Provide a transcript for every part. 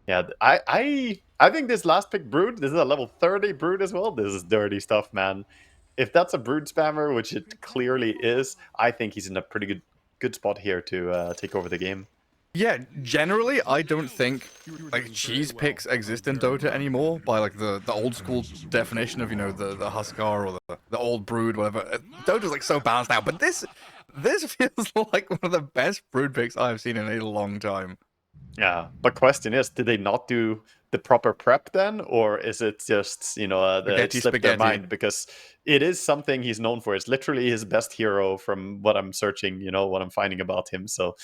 Yeah, I think this last pick Brood, this is a level 30 Brood as well. This is dirty stuff, man. If that's a Brood spammer, which it clearly is, I think he's in a pretty good spot here to take over the game. Yeah, generally, I don't think like cheese picks exist in Dota anymore by like the old school definition of, you know, the Huskar or the old Brood, whatever. Dota's like so balanced now, but this feels like one of the best Brood picks I've seen in a long time. Yeah, but question is, did they not do the proper prep then, or is it just it slipped their mind? Because it is something he's known for. It's literally his best hero from what I'm searching, what I'm finding about him. So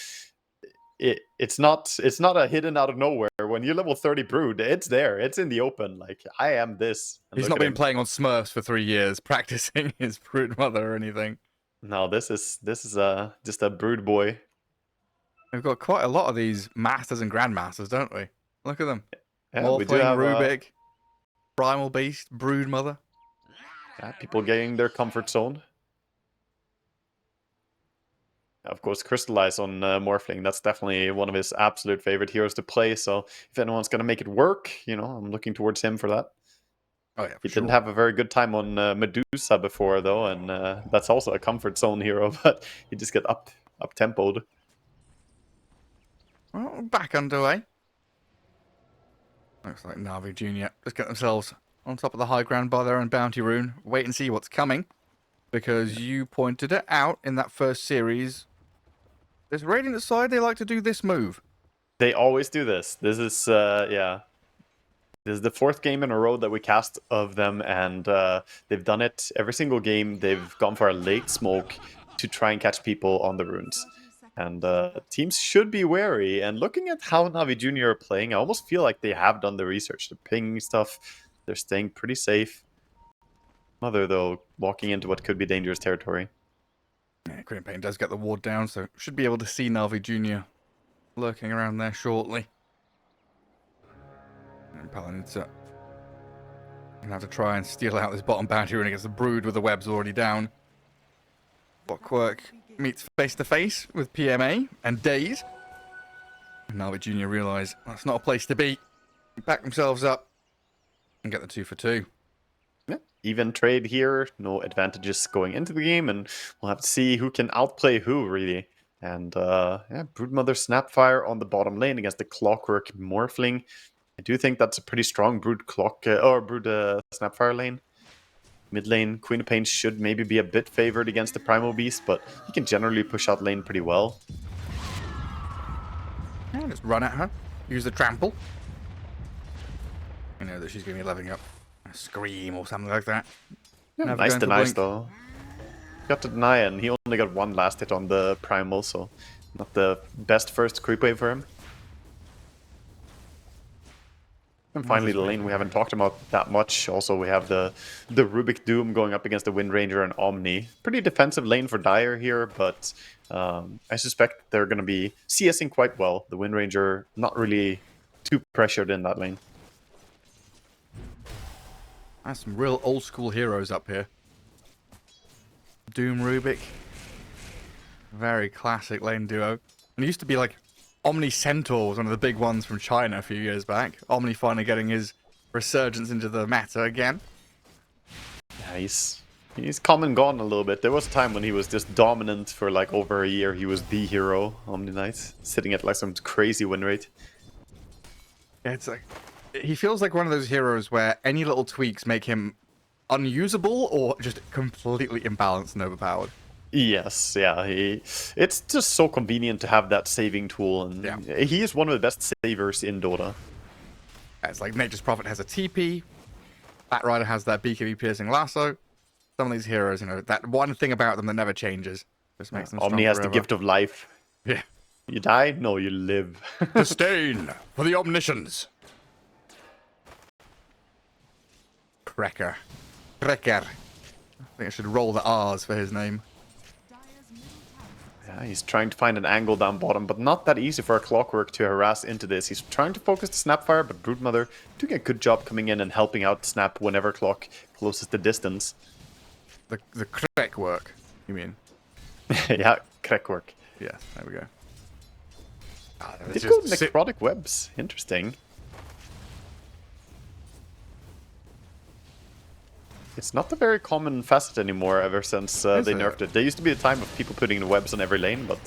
it's not a hidden out of nowhere. When you level 30 Brood, it's there. It's in the open. Like, I am this. He's not been playing on Smurfs for 3 years, practicing his Brood Mother or anything. No, this is just a Brood boy. We've got quite a lot of these Masters and Grandmasters, don't we? Look at them. Yeah, Morphling, we do have Rubik, Primal Beast, Brood Mother. Yeah, people getting their comfort zone. Of course, Crystallize on Morphling. That's definitely one of his absolute favorite heroes to play. So if anyone's going to make it work, I'm looking towards him for that. Oh yeah, he didn't have a very good time on Medusa before, though, and that's also a comfort zone hero, but he just get up-tempoed. Well, back underway. Looks like Navi Jr. just get themselves on top of the high ground by their own bounty rune. Wait and see what's coming, because you pointed it out in that first series. This Radiant side, they like to do this move. They always do this. This is, yeah. This is the 4th game in a row that we cast of them, and they've done it every single game. They've gone for a late smoke to try and catch people on the runes. And teams should be wary. And looking at how Navi Jr. are playing, I almost feel like they have done the research. They're pinging stuff. They're staying pretty safe. Mother, though, walking into what could be dangerous territory. Yeah, Queen Pain does get the ward down, so should be able to see Navi Jr. lurking around there shortly. And Palianytsia gonna have to try and steal out this bottom bounty rune against the Brood with the webs already down. Clockwork meets face to face with PMA and Daze. Navi Jr. realise that's not a place to be. Back themselves up and get the 2 for 2. Yeah, even trade here, no advantages going into the game, and we'll have to see who can outplay who, really. And yeah, Broodmother Snapfire on the bottom lane against the Clockwork Morphling. I do think that's a pretty strong Brood Snapfire lane. Mid lane, Queen of Pain should maybe be a bit favored against the Primal Beast, but he can generally push out lane pretty well. Yeah, just run at her, use the trample. You know that she's going to be leveling up. Scream or something like that. Yeah, nice denies though. Got to deny, and he only got 1 last hit on the Primal, so not the best first creep wave for him. And finally, the lane we haven't talked about that much. Also, we have the Rubik Doom going up against the Wind Ranger and Omni. Pretty defensive lane for Dire here, but I suspect they're going to be CSing quite well. The Wind Ranger not really too pressured in that lane. That's some real old school heroes up here. Doom Rubik. Very classic lane duo. And it used to be like Omni Centaur was one of the big ones from China a few years back. Omni finally getting his resurgence into the meta again. Yeah, he's come and gone a little bit. There was a time when he was just dominant for like over a year. He was the hero, Omni Knight, sitting at like some crazy win rate. Yeah, it's like he feels like one of those heroes where any little tweaks make him unusable or just completely imbalanced and overpowered. Yes, yeah. It's just so convenient to have that saving tool, and yeah, he is one of the best savers in Dota. It's like Nature's Prophet has a TP, Bat Rider has that BKB piercing lasso. Some of these heroes, you know, that one thing about them that never changes. Just makes them Omni has the gift of life. Yeah. You die? No, you live. Disdain for the omniscience. Cracker. Cracker. I think I should roll the R's for his name. Yeah, he's trying to find an angle down bottom, but not that easy for a Clockwork to harass into this. He's trying to focus the Snapfire, but Broodmother doing a good job coming in and helping out Snap whenever Clock closes the distance. The crack work, you mean? Yeah, crack work. Yes, there we go. Did go necrotic webs. Interesting. It's not a very common facet anymore ever since they nerfed it. There used to be a time of people putting the webs on every lane, but...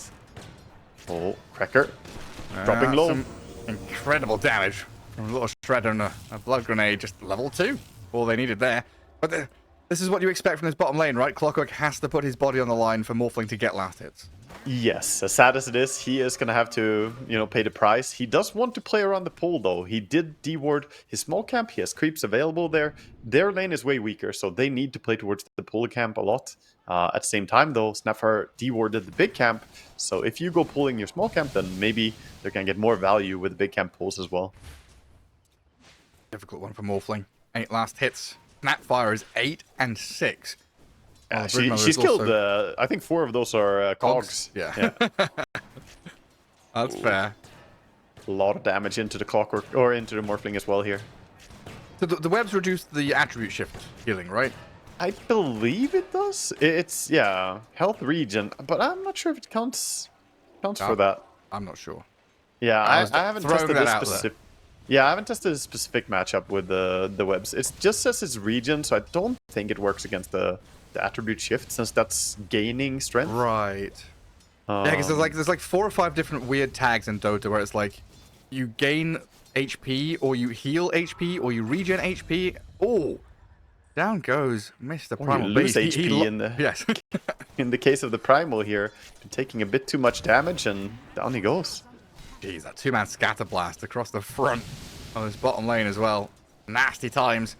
Oh, Cracker. Dropping low. Some incredible damage from a little shredder and a blood grenade, just level 2. All they needed there. But this is what you expect from this bottom lane, right? Clockwork has to put his body on the line for Morphling to get last hits. Yes, as sad as it is, he is going to have to, pay the price. He does want to play around the pool, though. He did deward his small camp. He has creeps available there. Their lane is way weaker, so they need to play towards the pool camp a lot. At the same time, though, Snapfire dewarded the big camp. So if you go pulling your small camp, then maybe they can get more value with the big camp pulls as well. Difficult one for Morphling. 8 last hits. Snapfire is 8 and 6. She's killed, I think 4 of those are cogs. Yeah. That's fair. A lot of damage into the Clockwork, or into the Morphling as well here. So the webs reduce the attribute shift healing, right? I believe it does. It's, health regen, but I'm not sure if it counts for that. I'm not sure. Yeah, I haven't tested this specific. Yeah, I haven't tested a specific matchup with the webs. It just says it's regen, so I don't think it works against the attribute shift, since that's gaining strength. Right. Yeah, because there's like 4 or 5 different weird tags in Dota where it's like you gain HP, or you heal HP, or you regen HP. Oh, down goes Mr. Primal. You lose Beast. HP in the yes. in the case of the Primal here, taking a bit too much damage, and down he goes. Jeez, that 2-man scatter blast across the front of this bottom lane as well. Nasty times.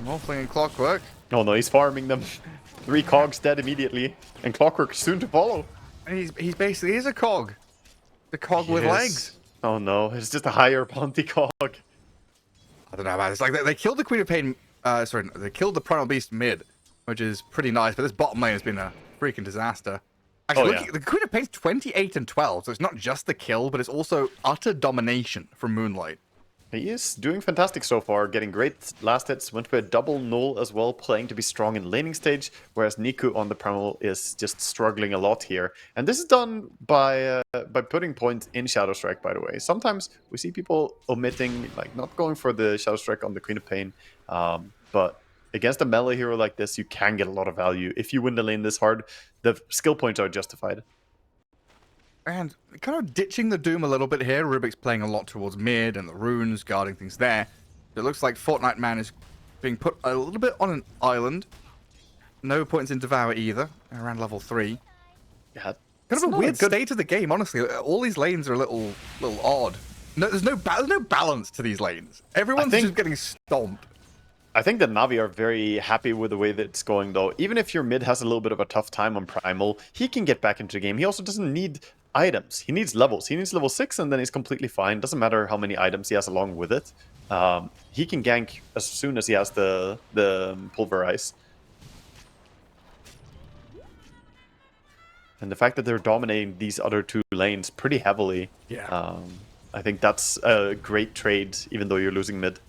Morphling and Clockwork. Oh no, he's farming them. 3 cogs dead immediately, and Clockwork soon to follow. And he's basically a cog. The cog with legs. Oh no, it's just a higher bounty cog. I don't know about it. It's like they killed the Queen of Pain. Sorry, they killed the Primal Beast mid, which is pretty nice. But this bottom lane has been a freaking disaster. Actually, the Queen of Pain's 28 and 12, so it's not just the kill, but it's also utter domination from Moonlight. He is doing fantastic so far, getting great last hits, went for a double null as well, playing to be strong in laning stage, whereas Niku on the Primal is just struggling a lot here. And this is done by putting points in Shadow Strike, by the way. Sometimes we see people omitting, like not going for the Shadow Strike on the Queen of Pain, but against a melee hero like this, you can get a lot of value. If you win the lane this hard, the skill points are justified. And kind of ditching the Doom a little bit here. Rubik's playing a lot towards mid and the runes, guarding things there. It looks like Fortnite Man is being put a little bit on an island. No points in Devour either, around level 3. Yeah, kind of a weird state of the game, honestly. All these lanes are a little odd. No, there's no balance to these lanes. Everyone's just getting stomped. I think that Navi are very happy with the way that it's going, though. Even if your mid has a little bit of a tough time on Primal, he can get back into the game. He also doesn't need items. He needs levels. He needs level 6, and then he's completely fine. Doesn't matter how many items he has along with it. He can gank as soon as he has the Pulverize. And the fact that they're dominating these other 2 lanes pretty heavily, I think that's a great trade, even though you're losing mid.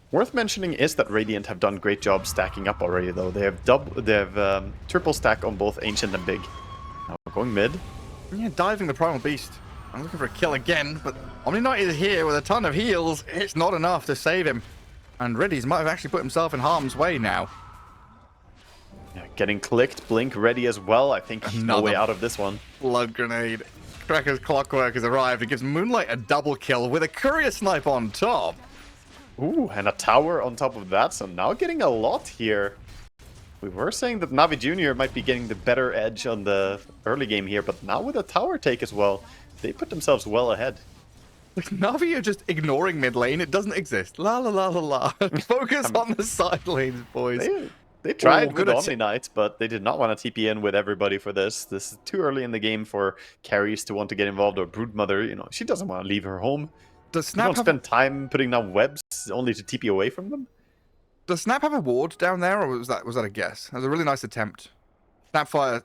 Worth mentioning is that Radiant have done great job stacking up already, though. They have triple stack on both Ancient and Big. Now we're going mid. Yeah, diving the Primal Beast. I'm looking for a kill again, but Omni Knight is here with a ton of heals. It's not enough to save him. And Riddies might have actually put himself in harm's way now. Yeah, getting clicked. Blink ready as well. I think he's no way out of this one. Blood grenade. Cracker's Clockwork has arrived. It gives Moonlight a double kill with a courier snipe on top. Ooh, and a tower on top of that, so now getting a lot here. We were saying that Navi Jr. might be getting the better edge on the early game here, but now with a tower take as well, they put themselves well ahead. Like, Navi are just ignoring mid lane. It doesn't exist. La la la la la. Focus on the side lanes, boys. They tried with Omni Knight, but they did not want to TP in with everybody for this. This is too early in the game for carries to want to get involved, or Broodmother, she doesn't want to leave her home. Does Snap spend time putting down webs only to TP away from them? Does Snap have a ward down there, or was that a guess? That was a really nice attempt. Snapfire,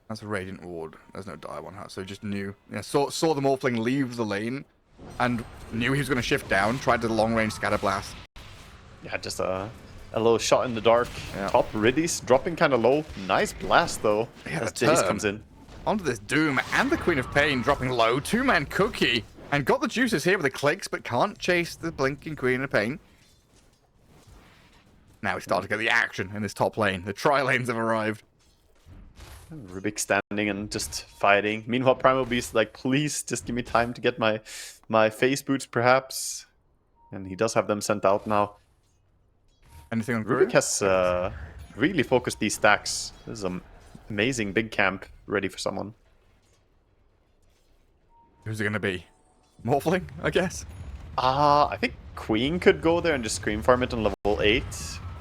that's a Radiant ward. There's no die one, so just knew. Yeah, saw the Morphling leave the lane, and knew he was going to shift down. Tried the long range scatter blast. Yeah, just a little shot in the dark. Yeah. Top Riddies dropping kind of low. Nice blast though. Yeah, as Jace comes in. Onto this Doom and the Queen of Pain dropping low. 2-man cookie. And got the juices here with the clicks, but can't chase the blinking Queen of Pain. Now we start to get the action in this top lane. The tri-lanes have arrived. Rubik standing and just fighting. Meanwhile, Primal Beast like, please just give me time to get my face boots, perhaps. And he does have them sent out now. Anything on Rubik Guru? has really focused these stacks. This is an amazing big camp ready for someone. Who's it going to be? Morphling, I guess? I think Queen could go there and just scream farm it on level 8.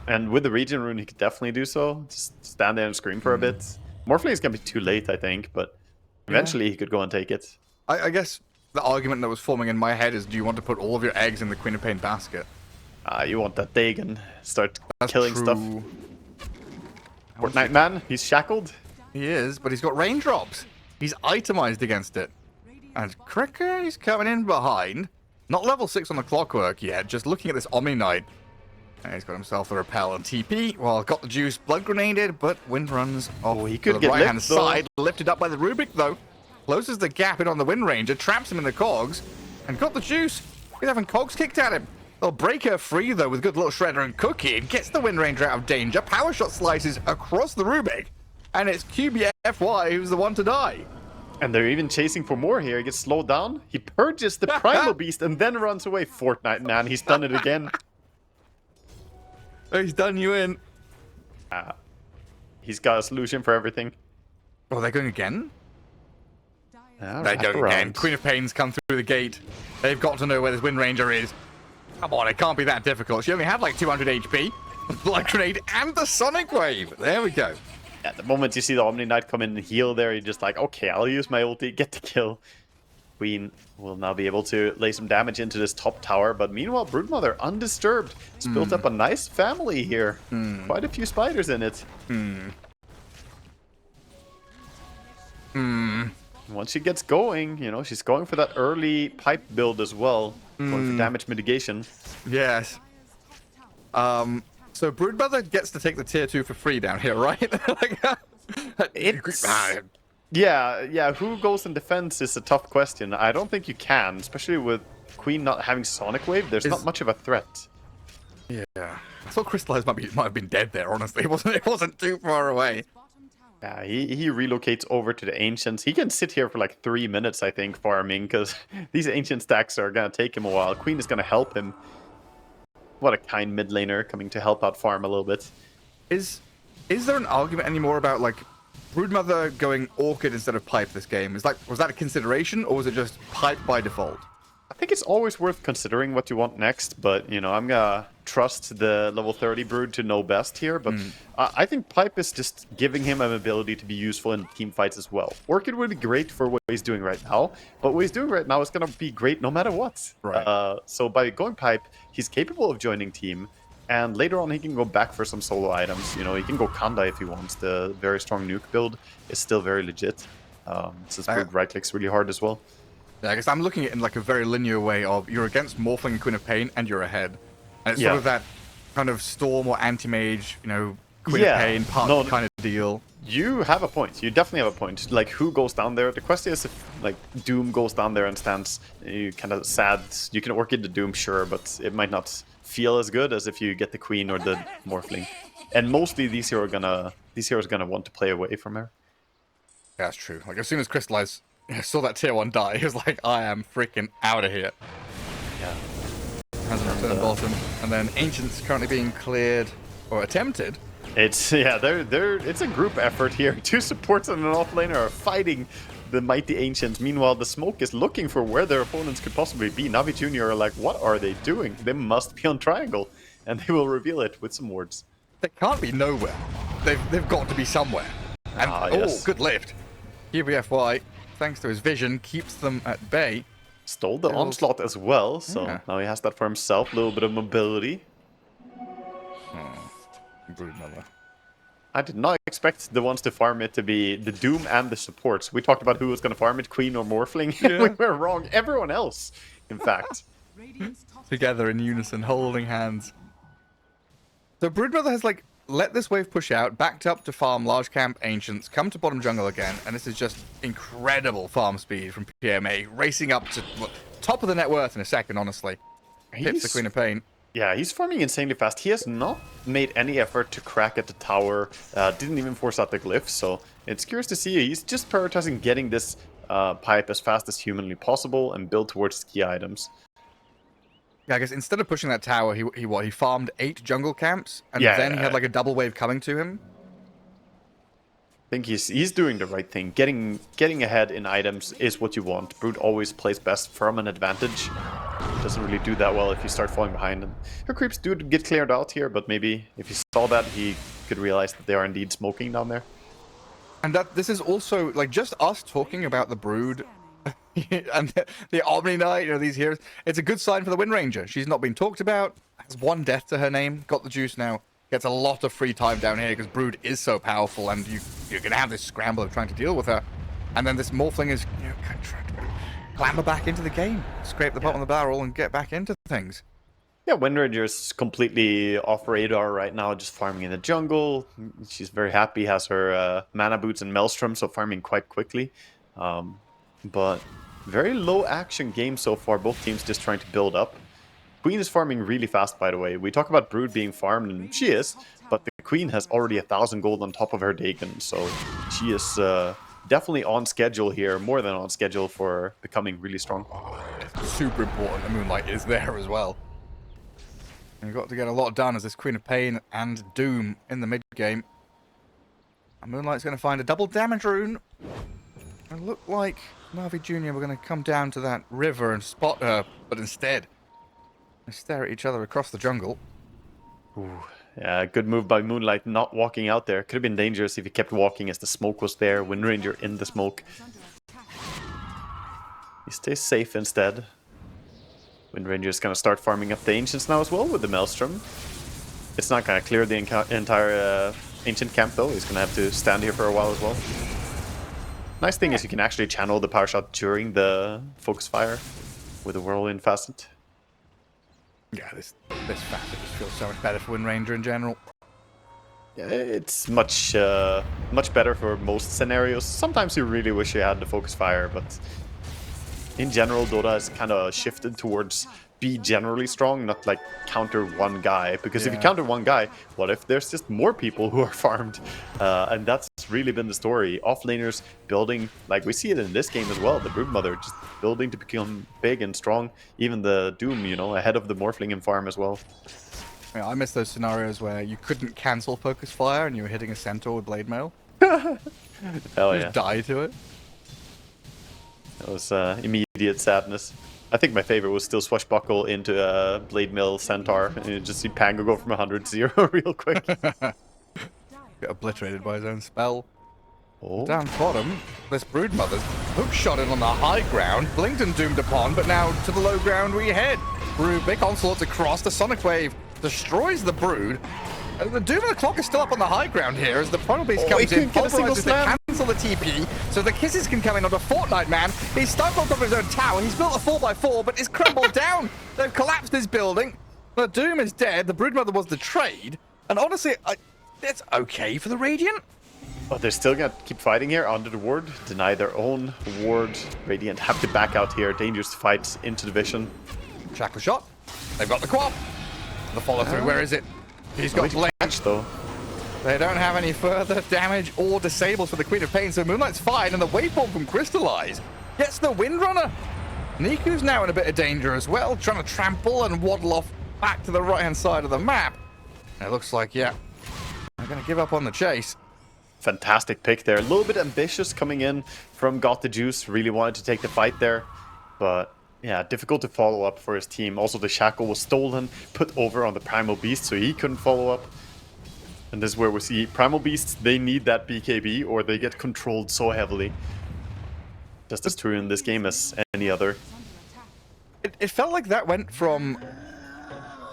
And with the region rune, he could definitely do so. Just stand there and scream for a bit. Morphling is going to be too late, I think, but eventually he could go and take it. I guess the argument that was forming in my head is, do you want to put all of your eggs in the Queen of Pain basket? You want that Dagon. Start That's killing true. stuff. Fortnite man, he's shackled. He is, but he's got raindrops. He's itemized against it. And Cricker, he's coming in behind. Not level 6 on the clockwork yet, just looking at this Omni Knight. And he's got himself the repel and TP. Well, got the juice blood grenaded, but wind runs off he could the get right-hand lift, though. side. Lifted up by the Rubik, though. Closes the gap in on the Wind Ranger, traps him in the cogs, and got the juice. He's having cogs kicked at him. They'll break her free, though, with good little shredder and cookie, and gets the Wind Ranger out of danger. Power shot slices across the Rubik, and it's QBFY who's the one to die. And they're even chasing for more here. He gets slowed down. He purges the Primal Beast and then runs away. Fortnite man, he's done it again. Oh, he's done you in. He's got a solution for everything. Oh, they're going again? Yeah, They're wrap going again. around. Queen of Pain's come through the gate. They've got to know where this Wind Ranger is. Come on, it can't be that difficult. She only had like 200 HP. Blood Grenade and the Sonic Wave. There we go. At the moment you see the Omni Knight come in and heal there, you're just like, okay, I'll use my ulti, get the kill. Queen will now be able to lay some damage into this top tower, but meanwhile, Broodmother, undisturbed, has built up a nice family here. Quite a few spiders in it. Once she gets going, you know, she's going for that early pipe build as well. Going for damage mitigation. Yes. So Broodmother gets to take the tier 2 for free down here, right? Yeah, who goes in defense is a tough question. I don't think you can, especially with Queen not having Sonic Wave. There's not much of a threat. Yeah. I thought Crystallize might have been dead there, honestly. It wasn't too far away. Yeah, he relocates over to the Ancients. He can sit here for like 3 minutes, I think, farming, because these Ancient stacks are going to take him a while. Queen is going to help him. What a kind mid laner coming to help out farm a little bit. Is there an argument anymore about, like, Broodmother going Orchid instead of Pipe this game? Was that a consideration, or was it just Pipe by default? I think it's always worth considering what you want next, but, you know, I'm gonna trust the level 30 Brood to know best here, but I think Pipe is just giving him an ability to be useful in team fights as well. Orchid would be great for what he's doing right now, but what he's doing right now is gonna be great no matter what. Right. So by going Pipe, he's capable of joining team, and later on he can go back for some solo items. You know, he can go Kanda if he wants. The very strong nuke build is still very legit. Since Brood right-clicks really hard as well. Yeah, I guess I'm looking at it in like a very linear way of you're against Morphling and Queen of Pain and you're ahead. And it's sort of that kind of Storm or Anti-Mage, you know, Queen of Pain, part kind of deal. You have a point. You definitely have a point. Like, who goes down there? The question is if, like, Doom goes down there and stands, you kind of sad. You can Orchid the Doom, sure, but it might not feel as good as if you get the Queen or the Morphling. And mostly these heroes are gonna want to play away from her. Yeah, that's true. Like, as soon as Crystallize saw that tier 1 die, he was like, I am freaking out of here. Yeah. Hasn't returned bottom. And then Ancient's currently being cleared, or attempted. It's it's a group effort here. Two supports and an offlaner are fighting the mighty Ancients. Meanwhile, the smoke is looking for where their opponents could possibly be. Navi Jr. are like, what are they doing? They must be on triangle. And they will reveal it with some words. They can't be nowhere. They've got to be somewhere. And yes. good lift. QBFY, thanks to his vision, keeps them at bay. Stole the onslaught as well, so now he has that for himself. A little bit of mobility. Broodmother. I did not expect the ones to farm it to be the Doom and the supports. We talked about who was going to farm it, Queen or Morphling. We were wrong. Everyone else, in fact. Together in unison, holding hands. So Broodmother has, like, let this wave push out, backed up to farm large camp Ancients, come to bottom jungle again, and this is just incredible farm speed from PMA, racing up to top of the net worth in a second, honestly. Hits the Queen of Pain. Yeah, he's farming insanely fast. He has not made any effort to crack at the tower, didn't even force out the glyph, so it's curious to see. He's just prioritizing getting this pipe as fast as humanly possible and build towards key items. Yeah, I guess instead of pushing that tower, he farmed 8 jungle camps, and Yeah, then he had like a double wave coming to him. I think he's doing the right thing. Getting ahead in items is what you want. Brood always plays best from an advantage. Doesn't really do that well if you start falling behind. And her creeps do get cleared out here, but maybe if he saw that, he could realize that they are indeed smoking down there. And that this is also like just us talking about the Brood and the Omni Knight, you know, these heroes. It's a good sign for the Wind Ranger. She's not been talked about. Has 1 death to her name. Got the juice now. Gets a lot of free time down here because Brood is so powerful, and you're gonna have this scramble of trying to deal with her. And then this Morphling is, you know, kind of trying to clamber back into the game, scrape the bottom of the barrel, and get back into things. Yeah, Wind Ranger's completely off radar right now, just farming in the jungle. She's very happy, has her mana boots and Maelstrom, so farming quite quickly. But very low action game so far, both teams just trying to build up. Queen is farming really fast, by the way. We talk about Brood being farmed, and she is, but the Queen has already 1,000 gold on top of her Dagon, so she is definitely on schedule here, more than on schedule for becoming really strong. Super important. The Moonlight is there as well. And you've got to get a lot done as this Queen of Pain and Doom in the mid game. And Moonlight's going to find a double damage rune. It looked like Navi Jr. were going to come down to that river and spot her, but instead they stare at each other across the jungle. Ooh, yeah, good move by Moonlight, not walking out there. Could have been dangerous if he kept walking as the smoke was there. Wind Ranger in the smoke. He stays safe instead. Wind Ranger is going to start farming up the Ancients now as well with the Maelstrom. It's not going to clear the entire Ancient camp though. He's going to have to stand here for a while as well. Nice thing is you can actually channel the power shot during the focus fire with the Whirlwind Facet. Yeah, this facet just feels so much better for Wind Ranger in general. Yeah, it's much better for most scenarios. Sometimes you really wish you had the focus fire, but in general, Dota has kind of shifted towards be generally strong, not like counter one guy. Because if you counter one guy, what if there's just more people who are farmed? And that's really been the story. Offlaners building, like we see it in this game as well. The Broodmother just building to become big and strong. Even the Doom, you know, ahead of the Morphling in farm as well. Yeah, I miss those scenarios where you couldn't cancel focus fire and you were hitting a centaur with blade mail. Hell yeah. Just die to it. That was immediate sadness. I think my favorite was still Swashbuckle into a Blade Mill Centaur, and you just see Pango go from 100 to 0 real quick. Get obliterated by his own spell. Oh. Down bottom, this Broodmother's hook shot in on the high ground, blinked and doomed upon, but now to the low ground we head. Brood, big onslaughts across, the Sonic Wave destroys the Brood. The Doom and the Clock is still up on the high ground here as the Primal Beast comes in, pulverizes to cancel the TP, so the Kisses can come in onto Fortnite Man. He's stuck on top of his own tower, he's built a 4x4, but is crumbled down. They've collapsed his building. The Doom is dead, the Broodmother was the trade, and honestly, it's okay for the Radiant. But they're still gonna keep fighting here under the ward, deny their own ward. Radiant have to back out here, dangerous fights into the vision. Shackle shot, they've got the quap. The follow through, where is it? He's got Blanche though. They don't have any further damage or disables for the Queen of Pain, so Moonlight's fine, and the waveform from Crystallize gets the Windrunner. Niku's now in a bit of danger as well, trying to trample and waddle off back to the right-hand side of the map. And it looks like, yeah, they're going to give up on the chase. Fantastic pick there. A little bit ambitious coming in from Got the Juice. Really wanted to take the fight there, but yeah, difficult to follow up for his team. Also, the Shackle was stolen, put over on the Primal Beast, so he couldn't follow up. And this is where we see Primal Beasts, they need that BKB or they get controlled so heavily. Just as true in this game as any other. It felt like that went from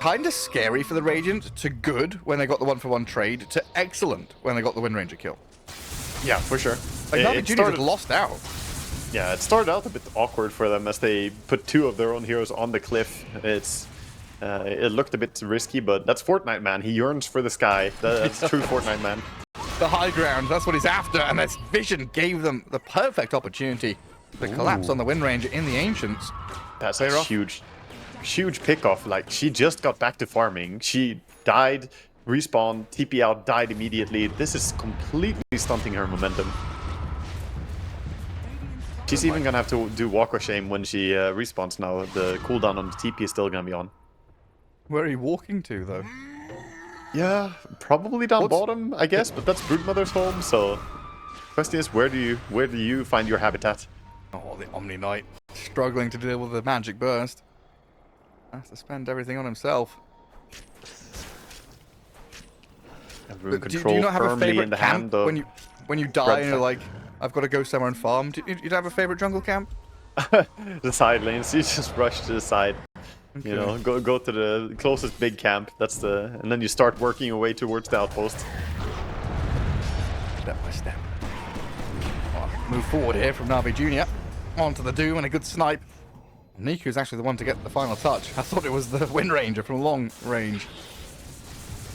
kind of scary for the Radiant to good when they got the 1-for-1 trade to excellent when they got the Wind Ranger kill. Yeah, for sure. Like, Navi Jr. just lost out. Yeah, it started out a bit awkward for them as they put 2 of their own heroes on the cliff. It looked a bit risky, but that's Fortnite Man. He yearns for the sky. That's true Fortnite Man. The high ground, that's what he's after, and this vision gave them the perfect opportunity to collapse on the Wind Ranger in the Ancients. That's Clear off. huge. huge pick-off. Like, she just got back to farming. She died, respawned, TP out, died immediately. This is completely stunting her momentum. She's even gonna have to do Walk of Shame when she respawns now. The cooldown on the TP is still gonna be on. Where are you walking to, though? Yeah, probably down bottom, I guess, but that's Broodmother's home, so... Question is, where do you find your habitat? Oh, the Omni Knight. Struggling to deal with the magic burst. Has to spend everything on himself. Rune Do control you not have a firmly in favorite the camp hand of when you die and you're like, I've got to go somewhere and farm? Do you have a favorite jungle camp? the side lanes. You just rush to the side. Okay. You know, go to the closest big camp. And then you start working your way towards the outpost. Step by step. Move forward here from Navi Jr. Onto the Doom and a good snipe. Niku's actually the one to get the final touch. I thought it was the Wind Ranger from long range.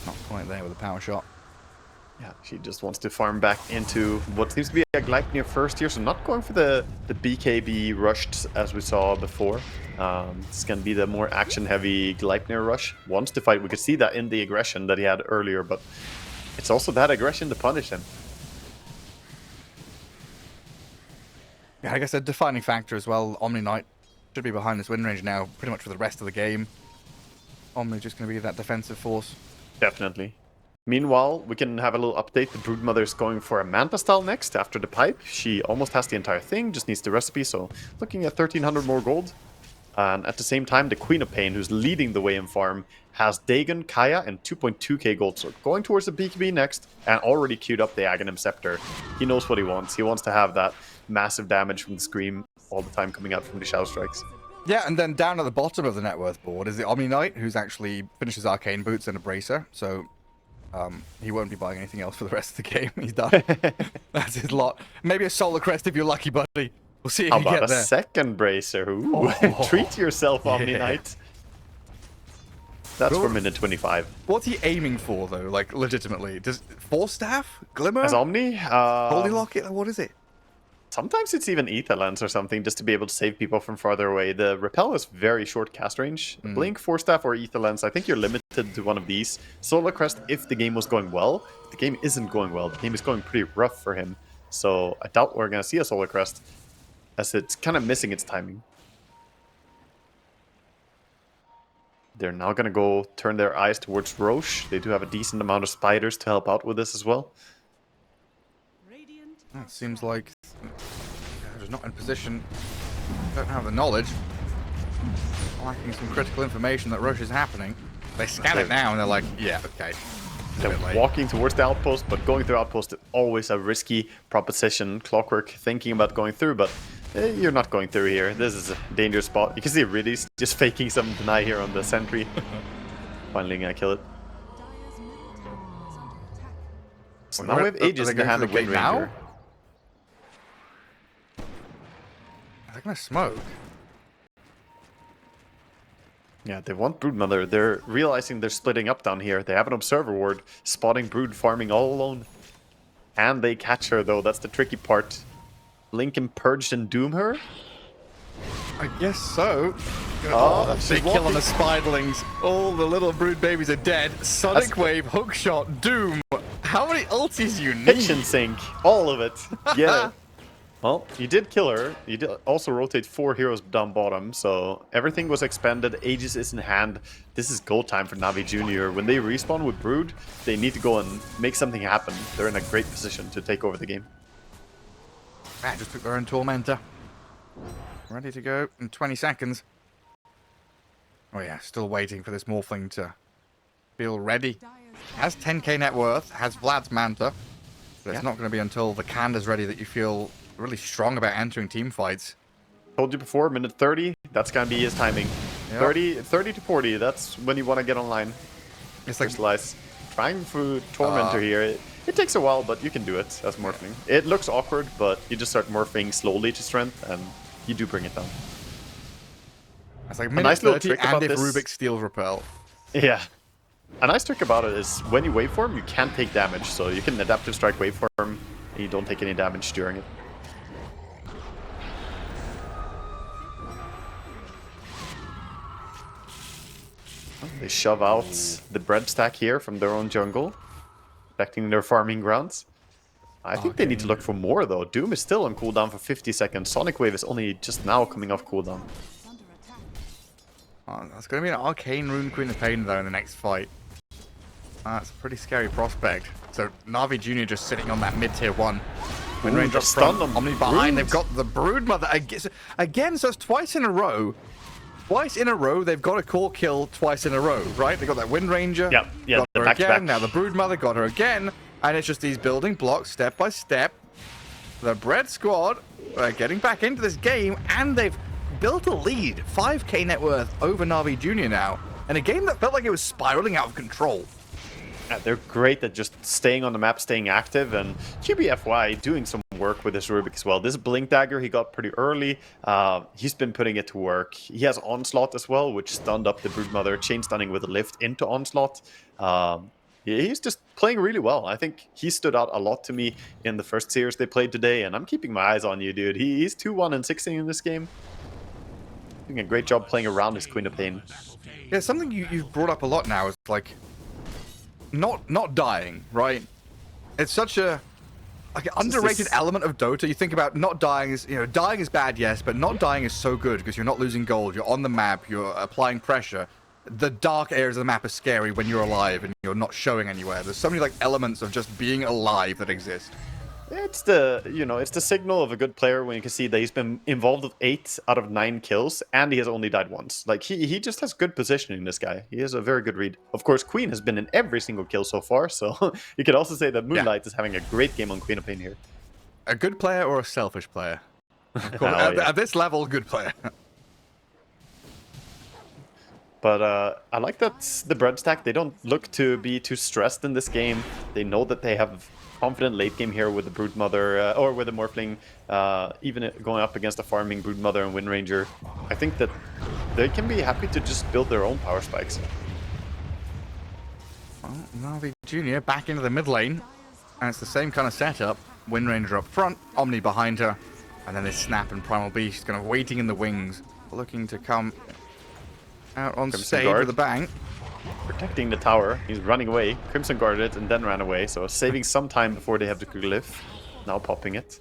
Not quite there with a power shot. Yeah, she just wants to farm back into what seems to be a Gleipnir first here, so not going for the BKB rushed as we saw before. It's going to be the more action-heavy Gleipnir rush. Wants to fight. We could see that in the aggression that he had earlier, but it's also that aggression to punish him. Yeah, I guess a defining factor as well. Omni Knight should be behind this Wind Range now pretty much for the rest of the game. Omni's just going to be that defensive force. Definitely. Meanwhile, we can have a little update. The Broodmother's going for a Manta style next after the pipe. She almost has the entire thing, just needs the recipe, so looking at 1300 more gold. And at the same time, the Queen of Pain, who's leading the way in farm, has Dagon, Kaya, and 2.2k gold. So going towards the BKB next, and already queued up the Aghanim Scepter. He knows what he wants. He wants to have that massive damage from the Scream all the time coming out from the Shadow Strikes. Yeah, and then down at the bottom of the net worth board is the Omni Knight, who's actually finishes Arcane Boots and a Bracer. So he won't be buying anything else for the rest of the game. He's done. That's his lot. Maybe a Solar Crest if you're lucky, buddy. We'll see if How you get about there. a second Bracer? Ooh. Treat yourself, Omni Knight. That's for minute 25. What's he aiming for, though? Like, legitimately? Does Force Staff? Glimmer? As Omni? Holy Locket? What is it? Sometimes it's even Ether Lens or something, just to be able to save people from farther away. The Repel is very short cast range. Blink, Force Staff, or Ether Lens, I think you're limited to one of these. Solar Crest, if the game was going well. If the game isn't going well, the game is going pretty rough for him. So I doubt we're going to see a Solar Crest, as it's kind of missing its timing. They're now going to go turn their eyes towards Roche. They do have a decent amount of spiders to help out with this as well. It seems like they're not in position, don't have the knowledge, lacking some critical information that Roche is happening. They scan it now and they're like, yeah, okay. They're walking towards the outpost, but going through outpost is always a risky proposition. Clockwork thinking about going through, but you're not going through here. This is a dangerous spot. You can see Riddy's just faking some deny here on the sentry. Finally gonna kill it. So now we have Aegis in the hand of Wind Ranger. They're gonna smoke. Yeah, they want Broodmother. They're realizing they're splitting up down here. They have an Observer Ward, spotting Brood farming all alone. And they catch her, though. That's the tricky part. Lincoln purged and doom her? I guess so. Oh, big kill on the Spiderlings. All the little Brood babies are dead. Sonic Wave, Hookshot, Doom. How many ultis you need? Kitchen sink. All of it. Yeah. Well, you did kill her. You did also rotate 4 heroes down bottom, so everything was expended. Aegis is in hand. This is gold time for Navi Jr. When they respawn with Brood, they need to go and make something happen. They're in a great position to take over the game. Man, just took their own Tormentor. Ready to go in 20 seconds. Oh yeah, still waiting for this Morphling to feel ready. Has 10k net worth, has Vlad's Manta. But it's not going to be until the Kanda's ready that you feel really strong about entering team fights. Told you before, minute 30, that's going to be his timing. Yep. 30 to 40, that's when you want to get online. It's like Crystallize. Trying for Tormentor here. It takes a while, but you can do it as Morphling. It looks awkward, but you just start morphing slowly to strength, and you do bring it down. It's like minute nice 30, and if Rubik steals Repel. Yeah. A nice trick about it is when you waveform, you can't take damage, so you can Adaptive Strike waveform, and you don't take any damage during it. They shove out the bread stack here from their own jungle, protecting their farming grounds. I think they need to look for more though. Doom is still on cooldown for 50 seconds. Sonic Wave is only just now coming off cooldown. Oh, that's going to be an Arcane Rune Queen of Pain though in the next fight. That's a pretty scary prospect. So Navi Jr. just sitting on that mid-tier 1. Windranger stun front, them. Omni behind. Brood. They've got the Brood Mother again. So it's twice in a row. Twice in a row, they've got a core kill twice in a row, right? They got that Windranger. Yeah, got her back to again. back. Now the Brood Mother got her again, and it's just these building blocks step by step. The Bread Squad are getting back into this game, and they've built a lead, 5k net worth over Navi Jr. now, in a game that felt like it was spiraling out of control. Yeah, they're great at just staying on the map, staying active, and QBFY doing some work with this Rubik as well. This Blink Dagger he got pretty early. He's been putting it to work. He has Onslaught as well, which stunned up the Broodmother, chain stunning with a lift into Onslaught. He's just playing really well. I think he stood out a lot to me in the first series they played today, and I'm keeping my eyes on you, dude. He's 2-1 and 16 in this game. Doing a great job playing around his Queen of Pain. Yeah, something you've brought up a lot now is like not dying, right? It's such a like an underrated element of Dota. You think about not dying is, you know, dying is bad, yes, but not dying is so good because you're not losing gold, you're on the map, you're applying pressure. The dark areas of the map are scary when you're alive and you're not showing anywhere. There's so many like elements of just being alive that exist. It's the, it's the signal of a good player when you can see that he's been involved with 8 out of 9 kills and he has only died once. Like he just has good positioning, this guy. He has a very good read. Of course, Queen has been in every single kill so far, so you could also say that Moonlight is having a great game on Queen of Pain here. A good player or a selfish player? Of course, at this level, good player. But I like that the bread stack, they don't look to be too stressed in this game. They know that they have confident late game here with the Broodmother, or with the Morphling, even going up against a farming Broodmother and Windranger. I think that they can be happy to just build their own power spikes. Well, Navi Jr. back into the mid lane, and it's the same kind of setup. Windranger up front, Omni behind her, and then this Snap and Primal Beast kind of waiting in the wings, looking to come out on stage with a bang. Protecting the tower. He's running away. Crimson guarded it and then ran away, so saving some time before they have the glyph. Now popping it.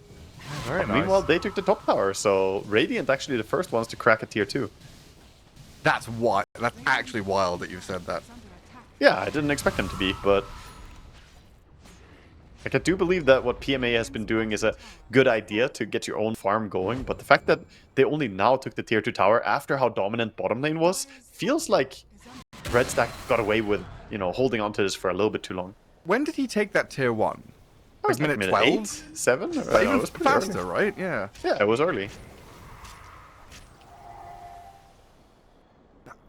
Very nice. Meanwhile, they took the top tower, so Radiant actually the first ones to crack a tier 2. That's wild. That's actually wild that you've said that. Yeah, I didn't expect them to be, but like, I do believe that what PMA has been doing is a good idea to get your own farm going, but the fact that they only now took the tier 2 tower after how dominant bottom lane was, feels like Red Stack got away with, holding on to this for a little bit too long. When did he take that tier 1? That was like minute 12? 8, 7? But even it was pretty faster, early. right? Yeah. Yeah, it was early.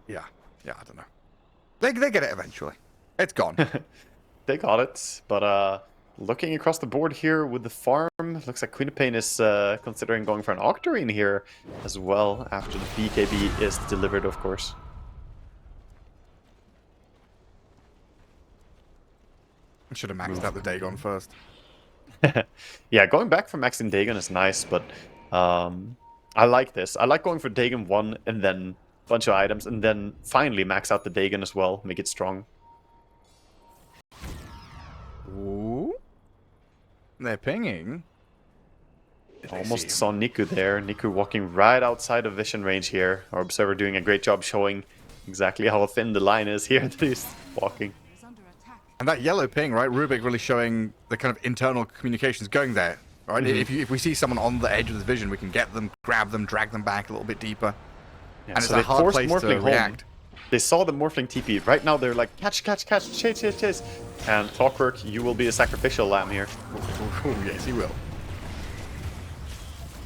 Yeah, I don't know. They get it eventually. It's gone. They got it, but looking across the board here with the farm, looks like Queen of Pain is considering going for an Octarine here as well, after the BKB is delivered, of course. I should have maxed out the Dagon first. Yeah, going back for maxing Dagon is nice, but I like this. I like going for Dagon 1 and then a bunch of items, and then finally max out the Dagon as well, make it strong. Ooh. They're pinging. Almost saw Niku there. Niku walking right outside of vision range here. Our Observer doing a great job showing exactly how thin the line is here that he's walking. And that yellow ping, right? Rubik really showing the kind of internal communications going there, right? Mm-hmm. If we see someone on the edge of the vision, we can get them, grab them, drag them back a little bit deeper. Yeah, and so it's a hard place to Morphling react. They saw the Morphling TP. Right now they're like, catch, chase. And Clockwork, you will be a sacrificial lamb here. Oh, yes, he will. You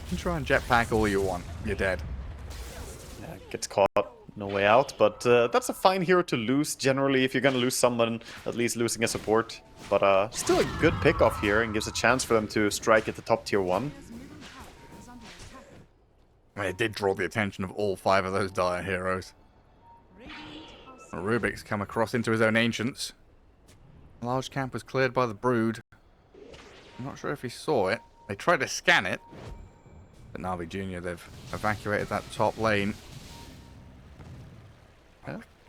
can try and jetpack all you want. You're dead. Yeah, gets caught. No way out, but that's a fine hero to lose. Generally, if you're going to lose someone, at least losing a support. But still a good pick-off here and gives a chance for them to strike at the top tier 1. I mean, it did draw the attention of all 5 of those dire heroes. Rubik's come across into his own ancients. A large camp was cleared by the Brood. I'm not sure if he saw it. They tried to scan it. But Navi Jr., they've evacuated that top lane.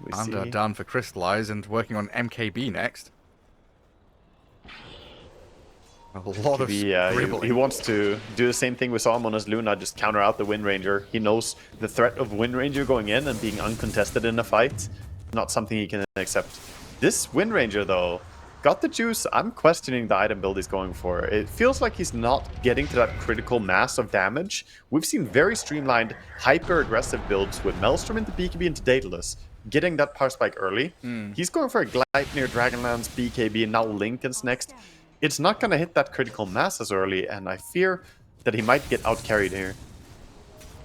We Under see. done for Crystallize and working on MKB next. A lot of scribbling. He wants to do the same thing we saw him on his Luna, just counter out the Wind Ranger. He knows the threat of Wind Ranger going in and being uncontested in a fight, not something he can accept. This Wind Ranger, though, got the juice. I'm questioning the item build he's going for. It feels like he's not getting to that critical mass of damage. We've seen very streamlined, hyper-aggressive builds with Maelstrom into BKB into Daedalus, getting that power spike early. He's going for a Gleipnir, Dragonlance, BKB, and now Linken's next. It's not going to hit that critical mass as early, and I fear that he might get out-carried here.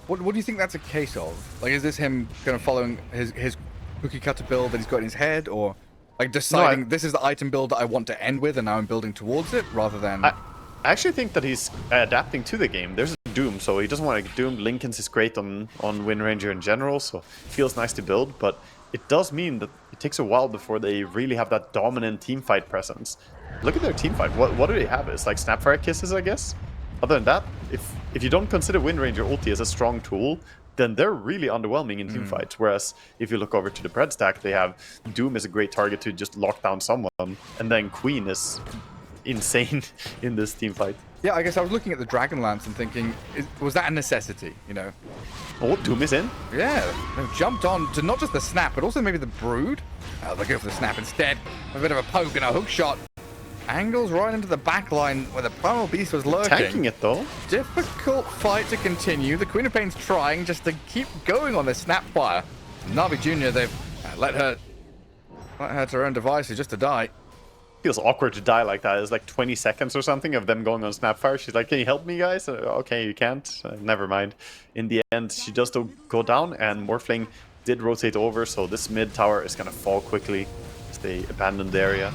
What do you think that's a case of? Like, is this him kind of following his cookie cutter build that he's got in his head, or like deciding this is the item build that I want to end with and now I'm building towards it, rather than... I actually think that he's adapting to the game. There's a Doom, so he doesn't want to get Doomed. Linken's is great on Wind Ranger in general, so it feels nice to build, but it does mean that it takes a while before they really have that dominant teamfight presence. Look at their teamfight. What do they have? It's like Snapfire Kisses, I guess? Other than that, if you don't consider Wind Ranger ulti as a strong tool, then they're really underwhelming in teamfights. Whereas if you look over to the Bread stack, they have Doom is a great target to just lock down someone, and then Queen is insane in this teamfight. Yeah, I guess I was looking at the Dragonlance and thinking, was that a necessity, you know? Oh, Doom is in? Yeah, they've jumped on to not just the snap, but also maybe the Brood. They go for the snap instead. A bit of a poke and a hook shot. Angles right into the back line where the Primal Beast was lurking. Tanking it, though. Difficult fight to continue. The Queen of Pain's trying just to keep going on this Snapfire. Navi Jr., they've let her to her own devices just to die. Feels awkward to die like that. It's like 20 seconds or something of them going on Snapfire. She's like, can you help me, guys? Okay, you can't. Never mind. In the end, she does go down, and Morphling did rotate over, so this mid tower is going to fall quickly as they abandon the area.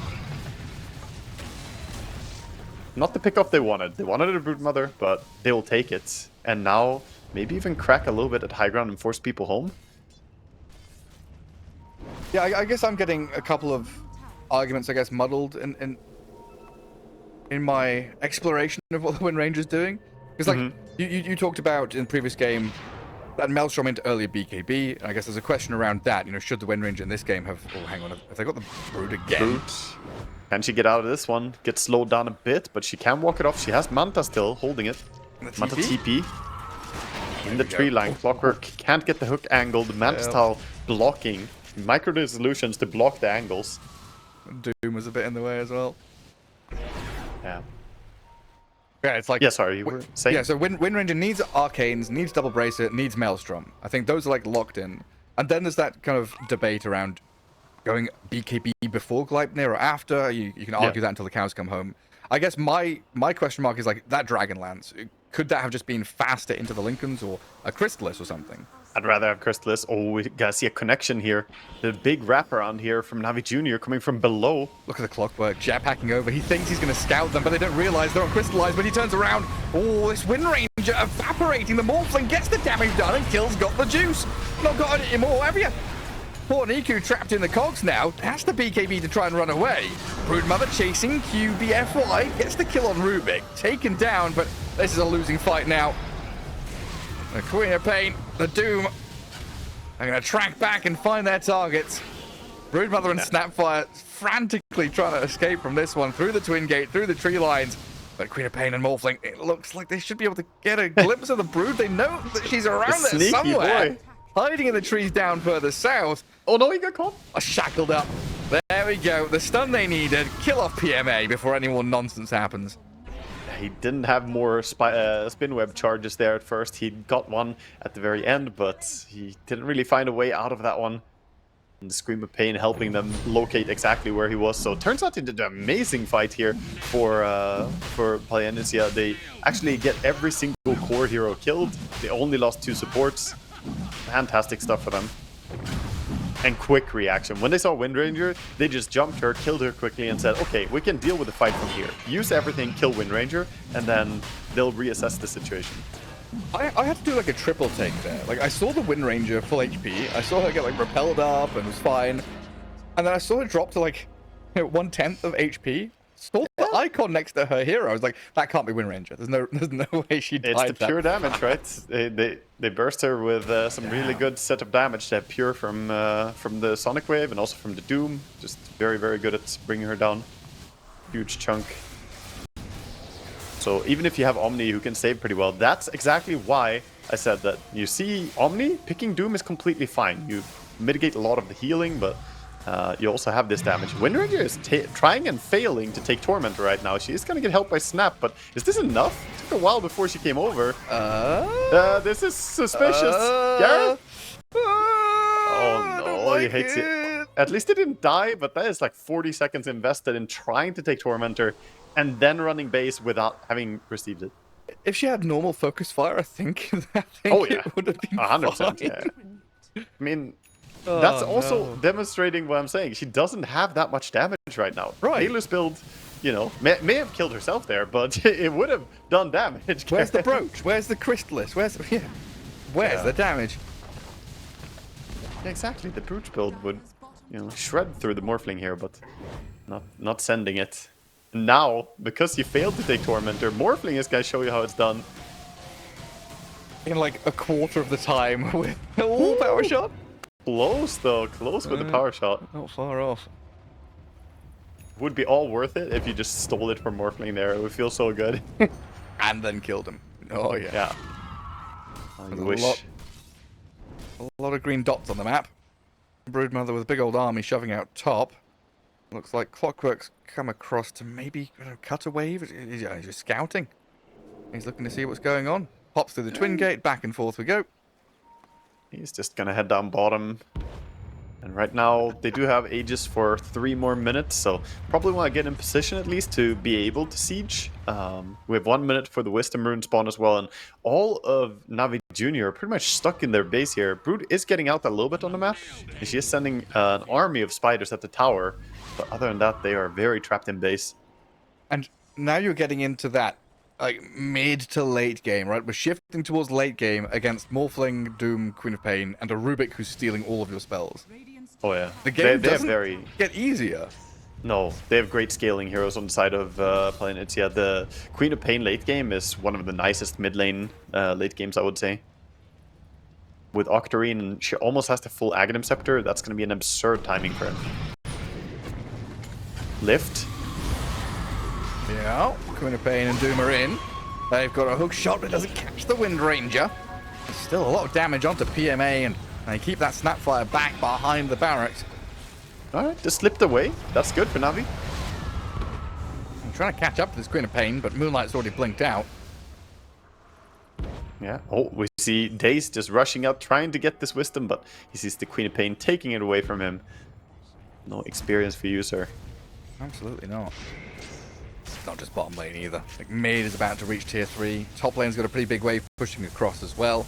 Not the pickoff they wanted. They wanted a Broodmother, but they will take it. And now, maybe even crack a little bit at high ground and force people home. Yeah, I guess I'm getting a couple of arguments, I guess, muddled in my exploration of what the Wind Ranger's doing. Because, like, you talked about in the previous game that Maelstrom into earlier BKB, and I guess there's a question around that. You know, should the Wind Ranger in this game have... Oh, hang on. Have they got the Brood again? Brood. Can she get out of this one? Get slowed down a bit, but she can walk it off. She has Manta still holding it. Manta TP. In the tree line. Clockwork can't get the hook angled. Manta style blocking. Micro resolutions to block the angles. Doom was a bit in the way as well. Yeah. Yeah, it's like... Yeah, sorry, you were saying? Yeah, so Wind Ranger needs Arcanes, needs Double Bracer, needs Maelstrom. I think those are, like, locked in. And then there's that kind of debate around going BKB before Gleipnir or after. You can argue that until the cows come home. I guess my question mark is, like, that Dragonlance. Could that have just been faster into the Lincolns or a Crystallis or something? I'd rather have Crystallis. Oh, we gotta see a connection here. The big wraparound here from Navi Jr. coming from below. Look at the Clockwork jetpacking over. He thinks he's going to scout them, but they don't realize they're on Crystallize. But he turns around. Oh, this Wind Ranger evaporating. The Morphling gets the damage done, and Kill's got the juice. Not got it anymore, have you? Poor Niku trapped in the cogs now. Has the BKB to try and run away. Broodmother chasing QBFY. Gets the kill on Rubik. Taken down, but this is a losing fight now. The Queen of Pain, the Doom, are going to track back and find their targets. Broodmother and Snapfire frantically trying to escape from this one through the Twin Gate, through the tree lines. But Queen of Pain and Morphling, it looks like they should be able to get a glimpse of the Brood. They know that she's around there somewhere. Boy. Hiding in the trees down further south. Oh no, he got caught. Shackled up. There we go. The stun they needed. Kill off PMA before any more nonsense happens. He didn't have more spin web charges there at first. He got one at the very end, but he didn't really find a way out of that one. And the Scream of Pain helping them locate exactly where he was. So it turns out they did an amazing fight here for Palianytsia. They actually get every single core hero killed. They only lost 2 supports. Fantastic stuff for them. And quick reaction. When they saw Wind Ranger, they just jumped her, killed her quickly, and said, okay, we can deal with the fight from here. Use everything, kill Wind Ranger, and then they'll reassess the situation. I had to do like a triple take there. Like, I saw the Wind Ranger full HP. I saw her get like repelled up and was fine. And then I saw her drop to like 1/10 of HP. saw the icon next to her hero. I was like, that can't be Wind Ranger. There's no way she died. It's the pure damage, right? They burst her with some really good set of damage. They have pure from the Sonic Wave and also from the Doom. Just very, very good at bringing her down. Huge chunk. So even if you have Omni who can save pretty well, that's exactly why I said that. You see Omni, picking Doom is completely fine. You mitigate a lot of the healing, but you also have this damage. Wind Ranger is trying and failing to take Tormentor right now. She is going to get helped by Snap, but is this enough? It took a while before she came over. This is suspicious. Gareth? Oh no, he hates it. At least it didn't die, but that is like 40 seconds invested in trying to take Tormentor and then running base without having received it. If she had normal focus fire, I think Oh yeah, it would have been 100%. Yeah. I mean, that's also demonstrating what I'm saying. She doesn't have that much damage right now. Right. Halo's build, you know, may have killed herself there, but it would have done damage. Where's the brooch? Where's the Crystallis? Where's the damage? Yeah, exactly. The brooch build would, you know, shred through the Morphling here, but not sending it. Now, because you failed to take Tormentor, Morphling is going to show you how it's done. In like a quarter of the time with all power shot. Close though, close with the power shot. Not far off. Would be all worth it if you just stole it from Morphling there. It would feel so good. And then killed him. Oh yeah. Yeah. I wish. A lot of green dots on the map. Broodmother with a big old army shoving out top. Looks like Clockwork's come across to maybe cut a wave. He's just scouting. He's looking to see what's going on. Pops through the twin gate, back and forth we go. He's just gonna head down bottom. And right now, they do have Aegis for 3 more minutes, so probably want to get in position at least to be able to siege. We have 1 minute for the Wisdom Rune spawn as well, and all of NAVI Jr. are pretty much stuck in their base here. Brood is getting out a little bit on the map, and she is sending an army of spiders at the tower, but other than that, they are very trapped in base. And now you're getting into that like mid to late game, right? We're shifting towards late game against Morphling, Doom, Queen of Pain, and a Rubik who's stealing all of your spells. Oh yeah, The game they doesn't have get easier. No, they have great scaling heroes on the side of Palianytsia. The Queen of Pain late game is one of the nicest mid lane late games, I would say. With Octarine, and she almost has the full Aghanim Scepter. That's going to be an absurd timing for him. Lift. Yeah, Queen of Pain and Doom are in. They've got a hook shot, but it doesn't catch the Wind Ranger. There's still a lot of damage onto PMA, and they keep that Snapfire back behind the barracks. Alright, just slipped away. That's good for Navi. I'm trying to catch up to this Queen of Pain, but Moonlight's already blinked out. Yeah. Oh, we see Daze just rushing out, trying to get this Wisdom, but he sees the Queen of Pain taking it away from him. No experience for you, sir. Absolutely not. It's not just bottom lane either. Like mid is about to reach tier 3. Top lane's got a pretty big wave pushing across as well.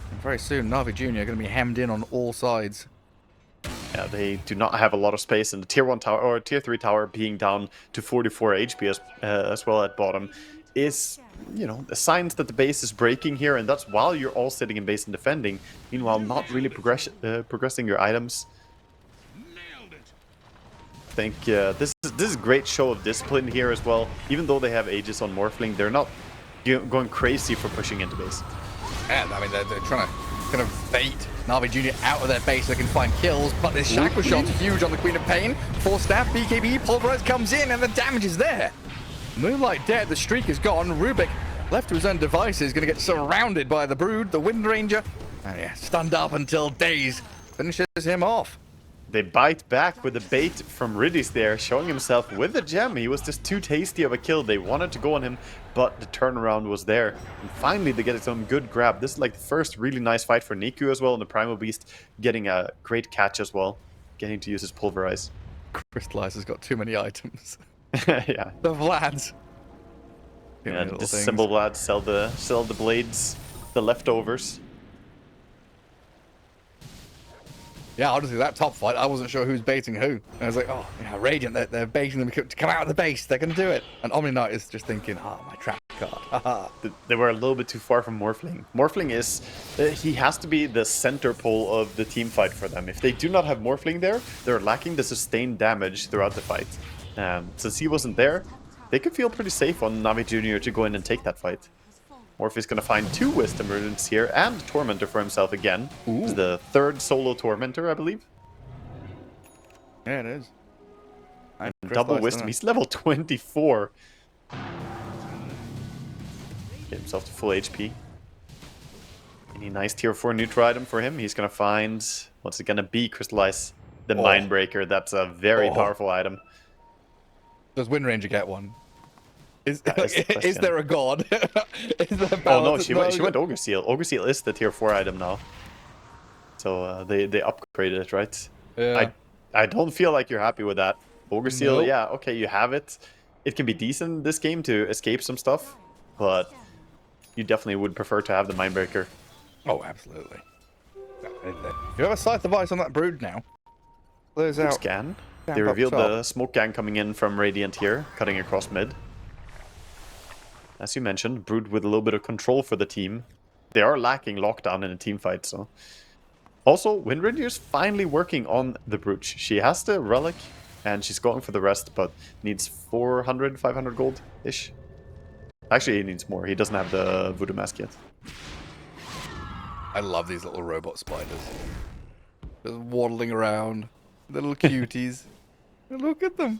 And very soon, Navi Jr. are going to be hemmed in on all sides. Yeah, they do not have a lot of space, and the tier 1 tower or tier 3 tower being down to 44 HP as well at bottom is, you know, the signs that the base is breaking here, and that's while you're all sitting in base and defending. Meanwhile, not really progressing your items. I think this is a great show of discipline here as well. Even though they have Aegis on Morphling, they're not going crazy for pushing into base. Yeah, I mean, they're trying to kind of bait Navi Jr. out of their base so they can find kills, but this Shackle Shot's huge on the Queen of Pain. Force Staff, BKB, Pulverize comes in, and the damage is there. Moonlight dead, the streak is gone. Rubik, left to his own devices, going to get surrounded by the Brood, the Wind Ranger. And yeah, stunned up until Daze finishes him off. They bite back with a bait from Riddies there, showing himself with a gem. He was just too tasty of a kill. They wanted to go on him, but the turnaround was there. And finally, they get some good grab. This is like the first really nice fight for Niku as well, and the Primal Beast getting a great catch as well, getting to use his Pulverize. Crystallize has got too many items. Yeah. The Vlads. Yeah, disassemble Vlad, sell the blades, the leftovers. Yeah, honestly, that top fight, I wasn't sure who's baiting who. And I was like, oh, yeah, Radiant, they're baiting them to come out of the base. They're going to do it. And Omni Knight is just thinking, my trap card. Haha. They were a little bit too far from Morphling. Morphling is, he has to be the center pole of the team fight for them. If they do not have Morphling there, they're lacking the sustained damage throughout the fight. Since he wasn't there, they could feel pretty safe on Navi Jr. to go in and take that fight. Morphe's gonna find 2 Wisdom Runes here and Tormentor for himself again. It's the 3rd solo Tormentor, I believe. Yeah, it is. And double Wisdom. He's level 24. Get himself to full HP. Any nice tier 4 neutral item for him? He's gonna find... What's it gonna be? Crystallize the Mindbreaker. That's a very powerful item. Does Wind Ranger get one? Is the there a god? Is there no, she went Ogre Seal. Ogre Seal is the tier 4 item now. So they upgraded it, right? Yeah. I don't feel like you're happy with that. Ogre Seal, yeah, okay, you have it. It can be decent this game to escape some stuff, but you definitely would prefer to have the Mindbreaker. Oh, absolutely. If you have a sight device on that Brood now, close out. Scan. They revealed the smoke gang coming in from Radiant here, cutting across mid. As you mentioned, Brood with a little bit of control for the team. They are lacking lockdown in a team fight, so... Also, Wind Ranger's finally working on the Brooch. She has the Relic, and she's going for the rest, but needs 400, 500 gold-ish. Actually, he needs more. He doesn't have the Voodoo Mask yet. I love these little robot spiders. Just waddling around. Little cuties. Look at them.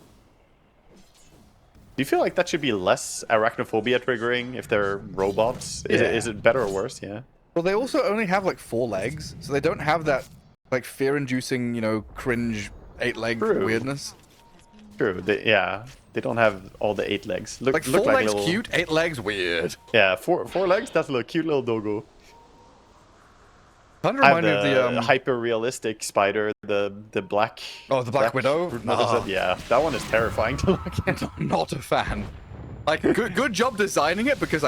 Do you feel like that should be less arachnophobia triggering if they're robots? Is it better or worse? Yeah. Well, they also only have like 4 legs, so they don't have that like fear-inducing, you know, cringe 8-leg weirdness. True. They don't have all the 8 legs. Like 4 legs cute, 8 legs weird. Yeah, 4 legs. That's a little cute little doggo. Kind of remind me of the hyper-realistic spider, the black. Oh, the Black Widow. Yeah, that one is terrifying to look at. Not a fan. Like good job designing it because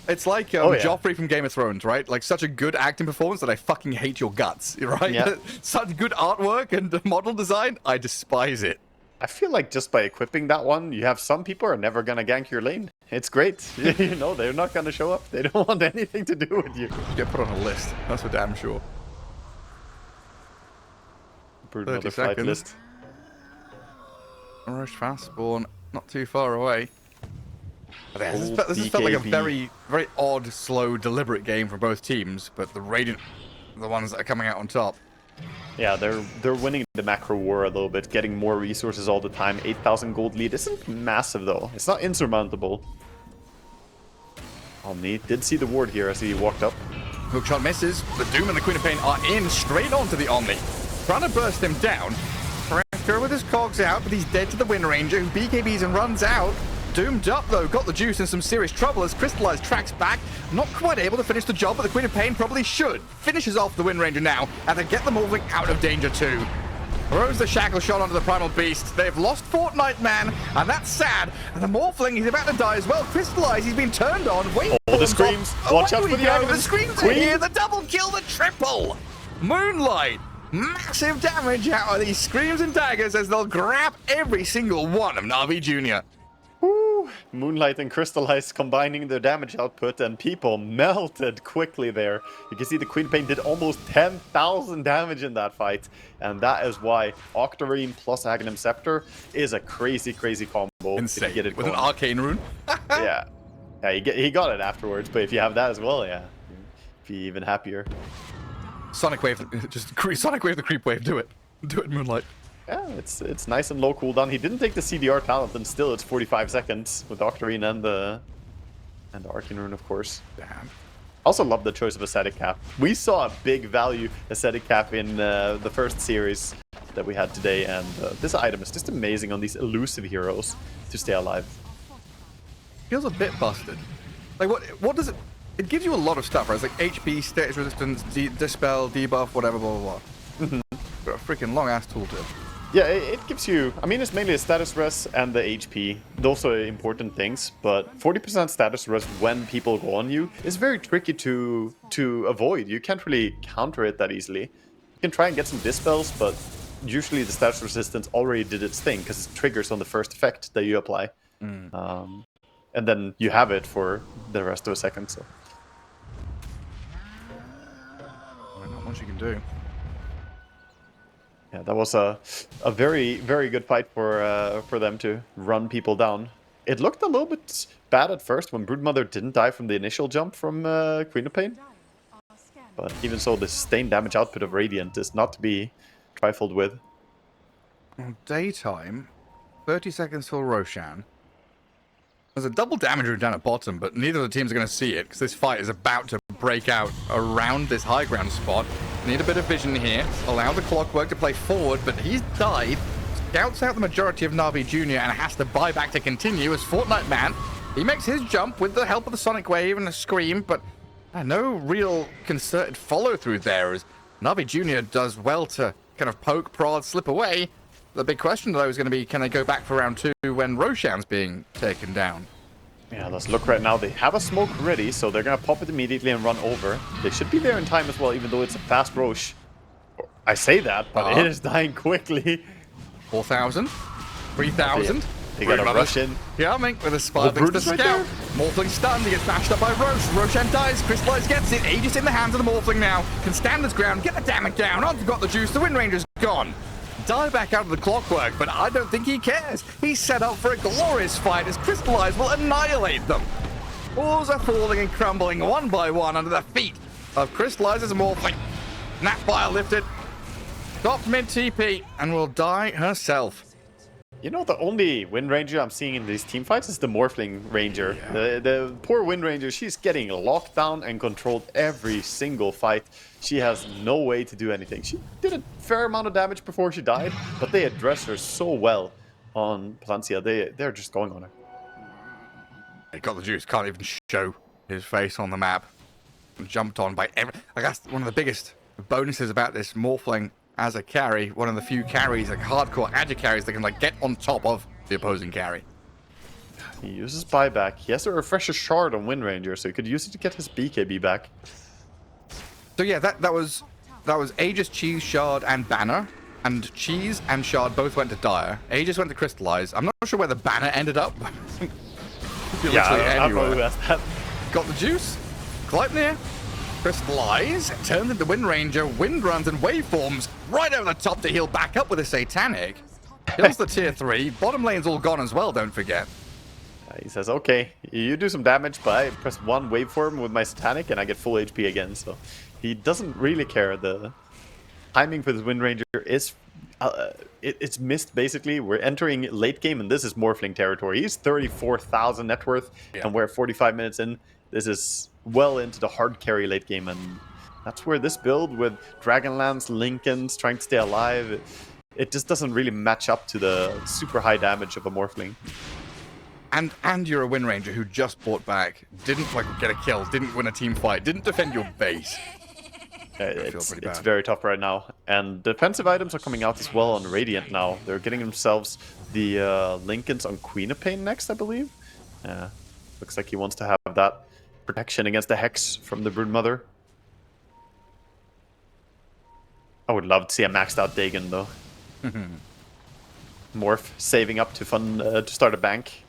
it's like Joffrey from Game of Thrones, right? Like such a good acting performance that I fucking hate your guts, right? Yeah. Such good artwork and model design, I despise it. I feel like just by equipping that one, you have some people are never gonna gank your lane. It's great. You know, they're not gonna show up. They don't want anything to do with you. Get put on a list. That's for damn sure. Brood another flight list. Rush fast spawn, not too far away. This has felt like a very, very odd, slow, deliberate game for both teams, but the Radiant are the ones that are coming out on top. Yeah, they're winning the macro war a little bit, getting more resources all the time. 8,000 gold lead isn't massive though. It's not insurmountable. Omni did see the ward here as he walked up. Hookshot misses. The Doom and the Queen of Pain are in straight onto the Omni. Trying to burst him down. Pressure with his cogs out, but he's dead to the Wind Ranger, who BKBs and runs out. Doomed up, though, got the juice in some serious trouble as Crystallize tracks back. Not quite able to finish the job, but the Queen of Pain probably should. Finishes off the Wind Ranger now, and to get the Morphling out of danger too. Throws the shackle shot onto the Primal Beast. They've lost Fortnite Man, and that's sad. And the Morphling, he's about to die as well. Crystallize, he's been turned on. Wait for the screams. Watch out for the Aghanim. The screams are here. The double kill, the triple. Moonlight. Massive damage out of these screams and daggers as they'll grab every single one of Navi Jr. Woo! Moonlight and Crystallize combining their damage output, and people melted quickly there. You can see the Queen Pain did almost 10,000 damage in that fight, and that is why Octarine plus Aghanim Scepter is a crazy, crazy combo. Insane. Get it with going. An arcane rune. Yeah, he got it afterwards, but if you have that as well, yeah, be even happier. Sonic Wave, just Sonic Wave the Creep Wave, do it, Moonlight. Yeah, it's nice and low cooldown. He didn't take the CDR talent, and still it's 45 seconds with Octarine and the Arcane Rune, of course. Damn. Also love the choice of Ascetic Cap. We saw a big value Ascetic Cap in the first series that we had today, and this item is just amazing on these elusive heroes to stay alive. Feels a bit busted. Like what does it? It gives you a lot of stuff, right? It's like HP, status resistance, dispel, debuff, whatever, blah blah blah. Got a freaking long ass tooltip. Yeah, it gives you... I mean, it's mainly a status res and the HP. Those are important things, but 40% status res when people go on you is very tricky to avoid. You can't really counter it that easily. You can try and get some dispels, but usually the status resistance already did its thing because it triggers on the first effect that you apply. And then you have it for the rest of a second, so... Not much you can do. Yeah, that was a very, very good fight for them to run people down. It looked a little bit bad at first when Broodmother didn't die from the initial jump from Queen of Pain. But even so, the sustained damage output of Radiant is not to be trifled with. Daytime, 30 seconds till Roshan. There's a double damager down at bottom, but neither of the teams are going to see it because this fight is about to break out around this high ground spot. Need a bit of vision here. Allow the clockwork to play forward, but he's died. Scouts out the majority of NAVI Jr. and has to buy back to continue as Fortnite Man. He makes his jump with the help of the Sonic Wave and a Scream, but no real concerted follow-through there as NAVI Jr. does well to kind of poke, prod, slip away. The big question, though, is going to be, can they go back for round 2 when Roshan's being taken down? Yeah, let's look right now. They have a smoke ready, so they're going to pop it immediately and run over. They should be there in time as well, even though it's a fast Rosh. I say that, but it is dying quickly. 4,000. 3,000. They got to rush in. Yeah, Mink with a spy to the scout. Morphling stunned. He gets bashed up by Rosh. Roshan dies. Crystallize gets it. Aegis in the hands of the Morphling now. Can stand his ground. Get the damage down. I've got the juice. The Wind Ranger's gone. Die back out of the clockwork, but I don't think he cares. He's set up for a glorious fight as Crystallize will annihilate them. Walls are falling and crumbling one by one under the feet of Crystallize's Morphling. Snapfire lifted. Top mid TP and will die herself. You know, the only Wind Ranger I'm seeing in these team fights is the Morphling Ranger. Yeah. The poor Wind Ranger, she's getting locked down and controlled every single fight. She has no way to do anything. She did a fair amount of damage before she died, but they addressed her so well on Palianytsia. They're just going on her. He got the juice, can't even show his face on the map. Jumped on by every... I guess one of the biggest bonuses about this Morphling as a carry, one of the few carries, like hardcore agi carries that can like get on top of the opposing carry. He uses buyback. He has a refresher shard on Wind Ranger, so he could use it to get his BKB back. So yeah, that was Aegis, Cheese, Shard, and Banner. And Cheese and Shard both went to Dire. Aegis went to Crystallize. I'm not sure where the Banner ended up. Yeah, I don't know who asked that. Got the juice. Gleipnir. Crystallize. Turns into Wind Ranger. Wind runs and waveforms right over the top to heal back up with a Satanic. Kills the tier 3. Bottom lane's all gone as well, don't forget. He says, okay, you do some damage, but I press one waveform with my Satanic and I get full HP again, so he doesn't really care. The timing for this Wind Ranger is... it's missed, basically. We're entering late game, and this is Morphling territory. He's 34,000 net worth, and we're 45 minutes in. This is well into the hard carry late game, and that's where this build with Dragonlance, Lincolns, trying to stay alive, it just doesn't really match up to the super high damage of a Morphling. And you're a Wind Ranger who just bought back, didn't like get a kill, didn't win a team fight, didn't defend your base. It's very tough right now. And defensive items are coming out as well on Radiant now. They're getting themselves the Lincolns on Queen of Pain next, I believe. Looks like he wants to have that protection against the Hex from the Broodmother. I would love to see a maxed out Dagon, though. Morph saving up to start a bank.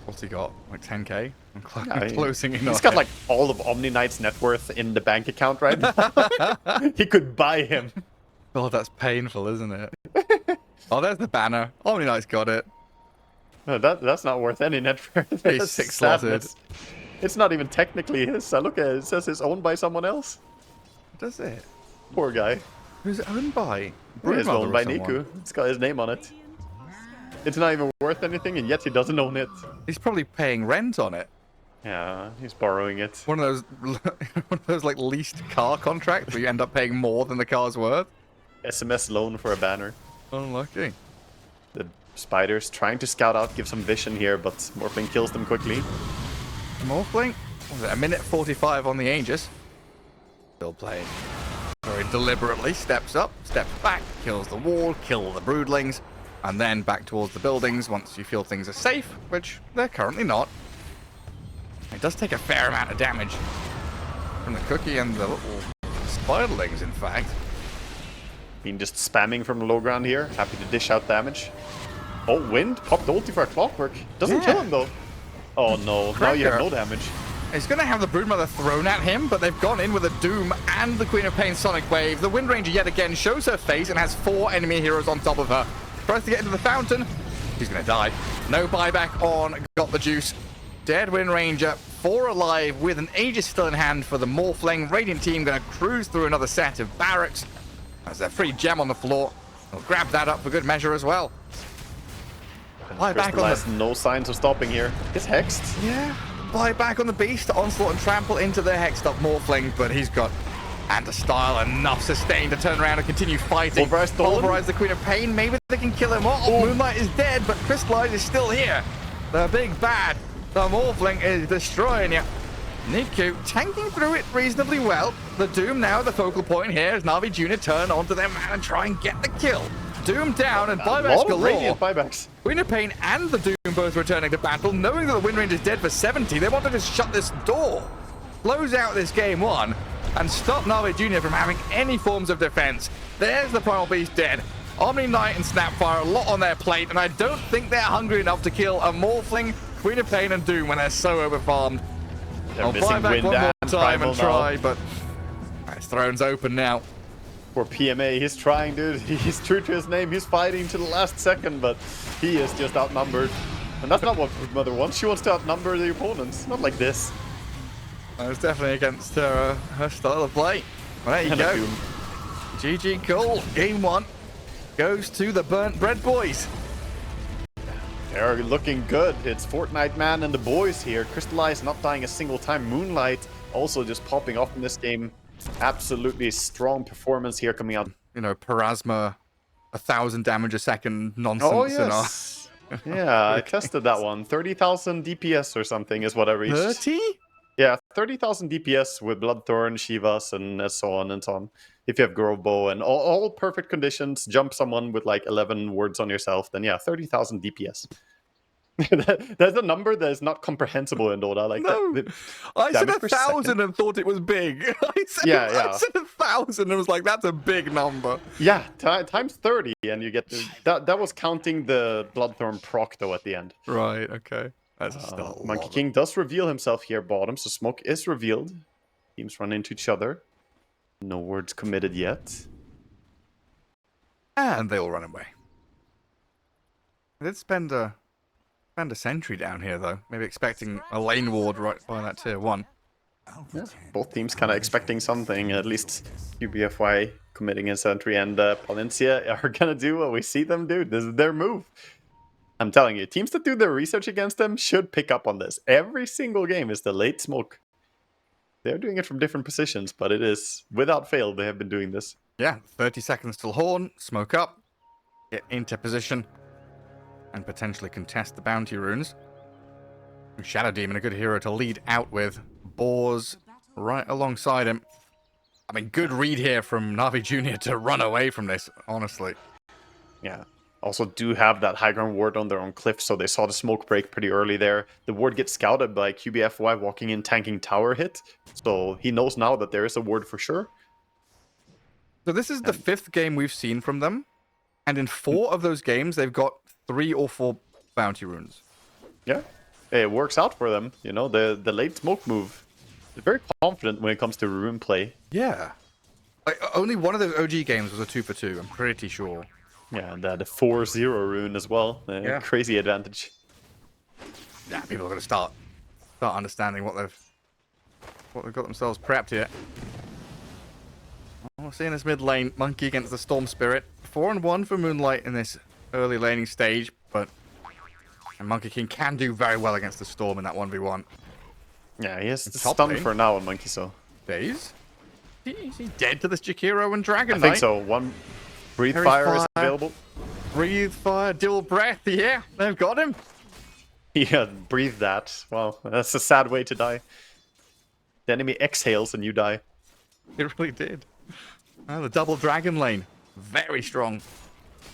What's he got? Like 10k? I'm closing in. He's got like all of Omni Knight's net worth in the bank account right now. He could buy him. Oh, that's painful, isn't it? Oh, there's the banner. Omni Knight's got it. No, that's not worth any net worth. He's 6 slotted. It's not even technically his. I look at it, it says it's owned by someone else. Does it? Poor guy. Who's it owned by? It's owned by Niku. It's got his name on it. It's not even worth anything, and yet he doesn't own it. He's probably paying rent on it. Yeah, he's borrowing it. One of those like leased car contracts where you end up paying more than the car's worth. SMS loan for a banner. Unlucky. The spiders trying to scout out, give some vision here, but Morphling kills them quickly. Morphling? Was it a minute 45 on the Aegis? Still playing. Very deliberately steps up, steps back, kills the wall, kill the broodlings, and then back towards the buildings once you feel things are safe, which they're currently not. It does take a fair amount of damage from the cookie and the little spiderlings, in fact. Been just spamming from the low ground here, happy to dish out damage. Oh, Wind popped ulti for a clockwork. Doesn't kill him though. Oh no, now you have no damage. He's going to have the Broodmother thrown at him, but they've gone in with a Doom and the Queen of Pain Sonic Wave. The Wind Ranger yet again shows her face and has 4 enemy heroes on top of her. Tries to get into the fountain. He's going to die. No buyback on Got the Juice. Dead Wind Ranger, 4 alive with an Aegis still in hand for the Morphling. Radiant team going to cruise through another set of barracks. There's a free gem on the floor. They'll grab that up for good measure as well. Buyback on the... No signs of stopping here. It's hexed. Yeah. Buyback on the beast, onslaught and trample into the hexed up Morphling, but he's got style enough sustain to turn around and continue fighting. Pulverize the Queen of Pain, maybe they can kill him. Oh, Moonlight is dead, but Crystallize is still here. The big bad, the Morphling is destroying you. Niku tanking through it reasonably well. The Doom now the focal point here as Navi Jr. turn onto their man and try and get the kill. Doom down and buybacks galore. Buybacks. Queen of Pain and the Doom both returning to battle. Knowing that the Wind Range is dead for 70, they want to just shut this door, close out this game 1, and stop Navi Jr. from having any forms of defense. There's the Primal Beast dead. Omni Knight and Snapfire, a lot on their plate, and I don't think they're hungry enough to kill a Morphling, Queen of Pain, and Doom when they're so overfarmed. I'll buy back one more time and try, but his throne's open now. For PMA, he's trying, dude. He's true to his name. He's fighting to the last second, but he is just outnumbered. And that's not what Mother wants. She wants to outnumber the opponents. Not like this. It's definitely against her style of play. Well, there you go. GG Cole. Game 1 goes to the Burnt Bread Boys. They're looking good. It's Fortnite Man and the boys here. Crystallize not dying a single time. Moonlight also just popping off in this game. Absolutely strong performance here coming out. You know, Parasma, 1,000 damage a second nonsense. Oh, yes. Yeah, I tested that one. 30,000 DPS or something is what I reached. 30? Yeah, 30,000 DPS with Bloodthorn, Shivas, and so on and so on. If you have Grove Bow and all perfect conditions, jump someone with like 11 words on yourself, then yeah, 30,000 DPS. That's a number that is not comprehensible in Dota. Like no. I said 1,000 and thought it was big. I said 1,000 and was like, that's a big number. Yeah, times 30, and you get to, that was counting the Bloodthorn proc though at the end. Right. Okay. That's still Monkey King does reveal himself here bottom, so smoke is revealed. Teams run into each other. No words committed yet. And they all run away. I did spend a sentry down here, though. Maybe expecting a lane ward right by that tier 1. Yeah, both teams kind of expecting something. At least UBFY committing a sentry and Palianytsia are going to do what we see them do. This is their move. I'm telling you, teams that do their research against them should pick up on this. Every single game is the late smoke. They're doing it from different positions, but it is, without fail, they have been doing this. Yeah, 30 seconds till Horn, smoke up, get into position, and potentially contest the bounty runes. And Shadow Demon, a good hero to lead out with. Boars right alongside him. I mean, good read here from Navi Jr. to run away from this, honestly. Yeah. Also do have that high ground ward on their own cliff, so they saw the smoke break pretty early there. The ward gets scouted by QBFY walking in, tanking tower hit. So he knows now that there is a ward for sure. So this is the 5th game we've seen from them. And in 4 of those games, they've got 3 or 4 bounty runes. Yeah, it works out for them. You know, the late smoke move. They're very confident when it comes to rune play. Yeah. Like, only one of those OG games was a 2 for 2, I'm pretty sure. Yeah, and the 4-0 rune as well. Yeah. Crazy advantage. Yeah, people are going to start understanding what they've got themselves prepped here. We're seeing this mid lane, Monkey against the Storm Spirit. 4-1 for Moonlight in this early laning stage, but Monkey King can do very well against the Storm in that 1v1. Yeah, he has the stun for now on Monkey, so. Days? Is he dead to this Jakiro and Dragon I Knight? think so. One Breathe Fire is available. Breathe Fire, Dual Breath, yeah, they've got him. Yeah, breathe that. Wow, that's a sad way to die. The enemy exhales and you die. It really did. Oh, the double Dragon lane, very strong.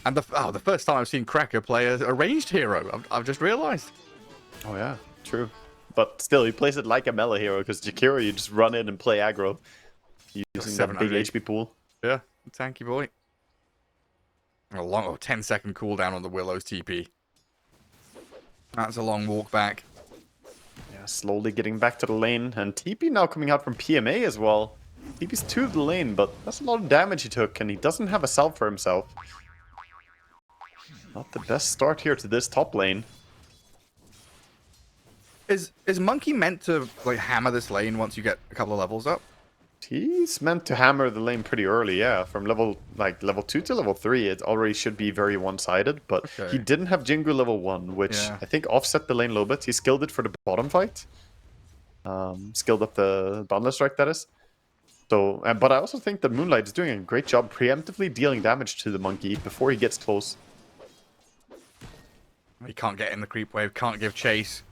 And the first time I've seen Cracker play a ranged hero, I've just realized. Oh yeah, true. But still, he plays it like a melee hero, because Jakiro, you just run in and play aggro. Using that big HP pool. Yeah, tanky boy. A long 10-second cooldown on the Willow's TP. That's a long walk back. Yeah, slowly getting back to the lane. And TP now coming out from PMA as well. TP's to the lane, but that's a lot of damage he took, and he doesn't have a salve for himself. Not the best start here to this top lane. Is Monkey meant to like hammer this lane once you get a couple of levels up? He's meant to hammer the lane pretty early, yeah. From level 2 to level 3, it already should be very one-sided. But he didn't have Jingu level 1, which I think offset the lane a little bit. He skilled it for the bottom fight. Skilled up the Boundless Strike, that is. So, but I also think that Moonlight is doing a great job preemptively dealing damage to the Monkey before he gets close. He can't get in the creep wave, can't give chase.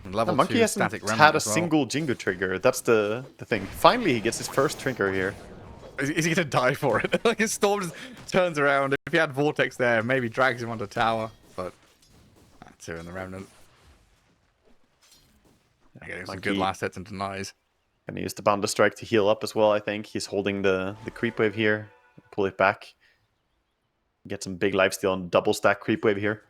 And level Monkey 2 hasn't static had a single Jingu trigger. That's the thing. Finally, he gets his first trigger here. Is he going to die for it? Like, his Storm just turns around. If he had Vortex there, maybe drags him onto tower. But that's here in the Remnant. Getting some good last hits and denies. Gonna use the Boundless Strike to heal up as well, I think. He's holding the creep wave here. Pull it back. Get some big lifesteal on double stack creep wave here.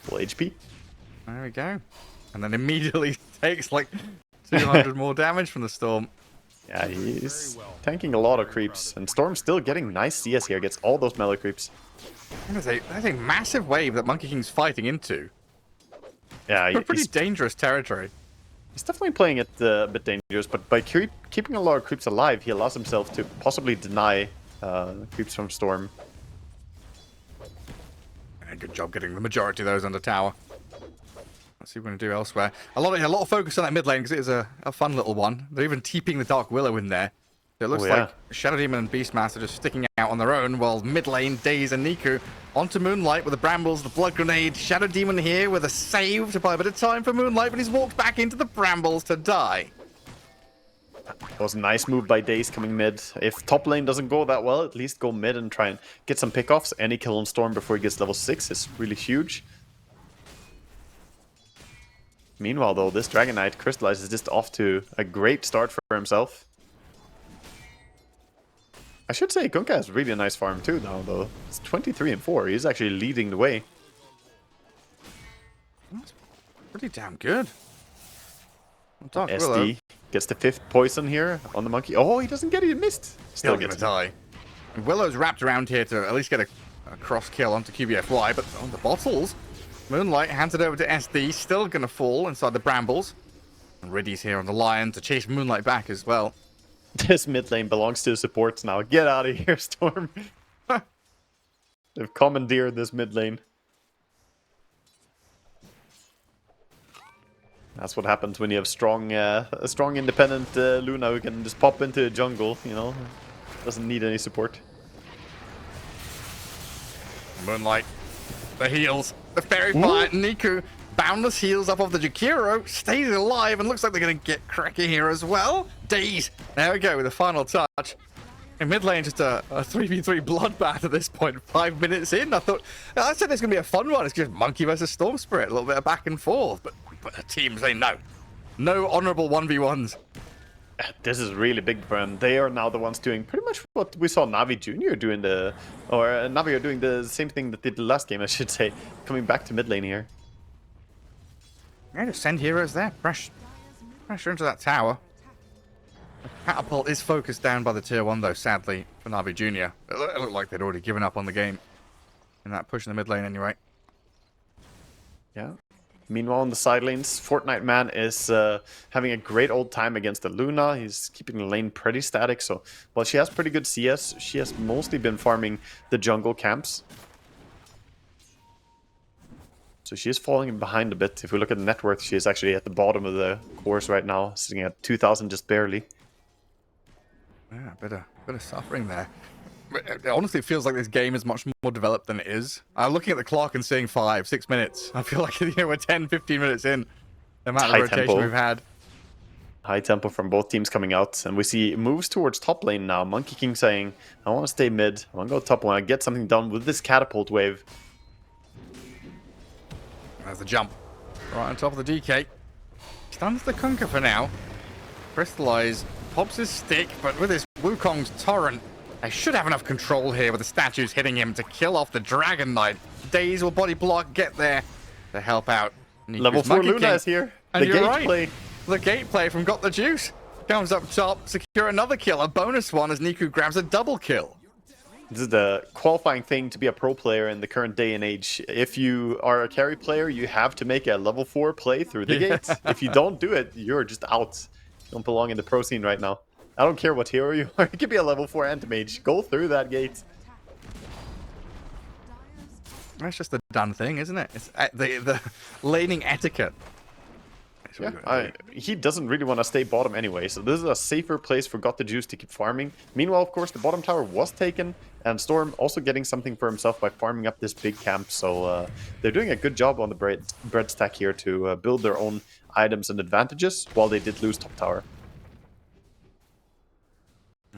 Full HP. There we go. And then immediately takes like 200 more damage from the Storm. Yeah, he's tanking a lot of creeps. And Storm's still getting nice CS here. Gets all those melee creeps. That's a massive wave that Monkey King's fighting into. Yeah, it's pretty dangerous territory. He's definitely playing it a bit dangerous, but by keeping a lot of creeps alive, he allows himself to possibly deny creeps from Storm. Good job getting the majority of those under tower. Let's see what we're going to do elsewhere. A lot of focus on that mid lane because it is a fun little one. They're even TPing the Dark Willow in there. It looks like Shadow Demon and Beastmaster just sticking out on their own, while mid lane, Daze and Niku onto Moonlight with the Brambles, the Blood Grenade. Shadow Demon here with a save to buy a bit of time for Moonlight, but he's walked back into the Brambles to die. That was a nice move by Daze coming mid. If top lane doesn't go that well, at least go mid and try and get some pickoffs. Any kill on Storm before he gets level 6 is really huge. Meanwhile, though, this Dragon Knight Crystallize is just off to a great start for himself. I should say Kunkka has really a nice farm too now, though. It's 23 and 4. He's actually leading the way. That's pretty damn good. Dark SD Willow gets the 5th poison here on the Monkey. Oh, he doesn't get it. He missed. Still gonna die. And Willow's wrapped around here to at least get a cross kill onto QBFY, but on the bottles, Moonlight hands it over to SD. Still gonna fall inside the Brambles. And Riddy's here on the Lion to chase Moonlight back as well. This mid lane belongs to the supports now. Get out of here, Storm. They've commandeered this mid lane. That's what happens when you have a strong independent Luna who can just pop into the jungle, you know. Doesn't need any support. Moonlight, the heals, the Fairy Fire, Niku, Boundless heals up off the Jakiro, stays alive, and looks like they're going to get Cracker here as well. Daze, there we go with the final touch. In mid lane, just a 3v3 bloodbath at this point, 5 minutes in. I said it's going to be a fun one. It's just Monkey versus Storm Spirit, a little bit of back and forth, but the team say no. No honorable 1v1s. This is really big for them. They are now the ones doing pretty much what we saw Navi Jr. doing Navi are doing the same thing that did the last game, I should say. Coming back to mid lane here. Yeah, just send heroes there. Pressure into that tower. The catapult is focused down by the tier 1 though, sadly, for Navi Jr. It looked like they'd already given up on the game. In that push in the mid lane anyway. Yeah. Meanwhile, on the side lanes, Fortnite Man is having a great old time against the Luna. He's keeping the lane pretty static, so while she has pretty good CS, she has mostly been farming the jungle camps. So she is falling behind a bit. If we look at the net worth, she is actually at the bottom of the course right now, sitting at 2,000 just barely. Yeah, a bit of suffering there. It honestly feels like this game is much more developed than it is. I'm looking at the clock and seeing 5-6 minutes. I feel like we're 10-15 minutes in. The amount of rotation we've had. High tempo from both teams coming out. And we see moves towards top lane now. Monkey King saying, I want to stay mid. I want to go top lane. I get something done with this catapult wave. There's the jump. Right on top of the DK. Stuns the Kunkka for now. Crystallize. Pops his stick, but with his Wukong's torrent, they should have enough control here with the statues hitting him to kill off the Dragon Knight. Daze will body block, get there. to help out Niku's Level 4 Monkey Luna King. is here. And The you're right. gameplay. The gameplay from Got the Juice comes up top, secure another kill, a bonus one as Niku grabs a double kill. This is the qualifying thing to be a pro player in the current day and age. If you are a carry player, you have to make a level 4 play through the gate. If you don't do it, you're just out. You don't belong in the pro scene right now. I don't care what hero you are. You could be a level 4 anti-mage. Go through that gate. That's just a done thing, isn't it? It's the laning etiquette. Yeah, he doesn't really want to stay bottom anyway, so this is a safer place for Got the Juice to keep farming. Meanwhile, of course, the bottom tower was taken, and Storm also getting something for himself by farming up this big camp, so they're doing a good job on the bread stack here to build their own items and advantages, while they did lose top tower.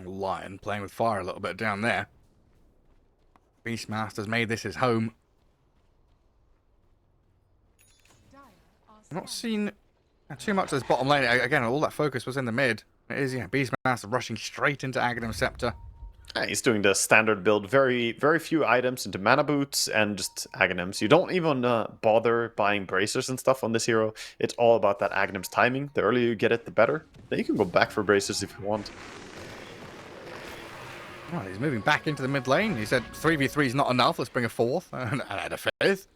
Lion playing with fire a little bit down there. Beastmaster's made this his home. Not seen too much of this bottom lane. Again, all that focus was in the mid. It is, yeah, Beastmaster rushing straight into Aghanim Scepter. Yeah, he's doing the standard build, very few items into mana boots and just Aghanims. You don't even bother buying bracers and stuff on this hero. It's all about that Aghanim's timing. The earlier you get it, the better. Then you can go back for bracers if you want. Oh, he's moving back into the mid lane. He said 3v3 is not enough. Let's bring a fourth and a fifth.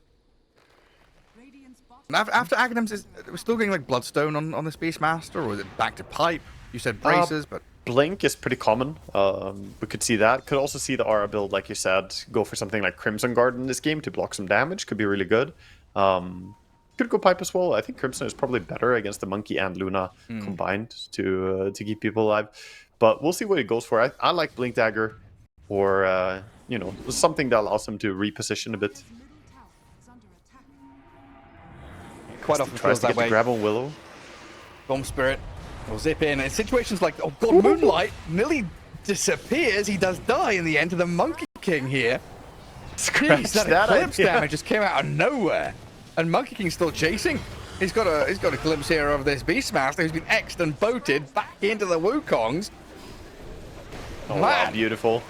And after Aghanims, we're still getting like Bloodstone on this Beastmaster, or is it back to pipe? You said bracers, but Blink is pretty common. We could see that. Could also see the aura build, like you said, go for something like Crimson Guard in this game to block some damage. Could be really good. Could go pipe as well. I think Crimson is probably better against the Monkey and Luna combined to keep people alive. But we'll see what he goes for. I like Blink Dagger, or you know, something that allows him to reposition a bit. Quite often tries feels to that way. Grab on Willow. Bomb Spirit will zip in. In situations like, oh god, Moonlight nearly disappears. He does die in the end to the Monkey King here. Jeez, that eclipse damage just came out of nowhere. And Monkey King's still chasing. He's got a glimpse here of this Beastmaster who's been X'd and boated back into the Wukongs. Oh, wow, beautiful.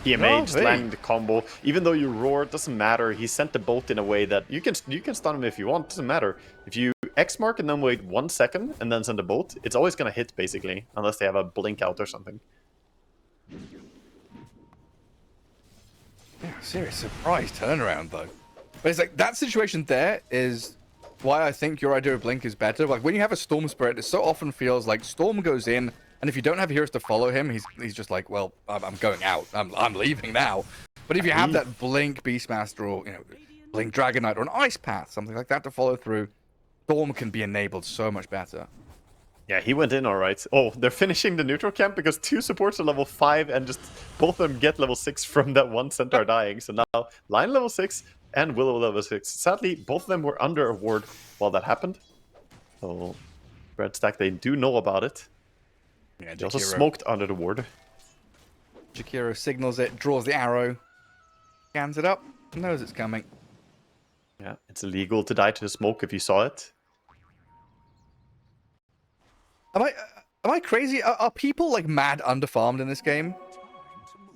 PMA just landing the combo. Even though you roar, it doesn't matter. He sent the bolt in a way that you can stun him if you want. It doesn't matter. If you X mark and then wait 1 second and then send a bolt, it's always going to hit, basically. Unless they have a blink out or something. Yeah, serious surprise turnaround, though. But it's like, that situation there is why I think your idea of Blink is better. Like, when you have a Storm Spirit, it so often feels like Storm goes in, and if you don't have heroes to follow him, he's just like, well, I'm going out. I'm leaving now. But if you have that Blink Beastmaster, or, you know, Blink Dragon Knight, or an Ice Path, something like that to follow through, Storm can be enabled so much better. Yeah, he went in all right. Oh, they're finishing the neutral camp because 2 supports are level 5 and just both of them get level 6 from that one centaur dying. So now, Lion level 6 and Willow level 6. Sadly, both of them were under a ward while that happened. So, Red Stack, they do know about it. Yeah, they also smoked under the ward. Jakiro signals it, draws the arrow, scans it up, knows it's coming. Yeah, it's illegal to die to the smoke if you saw it. Am I crazy? Are people like mad underfarmed in this game?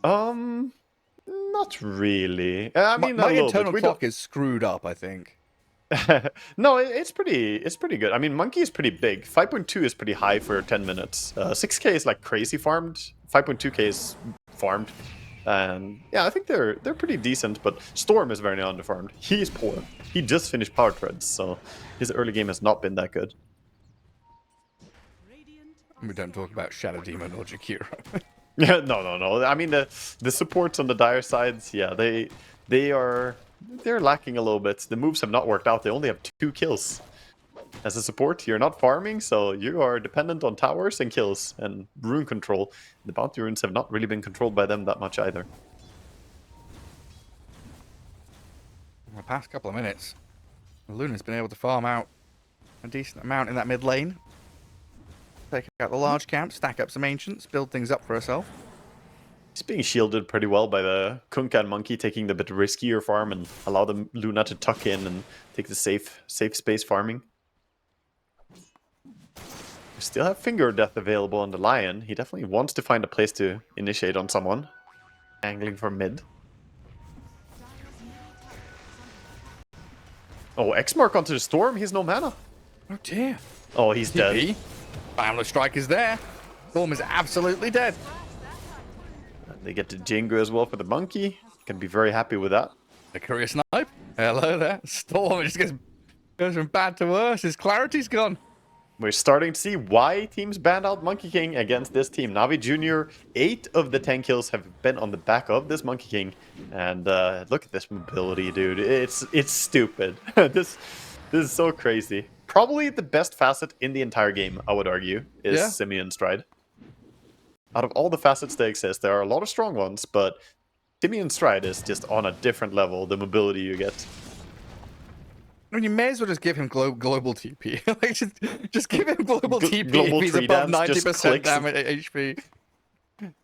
Not really. I mean, my internal clock is screwed up, I think. No, it's pretty good. I mean, Monkey is pretty big. 5.2 is pretty high for 10 minutes. 6k is like crazy farmed. 5.2k is farmed. And yeah, I think they're pretty decent, but Storm is very underfarmed. He's poor. He just finished Power Treads, so his early game has not been that good. We don't talk about Shadow Demon or Jakiro. Yeah, no. I mean, the supports on the dire sides, yeah, they're lacking a little bit. The moves have not worked out. They only have 2 kills. As a support, you're not farming, so you are dependent on towers and kills and rune control. The bounty runes have not really been controlled by them that much either. In the past couple of minutes, Luna's been able to farm out a decent amount in that mid lane. Take out the large camp, stack up some ancients, build things up for herself. He's being shielded pretty well by the Kunkka and Monkey taking the bit riskier farm and allow the Luna to tuck in and take the safe space farming. We still have Finger Death available on the Lion. He definitely wants to find a place to initiate on someone. Angling for mid. Oh, X-Mark onto the Storm. He's no mana. Oh dear. Oh, he's dead. TP. Boundless Strike is there. Storm is absolutely dead. They get to Jingu as well for the monkey. Can be very happy with that. The Courier Snipe. Hello there. Storm just goes from bad to worse. His clarity's gone. We're starting to see why teams banned out Monkey King against this team. Navi Jr., 8 of the 10 kills have been on the back of this Monkey King. And look at this mobility, dude. It's stupid. This is so crazy. Probably the best facet in the entire game, I would argue, is Simian Stride. Out of all the facets that exist, there are a lot of strong ones, but Simian Stride is just on a different level, the mobility you get. I mean, you may as well just give him global TP. Like, just give him global TP global if he's tree above dance, 90% damage HP.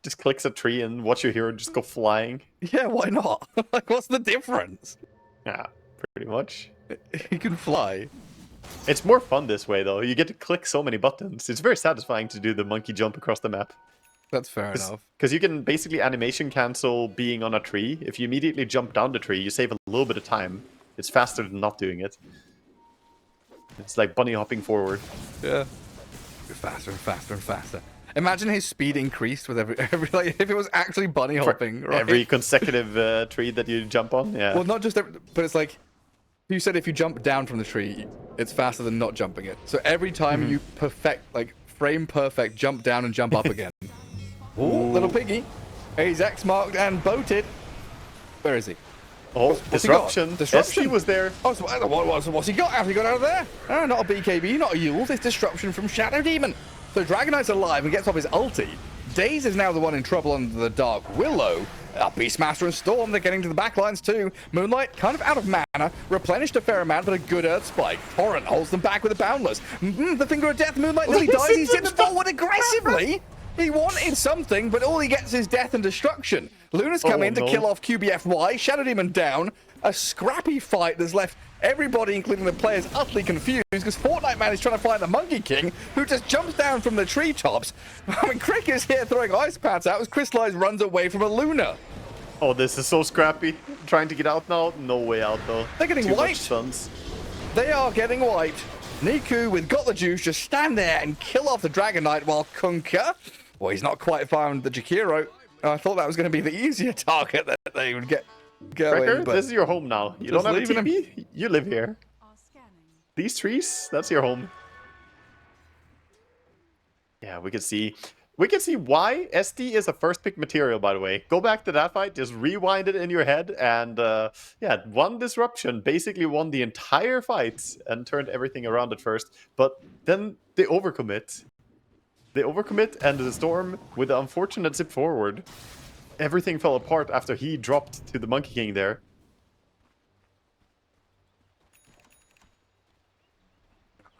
Just clicks a tree and watch your hero just go flying. Yeah, why not? Like, what's the difference? Yeah, pretty much. He can fly. It's more fun this way, though. You get to click so many buttons. It's very satisfying to do the monkey jump across the map. That's fair enough. Because you can basically animation cancel being on a tree. If you immediately jump down the tree, you save a little bit of time. It's faster than not doing it. It's like bunny hopping forward. Yeah. Faster and faster and faster. Imagine his speed increased with every like, if it was actually bunny hopping. Right? Every consecutive tree that you jump on, yeah. Well, not just every, but it's like, you said if you jump down from the tree, it's faster than not jumping it. So every time you frame perfect, jump down and jump up again. Ooh, little piggy. He's X-marked and boated. Where is he? Oh, disruption. Disruption was there. Oh, so what's he got? Have he got out of there? Oh, not a BKB, not a Yule. It's disruption from Shadow Demon. So Dragonite's alive and gets off his ulti. Daze is now the one in trouble under the Dark Willow. Beastmaster and Storm, they're getting to the backlines too. Moonlight, kind of out of mana, replenished a fair amount, but a good Earth Spike. Torrent holds them back with a Boundless. The Finger of Death, Moonlight nearly dies. He zips forward aggressively. He wanted something, but all he gets is death and destruction. Luna's come in to kill off QBFY, Shadow Demon down. A scrappy fight that's left everybody, including the players, utterly confused because Fortnite Man is trying to find the Monkey King, who just jumps down from the treetops. I mean, Crick is here throwing ice pads out as Crystallize runs away from a Luna. Oh, this is so scrappy. Trying to get out now? No way out, though. They're getting Too wiped. much stuns. They are getting wiped. Niku, with Got the Juice, just stand there and kill off the Dragon Knight while Kunkka, well, he's not quite found the Jakiro. I thought that was going to be the easier target that they would get going. Cracker, but this is your home now. You don't have a TP? You live here. These trees, that's your home. Yeah, we can see why SD is a first pick material, by the way. Go back to that fight, just rewind it in your head, and yeah, one disruption basically won the entire fight and turned everything around at first. But then they overcommit. And the Storm, with the unfortunate zip forward, everything fell apart after he dropped to the Monkey King there.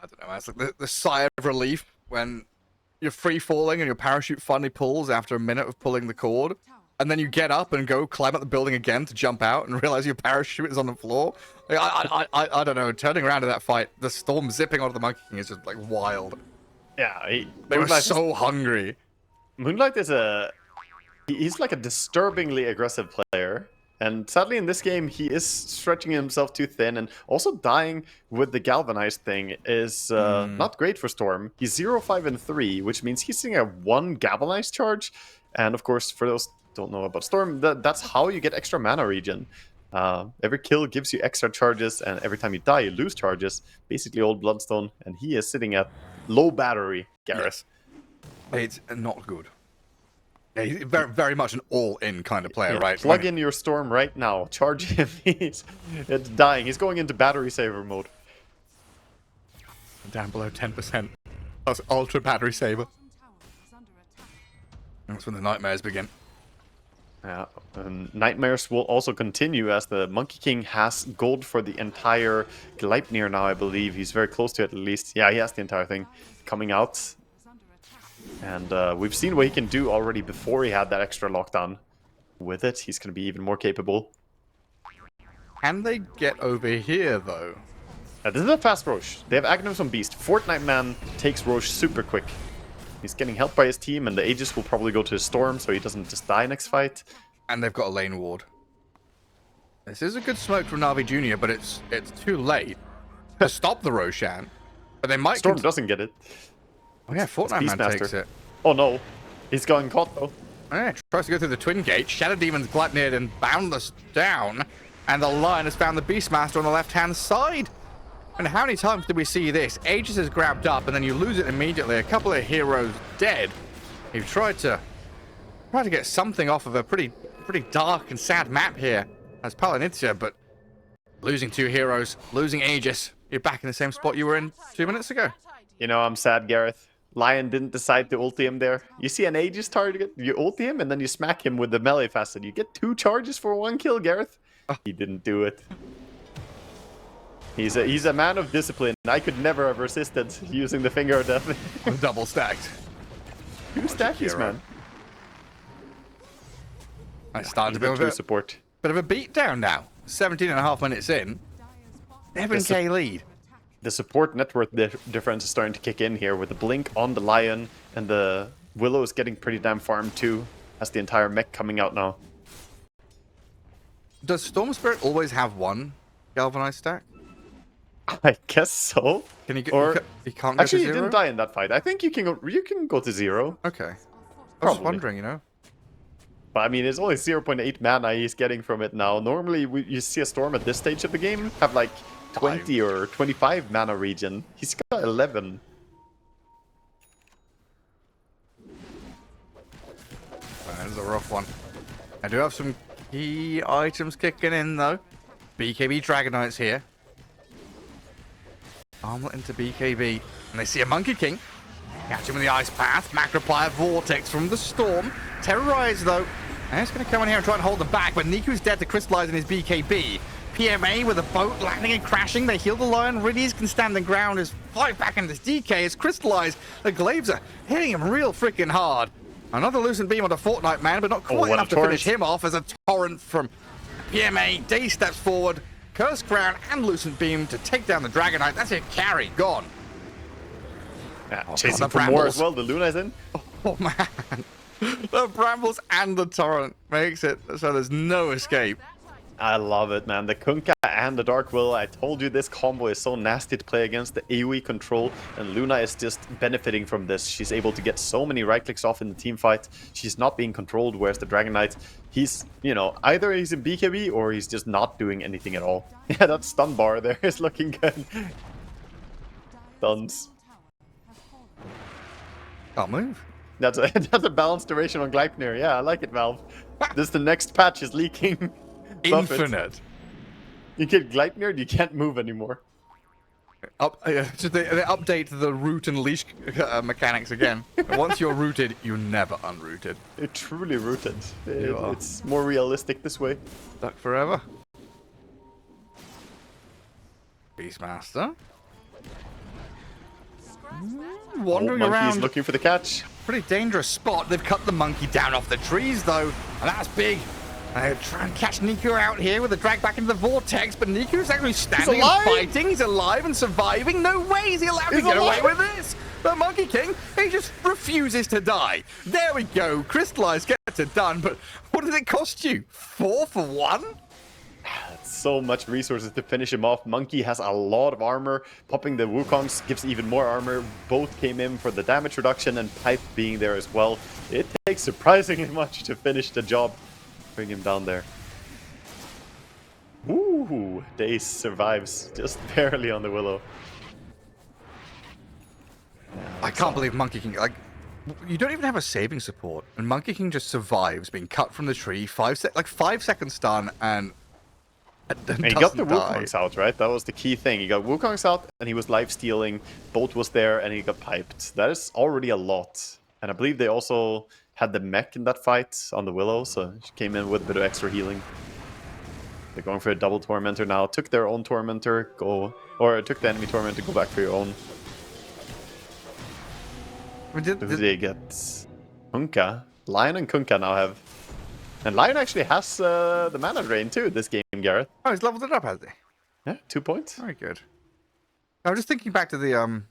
I don't know, man. It's like the sigh of relief when you're free falling and your parachute finally pulls after a minute of pulling the cord, and then you get up and go climb up the building again to jump out and realize your parachute is on the floor. Like, I don't know. Turning around to that fight, the Storm zipping onto the Monkey King is just like wild. Yeah, they were so hungry. Moonlight is he's like a disturbingly aggressive player. And sadly in this game, he is stretching himself too thin, and also dying with the galvanized thing is not great for Storm. He's 0-5 and 3, which means he's sitting at 1 galvanized charge. And of course, for those who don't know about Storm, that's how you get extra mana regen. Every kill gives you extra charges, and every time you die, you lose charges. Basically old Bloodstone, and he is sitting at low battery, Gareth. It's not good. Yeah, he's very, very much an all-in kind of player, right? Plug in your Storm right now. Charge him. It's dying. He's going into battery saver mode. Down below 10%. That's ultra battery saver. That's when the nightmares begin. Yeah, and nightmares will also continue as the Monkey King has gold for the entire Gleipnir now, I believe. He's very close to it, at least. Yeah, he has the entire thing coming out. And we've seen what he can do already before he had that extra lockdown. With it, he's going to be even more capable. Can they get over here, though? This is a fast Roche. They have Aghanim on Beast. Fortnite Man takes Roche super quick. He's getting helped by his team, and the Aegis will probably go to his Storm, so he doesn't just die next fight. And they've got a lane ward. This is a good smoke from Navi Jr., but it's too late to stop the Roshan. But they might... Storm doesn't get it. Oh yeah, Fortnite Man Beastmaster. takes it. Oh no. He's going caught though. Oh, yeah, tries to go through the Twin Gate. Shadow Demon's Gluttnered and Boundless down. And the Lion has found the Beastmaster on the left-hand side. And how many times did we see this? Aegis is grabbed up and then you lose it immediately. A couple of heroes dead. You've tried to get something off of a pretty dark and sad map here as Palianytsia, but losing 2 heroes, losing Aegis. You're back in the same spot you were in 2 minutes ago. You know, I'm sad, Gareth. Lion didn't decide to ulti him there. You see an Aegis target, you ulti him, and then you smack him with the melee facet. You get 2 charges for 1 kill, Gareth. He didn't do it. He's a man of discipline. I could never have resisted using the finger of death. Double stacked. 2 stackies, man. I started to build True support. Bit of a beatdown now. 17.5 minutes in. 7k lead. The support net worth difference is starting to kick in here with the blink on the Lion, and the Willow is getting pretty damn farmed too. Has the entire mech coming out now. Does Storm Spirit always have 1 galvanized stack? I guess so. Can you get? Or you can't go actually, to you 0? didn't die in that fight. I think you can go to 0. Okay. I was Probably. just wondering, you know. But I mean, it's only 0.8 mana he's getting from it now. Normally, you see a Storm at this stage of the game have like 20 or 25 mana regen. He's got 11. That is a rough one. I do have some key items kicking in though. BKB Dragonites here. Armlet into BKB. And they see a Monkey King. Catch him in the Ice Path. Macroplier Vortex from the Storm. Terrorize though. And it's going to come in here and try and hold them back. But Niku's dead to crystallize in his BKB. PMA with a boat landing and crashing. They heal the Lion. Riddies can stand the ground as fight back into this DK. It's crystallized. The Glaives are hitting him real freaking hard. Another Lucent Beam on the Fortnite Man, but not quite enough to finish him off as a torrent from PMA. Day steps forward. Curse Crown and Lucent Beam to take down the Dragonite. That's it. Carry. Gone. Yeah, Oh, chasing God, for the more Brambles. as well. The Luna's in. Oh, man. The Brambles and the Torrent makes it so there's no escape. I love it, man. The Kunkka and the Dark Will. I told you this combo is so nasty to play against the AoE control, and Luna is just benefiting from this. She's able to get so many right clicks off in the team fight. She's not being controlled, whereas the Dragon Knight, he's, you know, either he's in BKB or he's just not doing anything at all. Yeah, that stun bar there is looking good. Stuns. Can't move. That's a balanced duration on Gleipnir. Yeah, I like it, Valve. This the next patch is leaking. Infinite. You get Gleipnir, you can't move anymore. So they update the root and leash mechanics again. Once you're rooted, you're never unrooted. You're truly rooted. You are. It's more realistic this way. Stuck forever. Beastmaster. Wandering Monkey's around. looking for the catch. Pretty dangerous spot. They've cut the monkey down off the trees, though. And that's big. They try and catch Niku out here with a drag back into the vortex, but Niku's actually standing and fighting. He's alive and surviving. No way is he allowed to get away with this. The Monkey King, he just refuses to die. There we go. Crystallize gets it done, but what did it cost you? 4 for 1? So much resources to finish him off. Monkey has a lot of armor. Popping the Wukongs gives even more armor. Both came in for the damage reduction, and Pipe being there as well. It takes surprisingly much to finish the job. Bring him down there. Ooh, Dace survives just barely on the Willow. I can't believe Monkey King, like, you don't even have a saving support, and Monkey King just survives being cut from the tree, 5 seconds stun, and he got the Wukongs out, right? That was the key thing. He got Wukongs out, and he was life stealing. Boat was there, and he got piped. That is already a lot. And I believe they also had the mech in that fight on the Willow, so she came in with a bit of extra healing. They're going for a double Tormentor now. Took their own Tormentor, took the enemy Tormentor, go back for your own. Who they get? Kunkka. Lion and Kunkka now have. And Lion actually has the mana drain too this game, Gareth. Oh, he's leveled it up, has he? Yeah, 2 points. Very good. I was just thinking back to the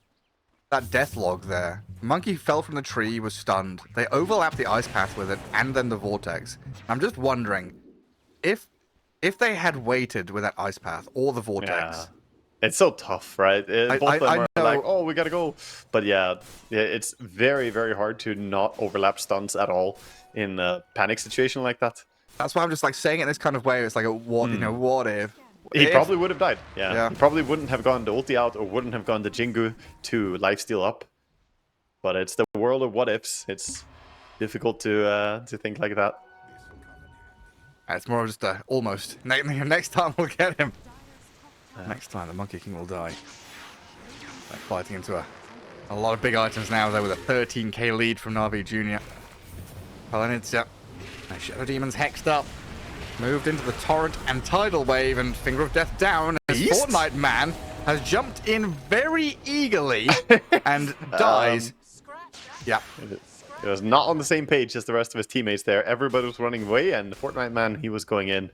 that death log there. Monkey fell from the tree, was stunned. They overlapped the ice path with it, and then the vortex. I'm just wondering if if they had waited with that ice path or the vortex. Yeah. It's so tough, right? Both of them are like, oh, we gotta go. But yeah, it's very, very hard to not overlap stunts at all in a panic situation like that. That's why I'm just like saying it in this kind of way. It's like a what, you know, what if? He probably would have died. Yeah. He probably wouldn't have gone the ulti out or wouldn't have gone the Jingu to lifesteal up. But it's the world of what ifs. It's difficult to think like that. It's more of just almost. Next time we'll get him. Next time the Monkey King will die. They're fighting into a lot of big items now, though, with a 13k lead from NAVI Jr. Palianytsia. Shadow Demon's hexed up. Moved into the Torrent and Tidal Wave, and Finger of Death down as Fortnite Man has jumped in very eagerly and dies. Yeah. It was not on the same page as the rest of his teammates there. Everybody was running away, and the Fortnite Man, he was going in.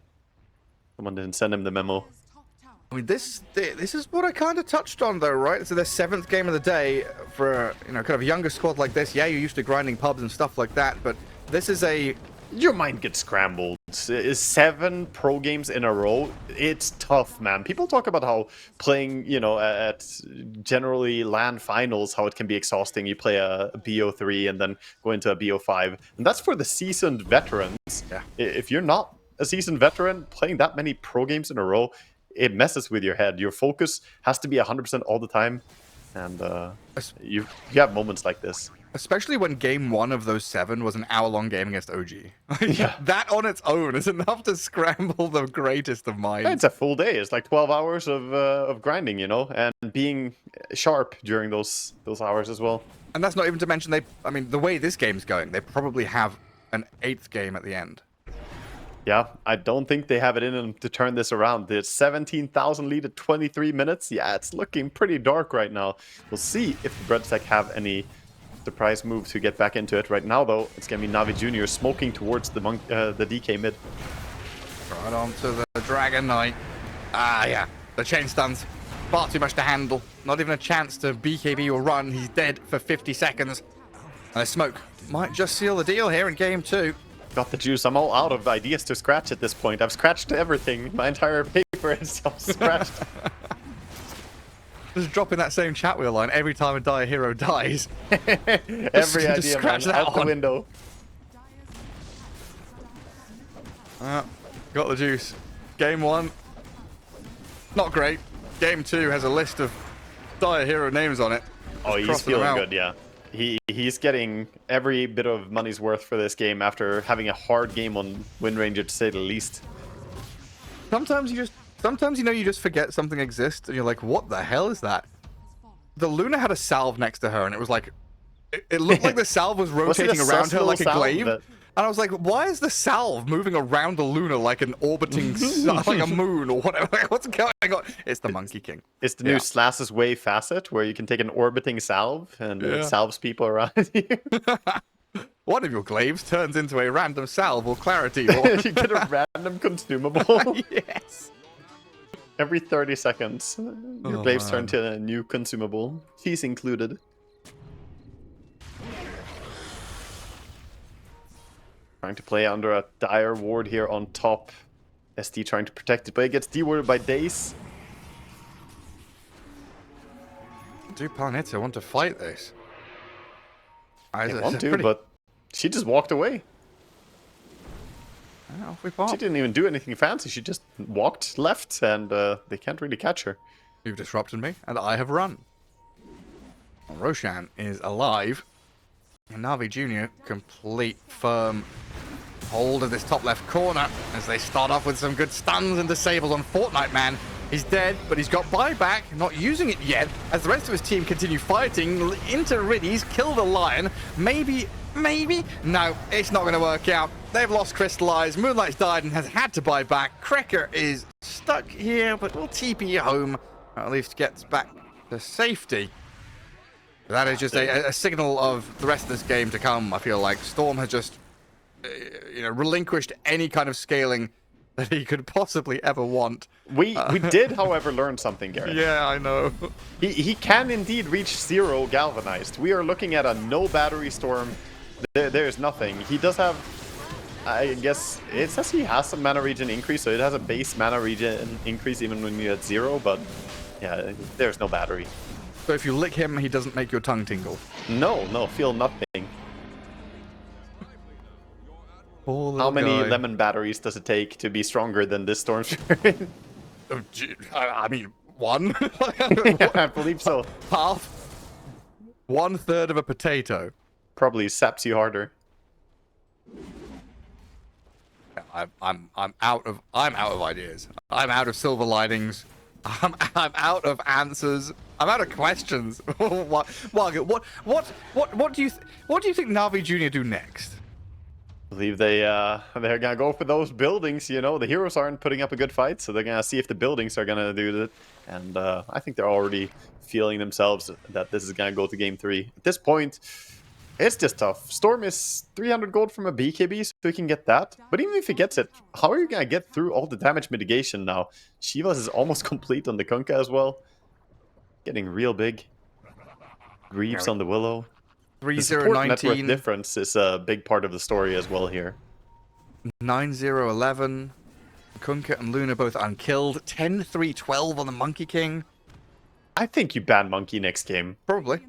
Someone didn't send him the memo. I mean, this is what I kind of touched on, though, right? So the 7th game of the day for, you know, kind of a younger squad like this. Yeah, you're used to grinding pubs and stuff like that, but this is a... Your mind gets scrambled. 7 pro games in a row, it's tough, man. People talk about how playing, you know, at generally LAN finals, how it can be exhausting. You play a BO3 and then go into a BO5. And that's for the seasoned veterans. Yeah. If you're not a seasoned veteran, playing that many pro games in a row, it messes with your head. Your focus has to be 100% all the time. And you have moments like this. Especially when game 1 of those 7 was an hour-long game against OG. Yeah. That on its own is enough to scramble the greatest of minds. It's a full day. It's like 12 hours of grinding, you know, and being sharp during those hours as well. And that's not even to mention I mean, the way this game's going, they probably have an 8th game at the end. Yeah, I don't think they have it in them to turn this around. The 17,000 lead at 23 minutes. Yeah, it's looking pretty dark right now. We'll see if the Breadstack have any surprise move to get back into it. Right now, though, it's going to be NAVI Jr. smoking towards the DK mid. Right on to the Dragon Knight. Ah, yeah. The chain stuns. Far too much to handle. Not even a chance to BKB or run. He's dead for 50 seconds. And the smoke might just seal the deal here in game 2. Got the juice. I'm all out of ideas to scratch at this point. I've scratched everything. My entire paper is all scratched. Just dropping that same chat wheel line every time a Dire hero dies. Every idea, man, out the window. Got the juice. Game 1. Not great. Game 2 has a list of Dire hero names on it. Oh, he's feeling good, yeah. He's getting every bit of money's worth for this game after having a hard game on Wind Ranger, to say the least. Sometimes you know you just forget something exists and you're like, what the hell is that? The Luna had a salve next to her and it was like, it looked like the salve was rotating around her like a glaive. And I was like, why is the salve moving around the Luna like an orbiting, like a moon or whatever? Like, what's going on? It's the Monkey King. It's the new Slass's Way facet where you can take an orbiting salve and it salves people around you. One of your glaives turns into a random salve or clarity. Or... you get a random consumable. Yes. Every 30 seconds, your glaives turn to a new consumable. He's included. Trying to play under a dire ward here on top. SD trying to protect it, but he gets dewarded by Dace. Do Palianytsia want to fight this? I want to, but she just walked away. Off we pop. She didn't even do anything fancy. She just walked left, and they can't really catch her. You've disrupted me, and I have run. Roshan is alive. And NAVI Jr. complete firm hold of this top left corner as they start off with some good stuns and disables on Fortnite Man. He's dead, but he's got buyback, not using it yet, as the rest of his team continue fighting into Riddies, kill the Lion. Maybe? No, it's not going to work out. They've lost Crystallize, Moonlight's died and has had to buy back. Cracker is stuck here, but will TP home, or at least gets back to safety. That is just a signal of the rest of this game to come. I feel like Storm has just, relinquished any kind of scaling that he could possibly ever want. We did, however, learn something, Garrett. Yeah, I know. He can indeed reach 0 galvanized. We are looking at a no battery Storm. There's nothing. He does have I guess it says he has some mana regen increase, so it has a base mana regen increase even when you're at 0, but yeah, there's no battery. So if you lick him, he doesn't make your tongue tingle. No, feel nothing. Poor How little many guy. lemon batteries does it take to be stronger than this Storm Spirit? Oh, gee, I mean, one? Yeah, I believe so. Half? 1/3 of a potato. Probably saps you harder. I'm out of ideas. I'm out of silver linings. I'm out of answers. I'm out of questions. Margaret, what do you think Navi Jr. do next? I believe they're gonna go for those buildings. You know, the heroes aren't putting up a good fight, so they're gonna see if the buildings are gonna do it. And I think they're already feeling themselves that this is gonna go to game 3. At this point, it's just tough. Storm is 300 gold from a BKB, so he can get that. But even if he gets it, how are you gonna get through all the damage mitigation now? Shivas is almost complete on the Kunkka as well. Getting real big. Greaves on the Willow. The support network 3019, difference is a big part of the story as well here. 9011. Kunkka and Luna both unkilled. 10-3-12 on the Monkey King. I think you ban Monkey next game. Probably.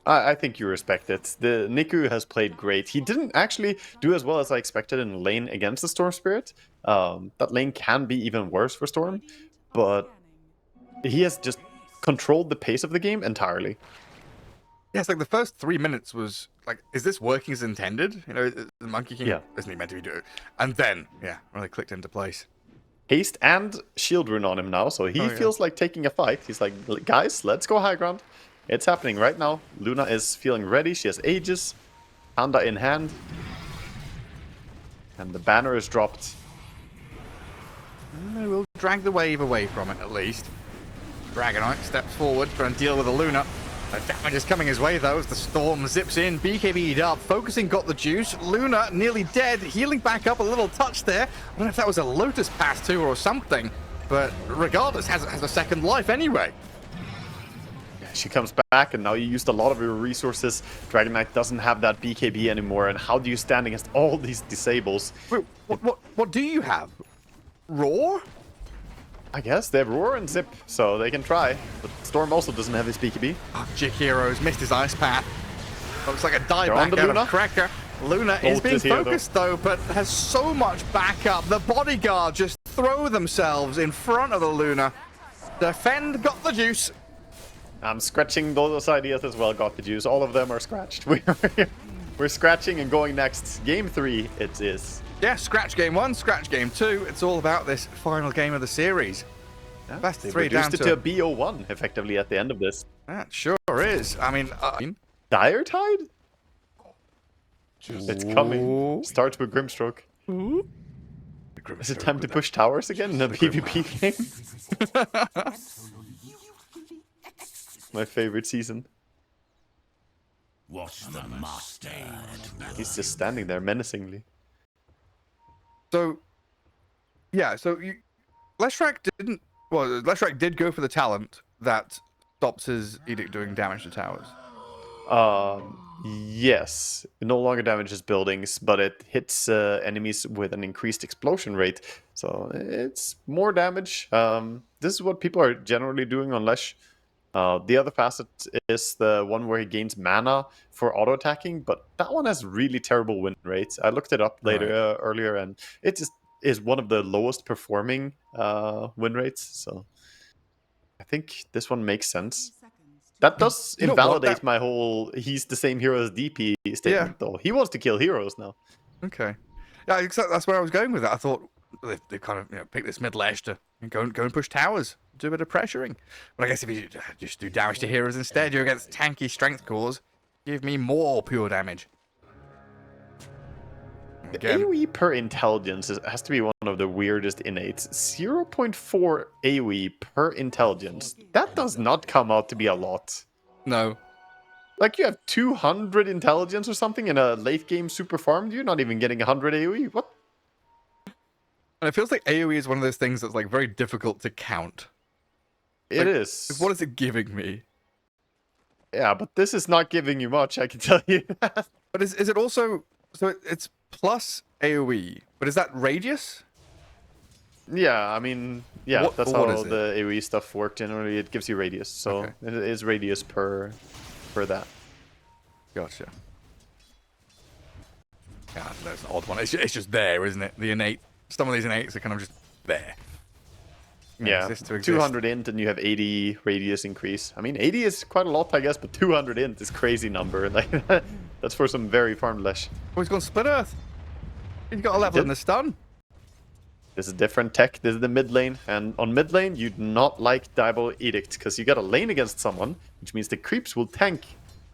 I think you respect it. The Niku has played great. He didn't actually do as well as I expected in lane against the Storm Spirit. That lane can be even worse for Storm, but he has just controlled the pace of the game entirely. Yeah, it's like the first 3 minutes was like, is this working as intended? You know, the Monkey King isn't he meant to be doing? And then, yeah, really clicked into place. Haste and shield rune on him now, so he feels like taking a fight. He's like, guys, let's go high ground. It's happening right now. Luna is feeling ready. She has Aegis. Panda in hand. And the banner is dropped. We'll drag the wave away from it, at least. Dragonite steps forward, trying to deal with the Luna. The damage is coming his way, though, as the Storm zips in. BKB'd up. Focusing got the juice. Luna nearly dead. Healing back up, a little touch there. I don't know if that was a Lotus Pass, too, or something. But regardless, has a second life anyway. She comes back, and now you used a lot of your resources. Dragon Knight doesn't have that BKB anymore, and how do you stand against all these disables? Wait, what do you have? Roar? I guess they have Roar and Zip, so they can try. But Storm also doesn't have his BKB. Oh, Jig Heroes missed his ice path. Looks like a They're on dieback the out Luna. of Cracker. Luna is Bolt being is here, focused, though, but has so much backup. The bodyguard just throw themselves in front of the Luna. Defend got the juice. I'm scratching those ideas as well, got the juice. All of them are scratched. We're scratching and going next. Game 3, it is. Yeah, scratch game 1, scratch game 2. It's all about this final game of the series. Yeah, Best they 3 down reduced it to a BO1, effectively, at the end of this. That sure is. I mean, Dire Tide? It's coming. Starts with Grimstroke. Is it time to push towers again in a PvP game? My favorite season. What's the master? He's just standing there menacingly. So, yeah, so Leshrac didn't... Well, Leshrac did go for the talent that stops his Edict doing damage to towers. Yes. It no longer damages buildings, but it hits enemies with an increased explosion rate. So it's more damage. This is what people are generally doing on Lesh. The other facet is the one where he gains mana for auto-attacking, but that one has really terrible win rates. I looked it up earlier, and it just is one of the lowest performing win rates. So I think this one makes sense. That does invalidate my whole "he's the same hero as DP" statement, though. He wants to kill heroes now. Okay. Yeah, exactly. That's where I was going with that. I thought they kind of pick this middle edge to go and push towers, do a bit of pressuring. But I guess if you just do damage to heroes instead, you're against tanky strength cores. Give me more pure damage. The AoE per intelligence has to be one of the weirdest innates. 0.4 AoE per intelligence. That does not come out to be a lot. No. Like, you have 200 intelligence or something in a late game super farm. You're not even getting 100 AoE. What? And it feels like AoE is one of those things that's like very difficult to count. It is. What is it giving me? Yeah, but this is not giving you much, I can tell you that. But is it also... So it's plus AoE. But is that radius? Yeah, I mean, yeah, What- that's what how is it? the AoE stuff worked. Generally, it gives you radius, so Okay. it is radius per that. Gotcha. God, that's an odd one. It's just there, isn't it? The innate. Some of these innates are kind of just there. They Yeah, exist to exist. 200 int and you have 80 radius increase. I mean, 80 is quite a lot, I guess, but 200 int is crazy number. Like that's for some very farmed lesh. Oh, he's gone split earth. He's got a He level in did. the stun. This is different tech. This is the mid lane, and on mid lane you do not like Diablo Edict because you got a lane against someone, which means the creeps will tank,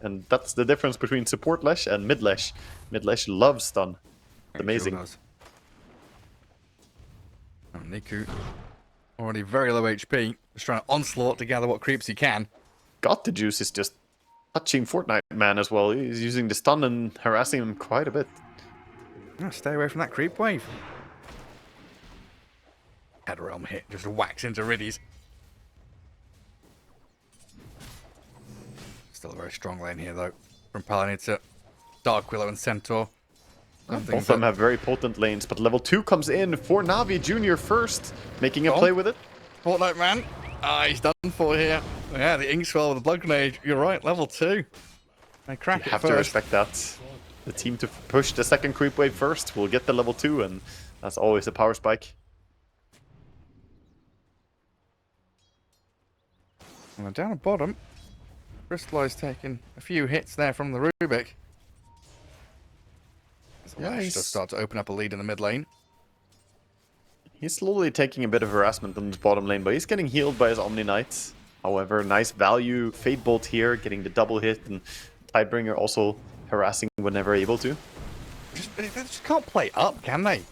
and that's the difference between support lesh and mid lesh. Mid lesh loves stun. It's amazing. Sure does. Oh, Niku, already very low HP. Just trying to onslaught to gather what creeps he can. Got the juice is just touching Fortnite man as well. He's using the stun and harassing him quite a bit. Oh, stay away from that creep wave. Head realm hit, just whacks into Riddies. Still a very strong lane here though. From Palianytsia, Dark Willow and Centaur. Both of them have very potent lanes, but level 2 comes in for Navi Jr. first, making a play with it. Fortnite man. Ah, he's done for here. Yeah, the Inkswell with the blood grenade. You're right, level 2. They crack You it have first. to respect that. The team to push the second creep wave first will get the level 2, and that's always a power spike. And down at bottom, Crystallize taking a few hits there from the Rubik. Yeah, Lash does start to open up a lead in the mid lane. He's slowly taking a bit of harassment on his bottom lane, but he's getting healed by his Omni Knight. However, nice value. Fade Bolt here, getting the double hit, and Tidebringer also harassing whenever able to. They just can't play up, can they?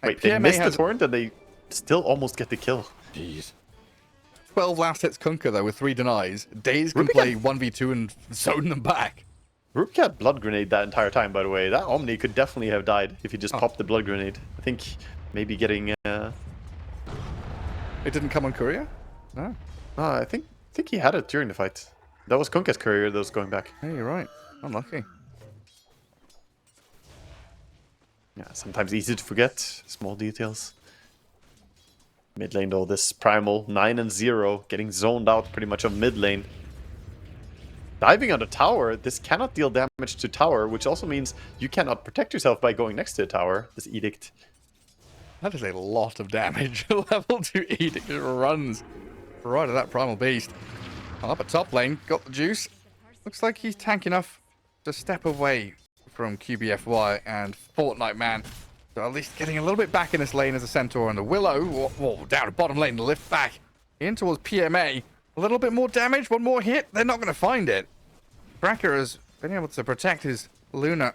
Wait, they PMA missed the has torrent and they still almost get the kill. Jeez. 12 last hits Kunkka though with 3 denies. Daze can Rubik play 1v2 and zone them back. Rubik had blood grenade that entire time, by the way. That Omni could definitely have died if he just popped the blood grenade. I think maybe getting... It didn't come on courier? No. I think he had it during the fight. That was Kunkka's courier that was going back. Yeah, you're right. Unlucky. Yeah, sometimes easy to forget. Small details. Mid lane though, this Primal 9 and 0, getting zoned out pretty much on mid lane. Diving on the tower, this cannot deal damage to tower, which also means you cannot protect yourself by going next to a tower, this Edict. That is a lot of damage. Level 2 Edict runs right at that Primal Beast. Up at top lane, got the juice. Looks like he's tank enough to step away from QBFY and Fortnite Man. So at least getting a little bit back in this lane as a Centaur and the Willow. Whoa, down to bottom lane, lift back. In towards PMA. A little bit more damage, one more hit. They're not going to find it. Cracker has been able to protect his Luna.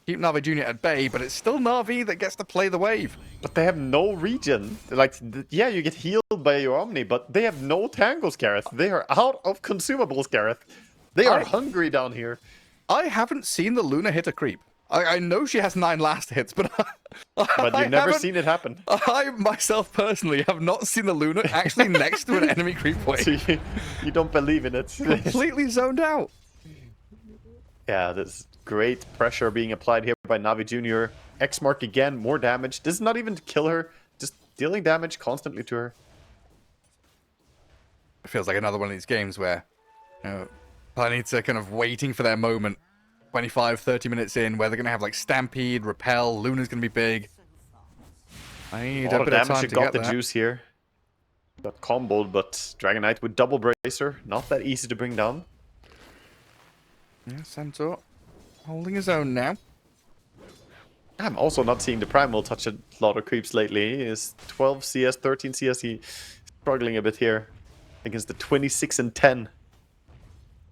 Keep Navi Jr. at bay, but it's still Navi that gets to play the wave. But they have no regen. Like, yeah, you get healed by your Omni, but they have no tangles, Gareth. They are out of consumables, Gareth. They are hungry down here. I haven't seen the Luna hit a creep. I know she has 9 last hits, but But you've never seen it happen. I myself personally have not seen the Luna actually next to an enemy creep wave. So you don't believe in it. Completely zoned out. Yeah, there's great pressure being applied here by Navi Jr. X mark again, more damage. This is not even to kill her, just dealing damage constantly to her. It feels like another one of these games where Palianytsia kind of waiting for their moment. 25, 30 minutes in, where they're going to have like Stampede, Repel, Luna's going to be big. I need a bit of time to got get the juice here. Got comboed, but Dragon Knight with double bracer, not that easy to bring down. Yeah, Centaur holding his own now. I'm also not seeing the Primal touch a lot of creeps lately. He is 12 CS, 13 CS. He's struggling a bit here against the 26 and 10.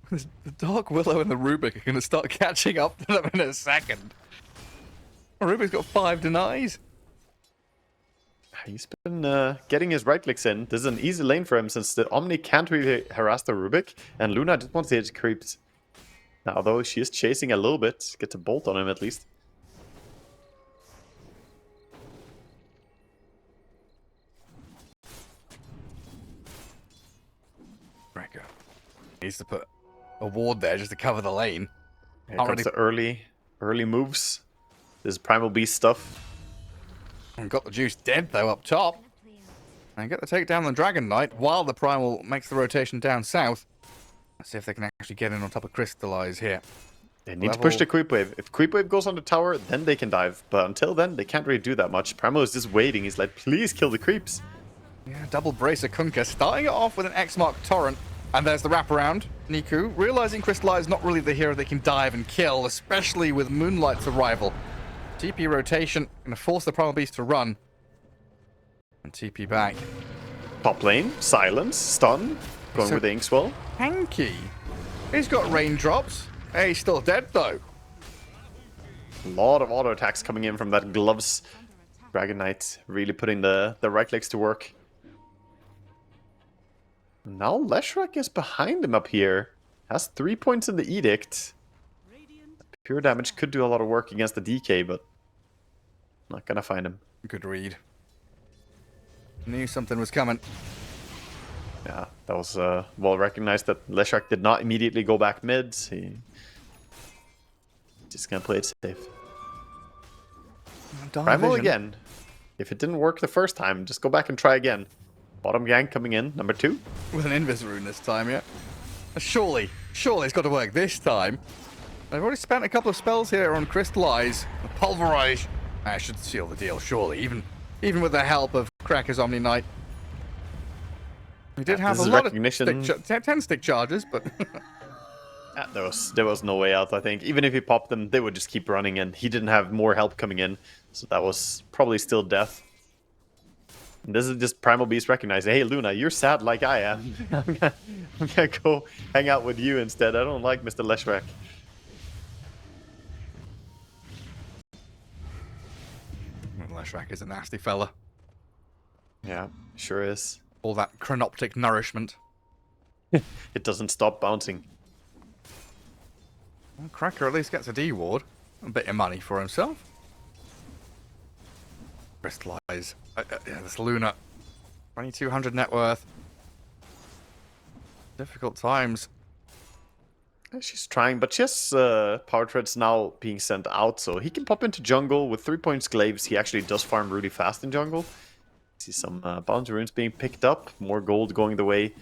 The Dark Willow and the Rubik are going to start catching up to them in a second. Rubik's got 5 denies. He's been getting his right clicks in. This is an easy lane for him since the Omni can't really harass the Rubik. And Luna just wants to hit creeps. Now, though, she is chasing a little bit. Get a bolt on him at least. Cracker needs to put a ward there just to cover the lane. Here comes the early moves. This is Primal Beast stuff. And got the Juice dead, though, up top. And get the takedown on the Dragon Knight while the Primal makes the rotation down south. Let's see if they can actually get in on top of Crystallize here. They need to push the creep wave. If creep wave goes on the tower, then they can dive. But until then, they can't really do that much. Primal is just waiting. He's like, please kill the creeps. Yeah, double Bracer Kunkka, starting it off with an X-Mark Torrent. And there's the wraparound. Niku, realizing Crystallize is not really the hero they can dive and kill, especially with Moonlight's arrival. TP rotation, gonna force the Primal Beast to run. And TP back. Top lane, silence, stun. Going with the Inkswell. Hanky. He's got raindrops. Hey, he's still dead, though. A lot of auto attacks coming in from that gloves. Dragon Knight really putting the right legs to work. Now Leshrac is behind him up here. Has 3 points in the Edict. Pure damage could do a lot of work against the DK, but not gonna find him. Good read. Knew something was coming. Yeah, that was well recognized that Leshrac did not immediately go back mid. He just gonna play it safe. Primal again. If it didn't work the first time, just go back and try again. Bottom gang coming in, number 2. With an Invis rune this time, yeah. Surely it's got to work this time. They've already spent a couple of spells here on Crystallize, Pulverize. I should seal the deal, surely, even with the help of Cracker's Omni Knight. We did have a lot of 10 stick charges, but there was no way out, I think. Even if he popped them, they would just keep running, and he didn't have more help coming in. So that was probably still death. And this is just Primal Beast recognizing, hey, Luna, you're sad like I am. I'm gonna go hang out with you instead. I don't like Mr. Leshrac. Leshrac is a nasty fella. Yeah, sure is. All that chronoptic nourishment. It doesn't stop bouncing. Well, Cracker at least gets a D ward. A bit of money for himself. Crystallize. Yeah, this Luna. 2200 net worth. Difficult times. She's trying, but she has power treads now being sent out, so he can pop into jungle with 3 points glaives. He actually does farm really fast in jungle. See some bounty runes being picked up. More gold going the way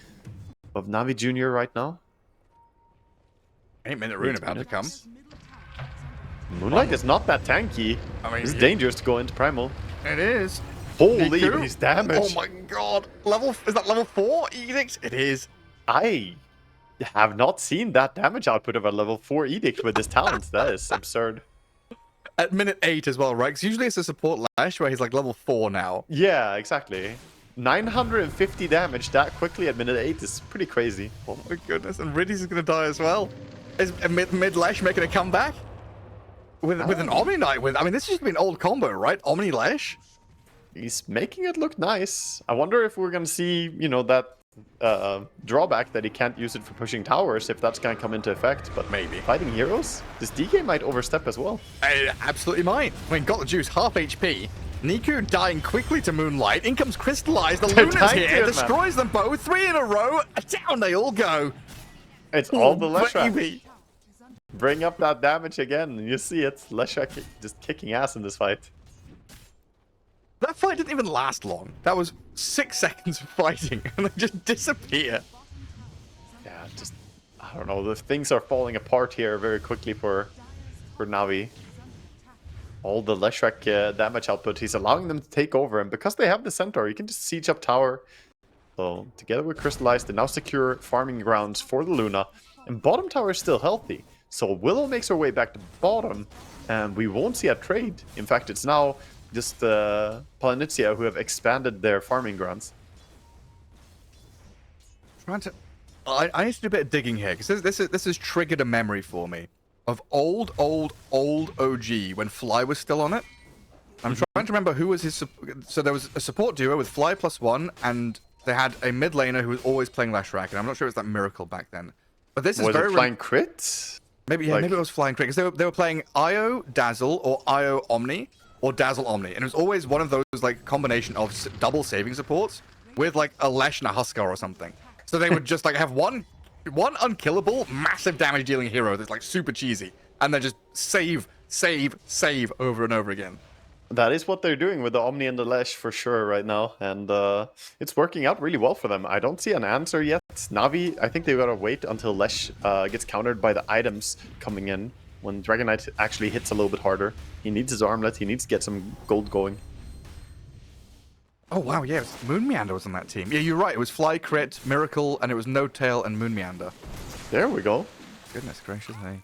of NAVI Jr. right now. 8-minute rune about to come. Moonlight is not that tanky. I mean, it's dangerous to go into Primal. It is. Holy, his damage. Oh my god. Is that level 4 Edict? It is. I have not seen that damage output of a level 4 Edict with his talents. That is absurd. At minute 8 as well, right? Because usually it's a support Lash where he's like level 4 now. Yeah, exactly. 950 damage that quickly at minute 8 is pretty crazy. Oh my goodness. And Riddy's is going to die as well. Is mid Lash making a comeback? With an Omni Knight. I mean, this used to be an old combo, right? Omni Lash. He's making it look nice. I wonder if we're going to see, you know, that drawback that he can't use it for pushing towers, if that's going to come into effect. But maybe. Fighting heroes? This DK might overstep as well. Absolutely might. I mean, got the juice, half HP. Niku dying quickly to Moonlight. In comes Crystallize. The Luna's here. Destroys them both. 3 in a row. Down they all go. It's all the Leshrac. Bring up that damage again. You see it. Leshrac just kicking ass in this fight. That fight didn't even last long. That was 6 seconds of fighting, and they just disappear. Yeah, just, I don't know. The things are falling apart here very quickly for NAVI. All the Leshrac damage output, he's allowing them to take over, and because they have the Centaur, you can just siege up tower. So, together with Crystallize, they now secure farming grounds for the Luna, and bottom tower is still healthy. So, Willow makes her way back to bottom, and we won't see a trade. In fact, it's now just Palianytsia who have expanded their farming grounds. I need to do a bit of digging here, because this has triggered a memory for me of old OG when Fly was still on it. I'm trying to remember who was his... So there was a support duo with Fly +1, and they had a mid laner who was always playing Leshrac, and I'm not sure it was that Miracle back then. But this is very... Was it Flying Crit? Maybe, yeah, maybe it was Flying Crit, because they were playing Io Dazzle or Io Omni, or Dazzle Omni, and it was always one of those like combination of double saving supports with like a Lesh and a Huskar or something. So they would just like have one unkillable, massive damage dealing hero that's like super cheesy, and then just save save, save over and over again. That is what they're doing with the Omni and the Lesh for sure right now, and it's working out really well for them. I don't see an answer yet. Navi, I think they gotta wait until Lesh gets countered by the items coming in. When Dragon Knight actually hits a little bit harder, he needs his armlet, he needs to get some gold going. Oh wow, yeah, Moon Meander was on that team. Yeah, you're right, it was Fly Crit, Miracle, and it was No Tail and Moon Meander. There we go. Goodness gracious, hey.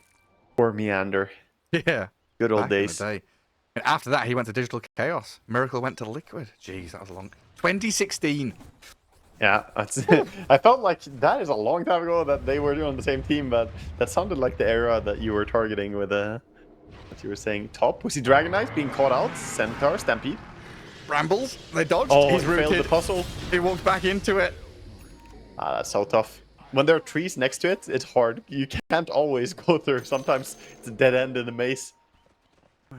Poor Meander. Yeah. Good old Back in days. the day. And after that, he went to Digital Chaos. Miracle went to Liquid. Jeez, that was a long... 2016. Yeah, I felt like that is a long time ago that they were on the same team, but that sounded like the era that you were targeting with what you were saying. Top, was he Dragon Knight being caught out? Centaur, Stampede? Brambles, they dodged. Oh, He's he failed the puzzle. He walked back into it. Ah, that's so tough. When there are trees next to it, it's hard. You can't always go through. Sometimes it's a dead end in the maze.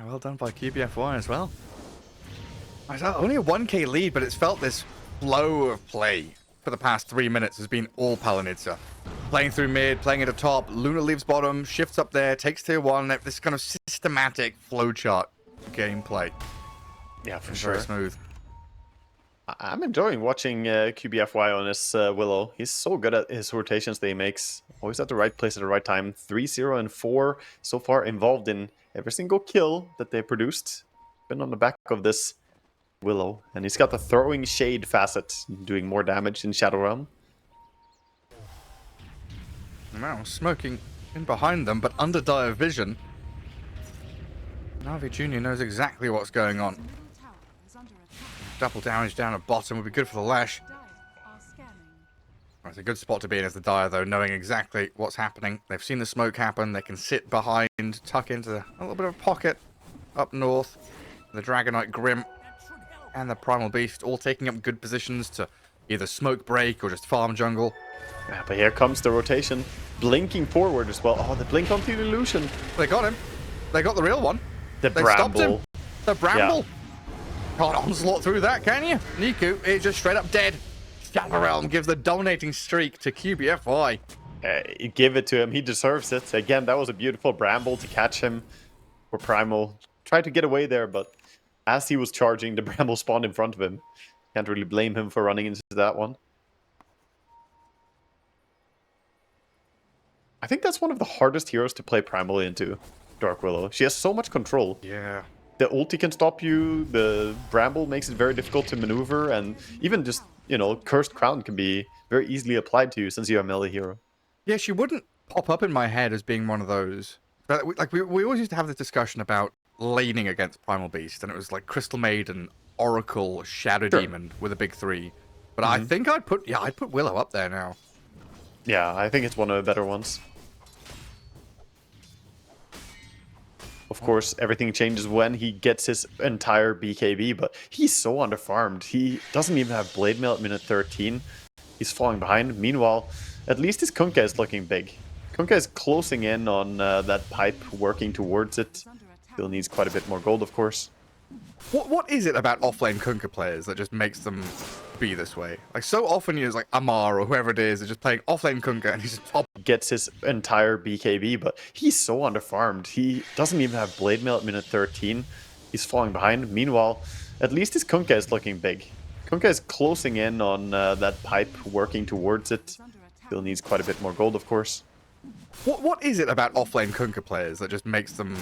Well done by QBFY as well. Only a 1k lead, but it's felt this flow of play for the past 3 minutes has been all Palianytsia. Playing through mid, playing at the top, Luna leaves bottom, shifts up there, takes tier 1, this kind of systematic flowchart gameplay. Yeah, for Very sure. smooth. I'm enjoying watching QBFY on his Willow. He's so good at his rotations that he makes. Always at the right place at the right time. 3-0 and 4 so far involved in every single kill that they produced. Been on the back of this Willow. And he's got the throwing shade facet, doing more damage in Shadow Realm. Now, smoking in behind them, but under dire vision. NAVI Jr. knows exactly what's going on. Double damage down at bottom would be good for the Lash. It's a good spot to be in as the Dire, though, knowing exactly what's happening. They've seen the smoke happen. They can sit behind, tuck into a little bit of a pocket up north. The Dragonite Grim and the Primal Beast all taking up good positions to either smoke break or just farm jungle. Yeah, but here comes the rotation. Blinking forward as well. Oh, the blink onto the illusion. They got him. They got the real one. The They Bramble. stopped him. The Bramble. Yeah. Can't onslaught through that, can you? Niku is just straight up dead. Shadow Realm gives the dominating streak to QBFY. Give it to him. He deserves it. Again, that was a beautiful Bramble to catch him. Or Primal tried to get away there, but as he was charging, the Bramble spawned in front of him. Can't really blame him for running into that one. I think that's one of the hardest heroes to play Primal into, Dark Willow. She has so much control. Yeah. The ulti can stop you, the Bramble makes it very difficult to maneuver, and even just, you know, Cursed Crown can be very easily applied to you since you're a melee hero. Yeah, she wouldn't pop up in my head as being one of those. But we always used to have this discussion about laning against Primal Beast, and it was like Crystal Maiden, Oracle, Shadow Demon with a big 3. But I think I'd put Willow up there now. Yeah, I think it's one of the better ones. Of course, everything changes when he gets his entire BKB, but he's so underfarmed. He doesn't even have Blade Mail at minute 13. He's falling behind. Meanwhile, at least his Kunkka is looking big. Kunkka is closing in on that pipe, working towards it. Still needs quite a bit more gold, of course. What is it about offlane Kunkka players that just makes them be this way? Like, so often you use like Amar or whoever it is just playing offlane Kunkka and he's just top. Gets his entire BKB, but he's so underfarmed. He doesn't even have Blade Mail at minute 13. He's falling behind. Meanwhile, at least his Kunkka is looking big. Kunkka is closing in on that pipe, working towards it. Still needs quite a bit more gold, of course. What is it about offlane Kunkka players that just makes them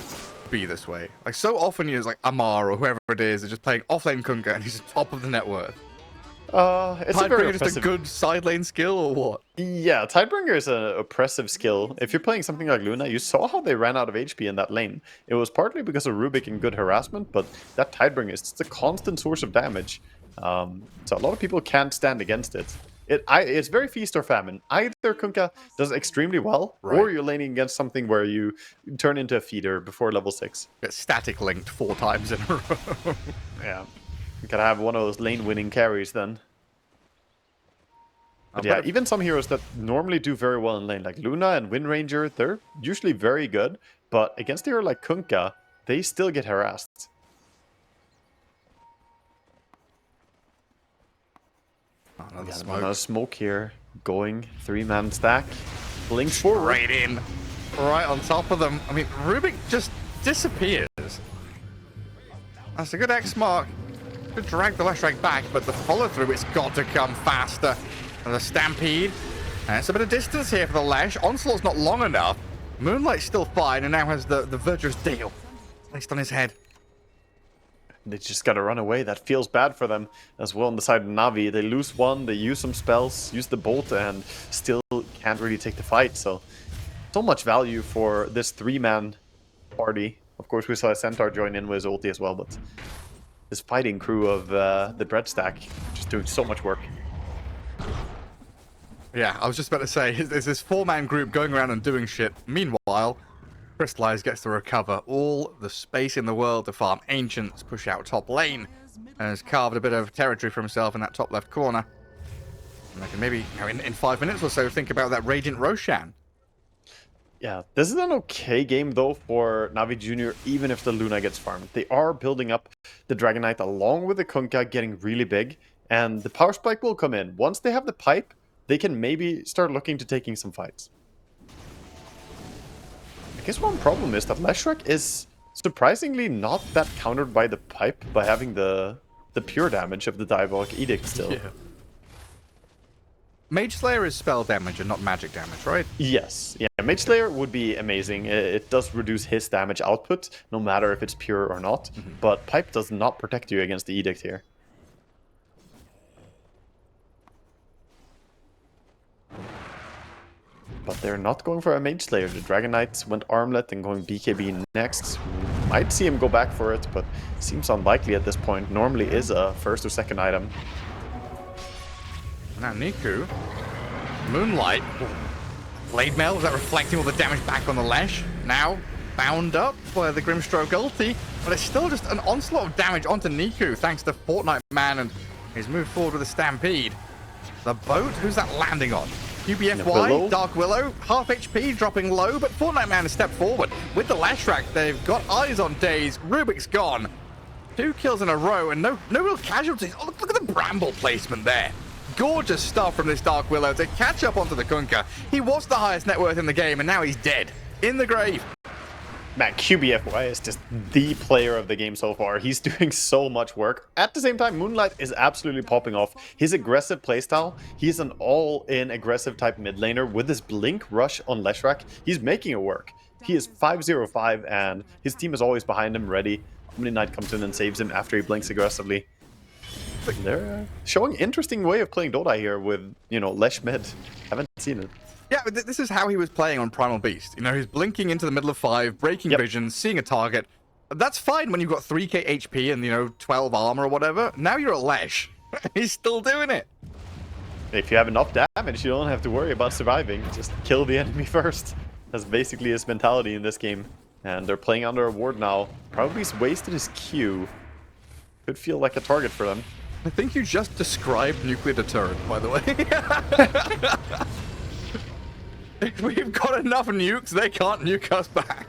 be this way? Like, so often you use like Amar or whoever it is just playing offlane Kunkka and he's just top of the net worth. It's a very just a good side lane skill or what? Yeah, Tidebringer is an oppressive skill. If you're playing something like Luna, you saw how they ran out of HP in that lane. It was partly because of Rubik and good harassment, but that Tidebringer is just a constant source of damage. So a lot of people can't stand against it. It's very feast or famine. Either Kunkka does extremely well, or you're laning against something where you turn into a feeder before level 6. Get static linked 4 times in a row. Yeah. You gotta have one of those lane-winning carries then. But yeah, even some heroes that normally do very well in lane, like Luna and Wind Ranger, they're usually very good, but against a hero like Kunkka, they still get harassed. Another smoke here. Going 3-man stack. Blinks forward. Right in. Right on top of them. I mean, Rubik just disappears. That's a good X mark. Could drag the Leshrac back, but the follow-through, it's got to come faster. And the Stampede. And it's a bit of distance here for the Lesh. Onslaught's not long enough. Moonlight's still fine and now has the Virtuous Deal placed on his head. They just gotta run away. That feels bad for them as well on the side of Navi. They lose one, they use some spells, use the bolt, and still can't really take the fight. So much value for this 3-man party. Of course, we saw a Centaur join in with his ulti as well, but this fighting crew of the bread stack just doing so much work. Yeah, I was just about to say, there's this 4-man group going around and doing shit. Meanwhile, Crystallize gets to recover all the space in the world to farm Ancients, push out top lane, and has carved a bit of territory for himself in that top left corner. And I can maybe, in 5 minutes or so, think about that Radiant Roshan. Yeah, this is an okay game, though, for Navi Jr., even if the Luna gets farmed. They are building up the Dragon Knight along with the Kunkka getting really big, and the Power Spike will come in. Once they have the pipe, they can maybe start looking to taking some fights. I guess one problem is that Leshrac is surprisingly not that countered by the pipe by having the pure damage of the Diabolic Edict still. Yeah. Mage Slayer is spell damage and not magic damage, right? Yes. Yeah, Mage Slayer would be amazing. It does reduce his damage output, no matter if it's pure or not. But pipe does not protect you against the Edict here. But they're not going for a Mage Slayer. The Dragon Knights went Armlet and going BKB next. Might see him go back for it, but seems unlikely at this point. Normally is a first or second item. Now Niku. Moonlight. Blade Mail, was that reflecting all the damage back on the Lesh? Now bound up by the Grimstroke ulti, but it's still just an onslaught of damage onto Niku thanks to Fortnite Man and his move forward with a Stampede. The boat, who's that landing on? QBFY, Willow. Dark Willow, half HP, dropping low, but Fortnite Man has stepped forward. With the Leshrac, they've got eyes on Daze. Rubik's gone. 2 kills in a row and no real casualties. Oh, look at the bramble placement there. Gorgeous stuff from this Dark Willow to catch up onto the Kunkka. He was the highest net worth in the game and now he's dead. In the grave. Man, QBFY is just the player of the game so far. He's doing so much work. At the same time, Moonlight is absolutely popping off. His aggressive playstyle, he's an all-in aggressive type mid laner with this Blink Rush on Leshrac. He's making it work. He is 5-0-5 and his team is always behind him, ready. Omni Knight comes in and saves him after he blinks aggressively. They're showing interesting way of playing Dota here with, Lesh mid. Haven't seen it. Yeah, but this is how he was playing on Primal Beast. He's blinking into the middle of 5, breaking vision, seeing a target. That's fine when you've got 3k HP and, 12 armor or whatever. Now you're a Lesh. He's still doing it. If you have enough damage, you don't have to worry about surviving. Just kill the enemy first. That's basically his mentality in this game. And they're playing under a ward now. Probably he's wasted his Q. Could feel like a target for them. I think you just described nuclear deterrent, by the way. If we've got enough nukes, they can't nuke us back.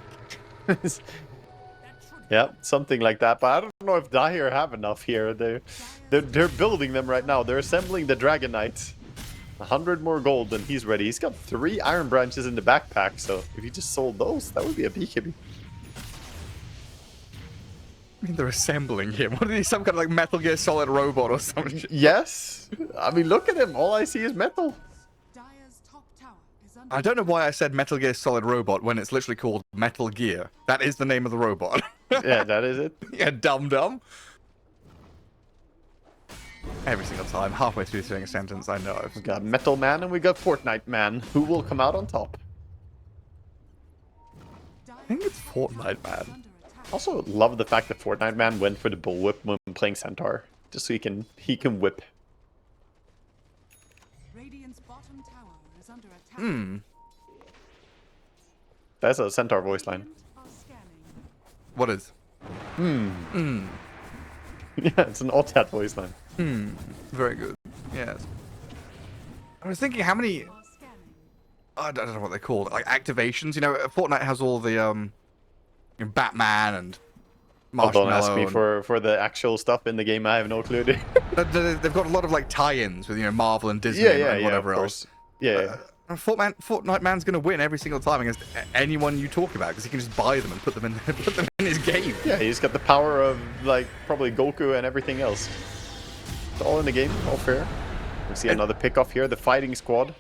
Yeah, something like that. But I don't know if Dire have enough here. They're building them right now. They're assembling the Dragon Knight. 100 more gold and he's ready. He's got 3 Iron Branches in the backpack, so if he just sold those, that would be a BKB. I mean, they're assembling him. What are they, some kind of like Metal Gear Solid robot or something? Yes. I mean, look at him. All I see is metal. I don't know why I said Metal Gear Solid Robot when it's literally called Metal Gear. That is the name of the robot. Yeah, that is it. Yeah, dum-dum. Every single time, halfway through saying a sentence, I know. We got Metal Man and we got Fortnite Man. Who will come out on top? I think it's Fortnite Man. Also, love the fact that Fortnite Man went for the bullwhip when playing Centaur, just so he can whip. That's a Centaur voice line. What is? Yeah, it's an Otat voice line. Very good. Yes. I was thinking how many... I don't know what they're called. Like activations. Fortnite has all the Batman and Marshmallow. Don't ask me for the actual stuff in the game. I have no clue. They've got a lot of like tie-ins with Marvel and Disney and whatever else. Yeah. Fortnite Man's going to win every single time against anyone you talk about because he can just buy them and put them in his game. Yeah, he's got the power of, like, probably Goku and everything else. It's all in the game, all fair. We see another pick off here, the fighting squad.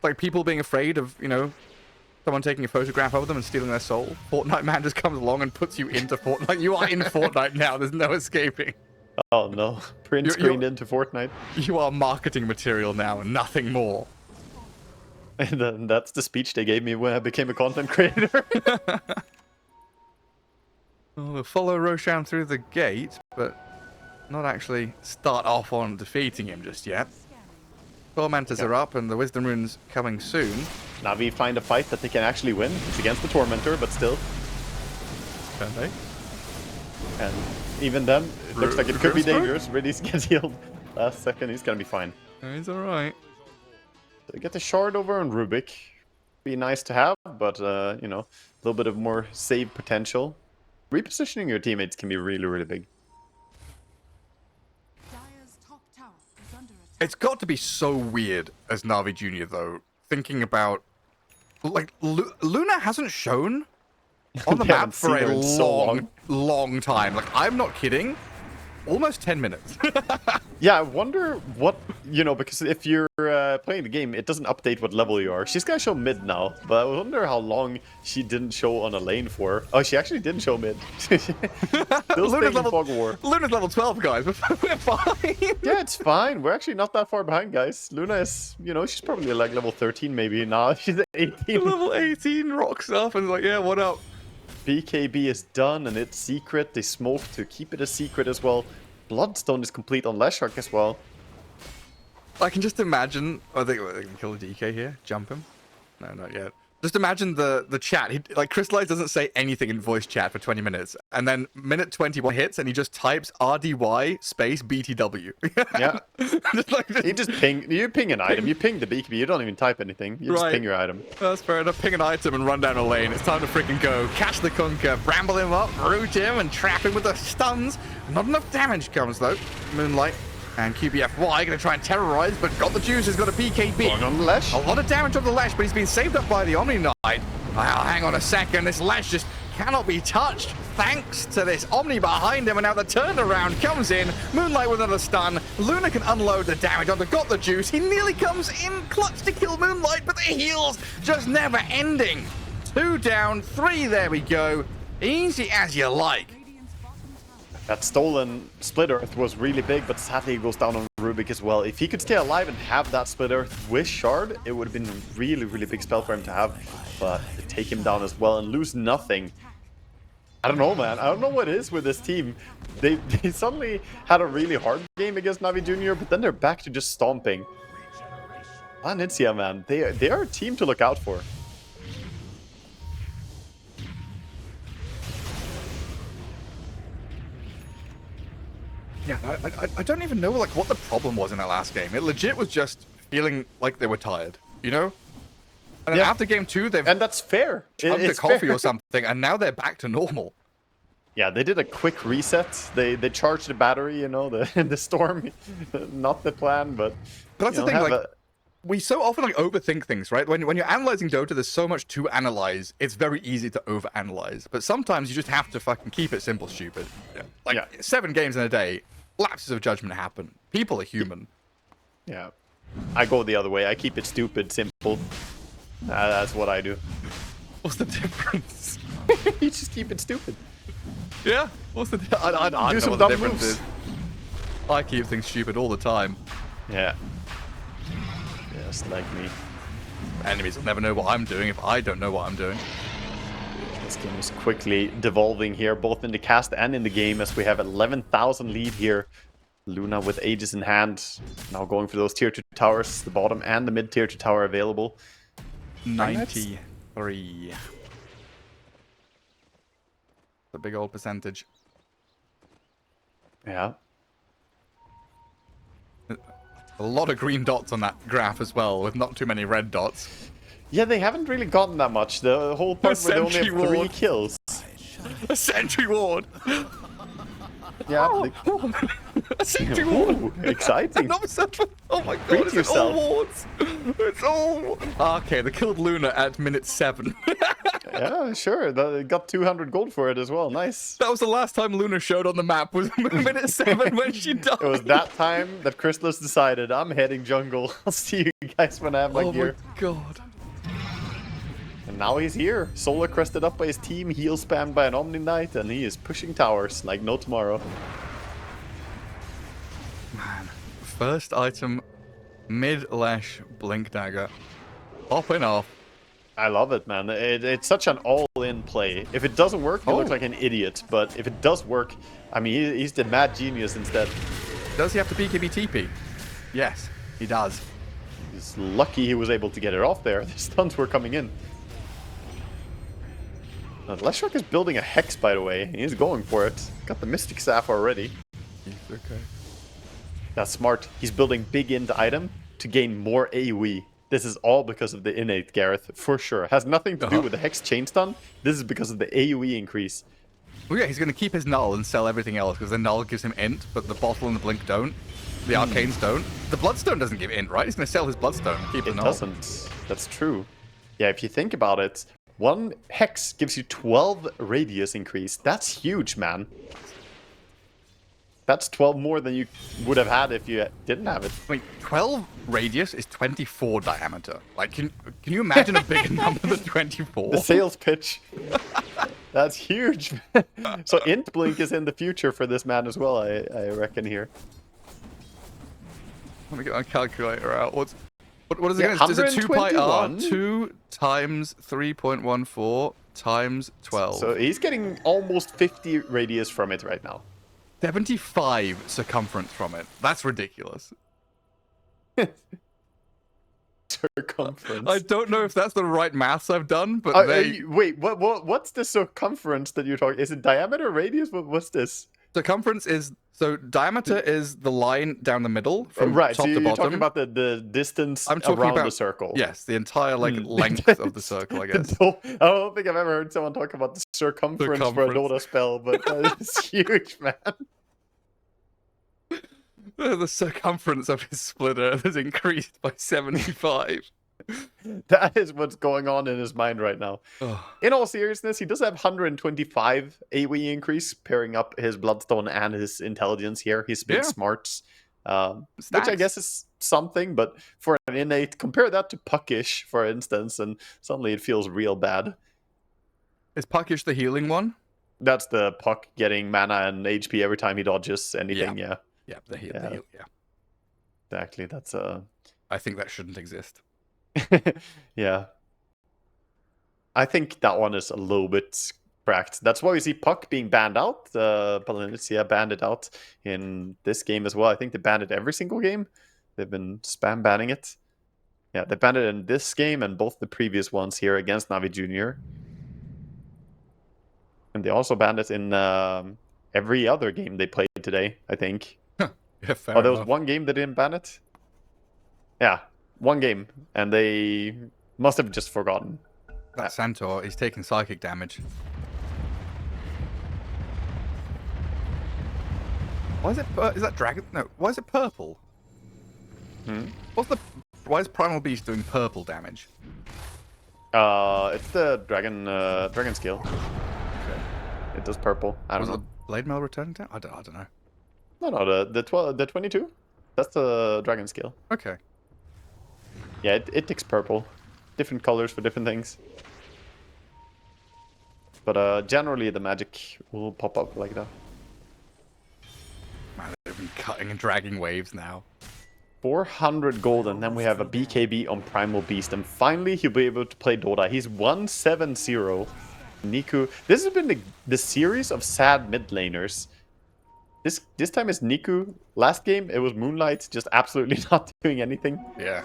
Like, people being afraid of, you know, someone taking a photograph of them and stealing their soul. Fortnite Man just comes along and puts you into Fortnite. You are in Fortnite now. There's no escaping. Oh no, print screened into Fortnite. You are marketing material now and nothing more. And then that's the speech they gave me when I became a content creator. Well, we'll follow Roshan through the gate, but not actually start off on defeating him just yet. Tormentors are up and the Wisdom Rune's coming soon. NAVI find a fight that they can actually win. It's against the Tormentor, but still. Can they? And even then, it looks like it could be dangerous. Release gets healed last second. He's gonna be fine. He's alright. So get the shard over on Rubik. Be nice to have, but you know, a little bit of more save potential. Repositioning your teammates can be really, really big. It's got to be so weird as Navi Jr. though, thinking about like Luna hasn't shown on the map for a long time. Like, I'm not kidding. Almost 10 minutes. Yeah, I wonder what, you know, because if you're playing the game, it doesn't update what level you are. She's gonna show mid now, but I wonder how long she didn't show on a lane for. Oh, she actually didn't show mid. Still staying in Fog War. Luna's level 12, guys. We're fine. Yeah, it's fine. We're actually not that far behind, guys. Luna is, you know, she's probably like level 13 maybe. Now she's at 18. Level 18 rocks up and is like, yeah, what up? BKB is done and it's secret. They smoke to keep it a secret as well. Bloodstone is complete on Leshak as well. I can just imagine. Oh, they can kill the DK here. Jump him. No, not yet. Just imagine the chat. Like, Crystallize doesn't say anything in voice chat for 20 minutes. And then minute 21 hits and he just types RDY space BTW. Yeah. just you ping an item. You ping the BKB. You don't even type anything. You just ping your item. That's fair enough. Ping an item and run down a lane. It's time to freaking go. Catch the Kunker, bramble him up, root him, and trap him with the stuns. Not enough damage comes though. Moonlight and QBFY gonna try and terrorize, but got the juices, got a BKB. Going on the Lesh. A lot of damage on the Lesh, but he's been saved up by the Omni Knight. Hang on a second, this Lesh just cannot be touched thanks to this Omni behind him, and now the turnaround comes in. Moonlight with another stun. Luna can unload the damage onto got the juice. He nearly comes in clutch to kill Moonlight, but the heals just never ending. 2 down, 3, there we go. Easy as you like. That stolen Split Earth was really big, but sadly it goes down on Rubik as well. If he could stay alive and have that Split Earth with Shard, it would have been a really, really big spell for him to have. But they take him down as well and lose nothing. I don't know, man. I don't know what it is with this team. They suddenly had a really hard game against NAVI Jr., but then they're back to just stomping. Palianytsia, man. They are a team to look out for. Yeah, I don't even know like what the problem was in that last game. It legit was just feeling like they were tired, you know? And then after game 2, they've and that's fair. chugged a coffee or something, and now they're back to normal. Yeah, they did a quick reset. They charged the battery, you know, the storm. Not the plan, but that's the thing, like, we so often like overthink things, right? When you're analyzing Dota, there's so much to analyze. It's very easy to overanalyze. But sometimes you just have to fucking keep it simple, stupid. Yeah. Like 7 games in a day, lapses of judgment happen. People are human. Yeah. I go the other way. I keep it stupid, simple. That's what I do. What's the difference? You just keep it stupid. Yeah. What's the difference? I know what the difference is. I keep things stupid all the time. Yeah. Just like me. Enemies will never know what I'm doing if I don't know what I'm doing. This game is quickly devolving here, both in the cast and in the game, as we have 11,000 lead here. Luna with Aegis in hand, now going for those tier 2 towers, the bottom and the mid tier 2 tower available. 93. The big old percentage. Yeah. A lot of green dots on that graph as well, with not too many red dots. Yeah, they haven't really gotten that much. The whole part where they only have 3 kills. A sentry ward! Yeah. A safety ward. Ooh, exciting. Another settlement. Oh my god, Treat it's yourself. all wards. It's all... Okay, they killed Luna at minute 7. Yeah, sure. They got 200 gold for it as well. Nice. That was the last time Luna showed on the map, was minute 7 when she died. It was that time that Chrysalis decided, I'm heading jungle. I'll see you guys when I have my gear. Oh my god. And now he's here. Solar crested up by his team, heal spammed by an Omni Knight, and he is pushing towers like no tomorrow. Man, first item, mid-lash Blink Dagger. Popping off. I love it, man. It's such an all-in play. If it doesn't work, you look like an idiot. But if it does work, I mean, he's the mad genius instead. Does he have to BKB TP? Yes, he does. He's lucky he was able to get it off there. The stuns were coming in. Leshrac is building a Hex, by the way. He's going for it. Got the Mystic Staff already. He's okay. That's smart. He's building big int item to gain more AoE. This is all because of the innate, Gareth, for sure. Has nothing to do with the Hex chain stun. This is because of the AoE increase. Well, yeah, he's going to keep his null and sell everything else, because the null gives him int, but the bottle and the blink don't. The arcanes don't. The bloodstone doesn't give int, right? He's going to sell his bloodstone and keep the null. It doesn't. That's true. Yeah, if you think about it, one Hex gives you 12 radius increase. That's huge, man. That's 12 more than you would have had if you didn't have it. I mean, 12 radius is 24 diameter. Like, can you imagine a bigger number than 24? The sales pitch. That's huge. So int blink is in the future for this man as well, I reckon here. Let me get my calculator out. What is it Yeah, again? Is it 2 pi r? 121. 2 times 3.14 times 12. So he's getting almost 50 radius from it right now. 75 circumference from it. That's ridiculous. Circumference. I don't know if that's the right maths I've done, but wait, what's the circumference that you're talking? Is it diameter, radius? What's this? circumference is... So diameter is the line down the middle from Right, top so to you're bottom. talking about the distance I'm talking around about the circle. Yes, the entire length of the circle, I guess. I don't think I've ever heard someone talk about the circumference for a Dota spell, but it's huge, man. The circumference of his splitter has increased by 75. That is what's going on in his mind right now. Oh. In all seriousness, he does have 125 AoE increase, pairing up his Bloodstone and his intelligence here. His big smarts, which I guess is something, but for an innate, compare that to Puckish, for instance, and suddenly it feels real bad. Is Puckish the healing one? That's the Puck getting mana and HP every time he dodges anything, yeah. Yeah, the heal, yeah. Exactly, that's I think that shouldn't exist. yeah. I think that one is a little bit cracked. That's why we see Puck being banned out. Palianytsia banned it out in this game as well. I think they banned it every single game. They've been spam banning it. Yeah, they banned it in this game and both the previous ones here against Navi Jr. And they also banned it in every other game they played today, I think. Yeah, fair there was enough. one game they didn't ban it? Yeah, one game. And they must have just forgotten. That Centaur is taking psychic damage. Why is it... is that dragon? No, why is it purple? Why is Primal Beast doing purple damage? It's the dragon skill. Okay. It does purple. I don't know. Blade Mail returning down? I don't know. No, the 22. That's the dragon skill. Okay. Yeah, it takes purple. Different colors for different things. But generally the magic will pop up like that. Man, they've been cutting and dragging waves now. 400 gold, and then we have a BKB on Primal Beast, and finally he'll be able to play Dota. He's 170. Niku. This has been the series of sad mid laners. This time it's Niku. Last game it was Moonlight, just absolutely not doing anything. Yeah.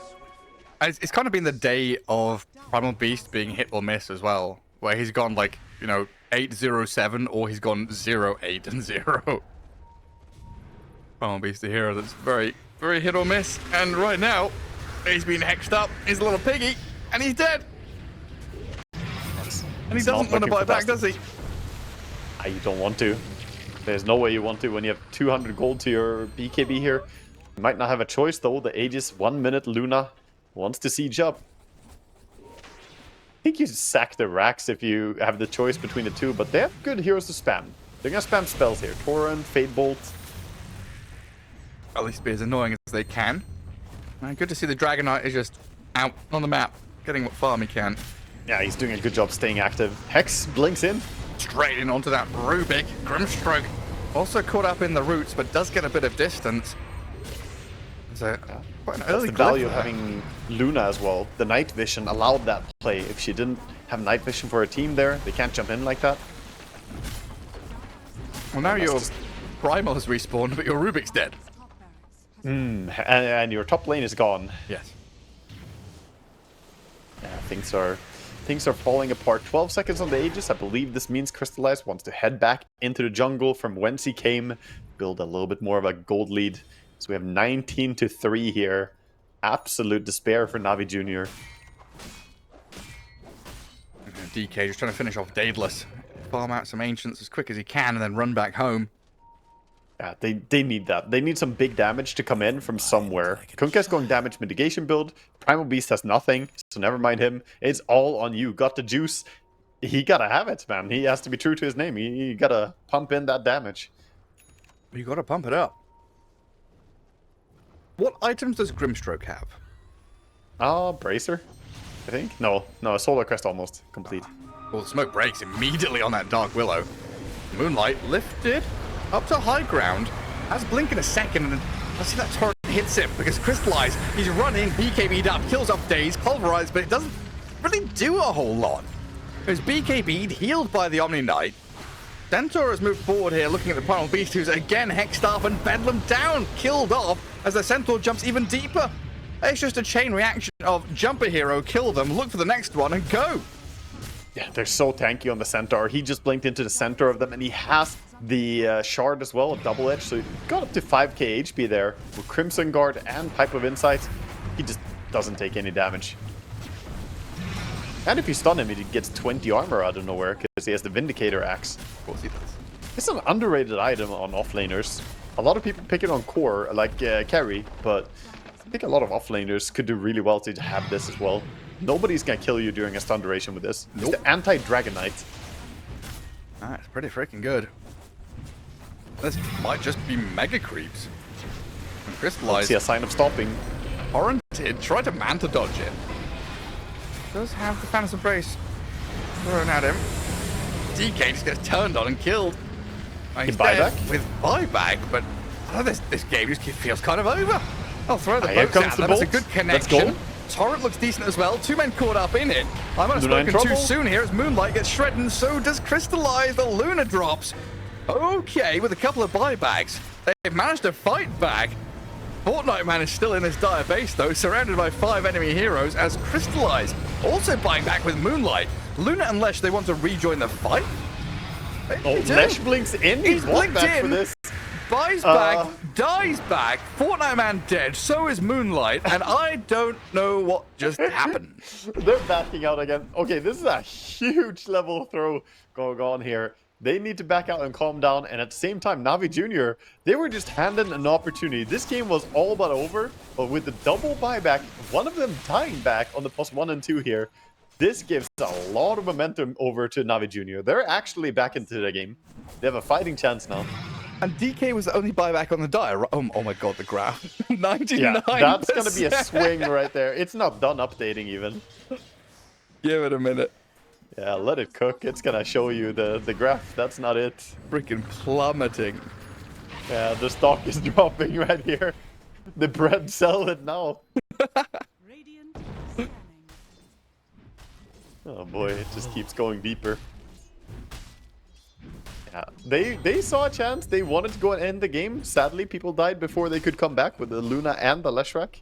It's kind of been the day of Primal Beast being hit or miss as well, where he's gone like, 8-0-7, or he's gone 0-8 and 0. Primal Beast, the hero that's very, very hit or miss, and right now he's been hexed up. He's a little piggy, and he's dead. And he doesn't want to buy back, does he? You don't want to. There's no way you want to when you have 200 gold to your BKB here. You might not have a choice though. The Aegis, 1 minute, Luna wants to siege up. I think you sack the Rax if you have the choice between the two, but they have good heroes to spam. They're gonna spam spells here. Torrent, Fade Bolt. At least be as annoying as they can. And good to see the Dragon Knight is just out on the map, getting what farm he can. Yeah, he's doing a good job staying active. Hex blinks in. Straight in onto that Rubik. Grimstroke also caught up in the roots, but does get a bit of distance. So quite an early That's the value of there. having Luna as well. The night vision allowed that play. If she didn't have night vision for her team there, they can't jump in like that. Well, now your Primal has respawned, but your Rubik's dead. And your top lane is gone. Yes. Yeah, things are falling apart. 12 seconds on the Aegis. I believe this means Crystallize wants to head back into the jungle from whence he came, build a little bit more of a gold lead. So we have 19-3 here. Absolute despair for Navi Jr. DK just trying to finish off Daedalus. Farm out some Ancients as quick as he can and then run back home. Yeah, they need that. They need some big damage to come in from somewhere. Kunkka's going damage mitigation build. Primal Beast has nothing, so never mind him. It's all on you. Got the juice. He gotta have it, man. He has to be true to his name. He gotta pump in that damage. You gotta pump it up. What items does Grimstroke have? Bracer, I think. No, a Solar Crest almost complete. Well, the smoke breaks immediately on that Dark Willow. Moonlight lifted up to high ground. Has Blink in a second, and I see that turret hits him because Crystallize, he's running, BKB'd up, kills off Daze, pulverized, but it doesn't really do a whole lot. There's BKB'd, healed by the Omni Knight. Centaur has moved forward here, looking at the Primal Beast, who's again hexed up and Bedlam down, killed off as the Centaur jumps even deeper. It's just a chain reaction of jump a hero, kill them, look for the next one, and go. Yeah, they're so tanky on the Centaur. He just blinked into the center of them, and he has the shard as well, a double edge, so he got up to 5k HP there with Crimson Guard and Pipe of Insight. He just doesn't take any damage. And if you stun him, he gets 20 armor out of nowhere because he has the Vindicator Axe. Of course he does. It's an underrated item on offlaners. A lot of people pick it on core, like carry, but I think a lot of offlaners could do really well to have this as well. Nobody's gonna kill you during a stun duration with this. It's the anti-Dragon Knight. It's pretty freaking good. This might just be mega creeps. And Crystallize. See a sign of stopping. Torrented, tried to Manta dodge it. Does have the Phantom Brace thrown at him. DK just gets turned on and killed. He's dead with buyback, but this game just feels kind of over. I'll throw the boats at them. That's a good connection. Let's go. Torrent looks decent as well. Two men caught up in it. I might have spoken too soon here as Moonlight gets shredded, and so does Crystallize. The Luna drops. Okay, with a couple of buybacks, they've managed to fight back. Fortnite Man is still in his dire base, though, surrounded by 5 enemy heroes as Crystallize also buying back with Moonlight. Luna and Lesh, they want to rejoin the fight? Lesh blinks in. He's blinked back in. for this. Buys back, dies back, Fortnite Man dead, so is Moonlight, and I don't know what just happened. They're backing out again. Okay, this is a huge level throw going on here. They need to back out and calm down, and at the same time, Navi Jr., they were just handed an opportunity. This game was all but over, but with the double buyback, one of them tying back on the +1 and 2 here, this gives a lot of momentum over to Navi Jr. They're actually back into the game. They have a fighting chance now. And DK was the only buyback on the dire. Oh my god, the graph. 99%. Yeah, that's going to be a swing right there. It's not done updating even. Give it a minute. Yeah, let it cook. It's going to show you the graph. That's not it. Freaking plummeting. Yeah, the stock is dropping right here. The bread, sell it now. Oh boy, it just keeps going deeper. Yeah, they saw a chance. They wanted to go and end the game. Sadly, people died before they could come back with the Luna and the Leshrac.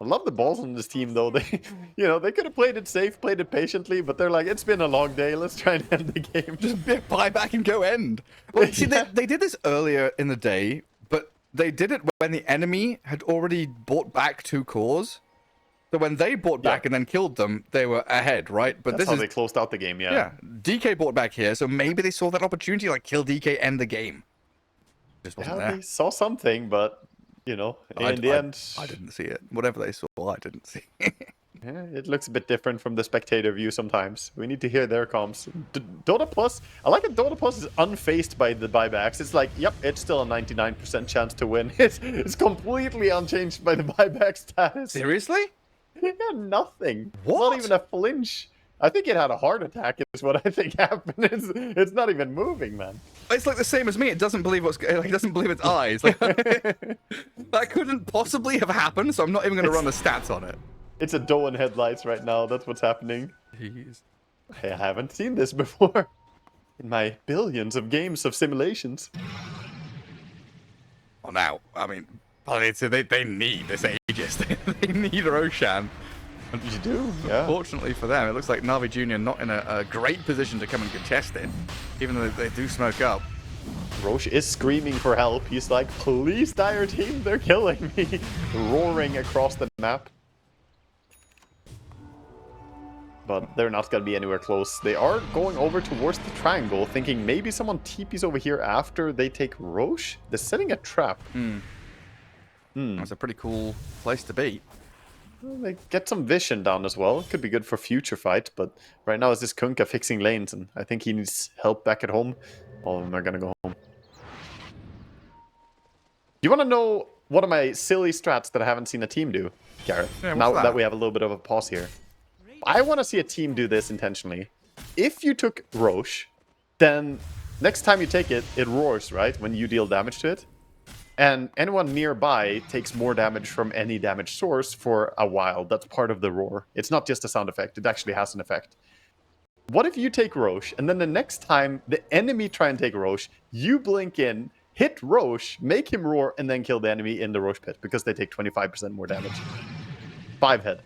I love the balls on this team, though. They, they could have played it safe, played it patiently, but they're like, it's been a long day. Let's try and end the game. Just buy back and go end. Well, see, they did this earlier in the day, but they did it when the enemy had already bought back 2 cores. So when they bought back and then killed them, they were ahead, right? But That's how they closed out the game, yeah. Yeah, DK bought back here, so maybe they saw that opportunity, like kill DK, end the game. Just wasn't Yeah, there. they saw something, but you know, in the end, I didn't see it. Whatever they saw, I didn't see. yeah, it looks a bit different from the spectator view sometimes. We need to hear their comms. Dota Plus, I like that Dota Plus is unfazed by the buybacks. It's like, yep, it's still a 99% chance to win. It's completely unchanged by the buyback status. Seriously? Yeah, nothing. What? Not even a flinch. I think it had a heart attack is what I think happened. It's not even moving, man. It's like the same as me. It doesn't believe it doesn't believe its eyes. Like, that couldn't possibly have happened, so I'm not even going to run the stats on it. It's a doe in headlights right now. That's what's happening. Jeez. I haven't seen this before in my billions of games of simulations. Well, now, I mean, they need this Aegis. They need Roshan. You do? Yeah. Fortunately for them, it looks like NAVI Jr. not in a great position to come and contest it, even though they do smoke up. Roche is screaming for help. He's like, please, dire team, they're killing me. Roaring across the map. But they're not going to be anywhere close. They are going over towards the triangle, thinking maybe someone TPs over here after they take Roche. They're setting a trap. That's a pretty cool place to be. Well, they get some vision down as well. Could be good for future fight, but right now it's this Kunkka fixing lanes, and I think he needs help back at home. All of them are going to go home. Do you want to know one of my silly strats that I haven't seen a team do, Gareth? Yeah, now that? that we have a little bit of a pause here. I want to see a team do this intentionally. If you took Roche, then next time you take it, it roars, right? When you deal damage to it. And anyone nearby takes more damage from any damage source for a while. That's part of the roar. It's not just a sound effect. It actually has an effect. What if you take Roche, and then the next time the enemy try and take Roche, you blink in, hit Roche, make him roar, and then kill the enemy in the Roche pit, because they take 25% more damage. 5 head.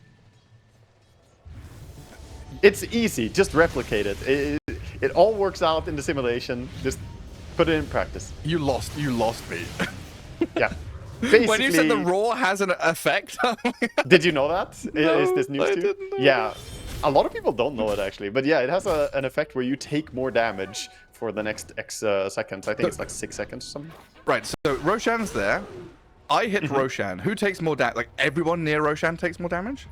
It's easy. Just replicate it. It all works out in the simulation. Just put it in practice. You lost me. Yeah. Basically, When you said the roar has an effect, did you know that? No, Is this news I to you? didn't know Yeah. A lot of people don't know it, actually. But yeah, it has an effect where you take more damage for the next X seconds. I think it's like 6 seconds or something. right, so Roshan's there. I hit Roshan. Who takes more damage? Like, everyone near Roshan takes more damage?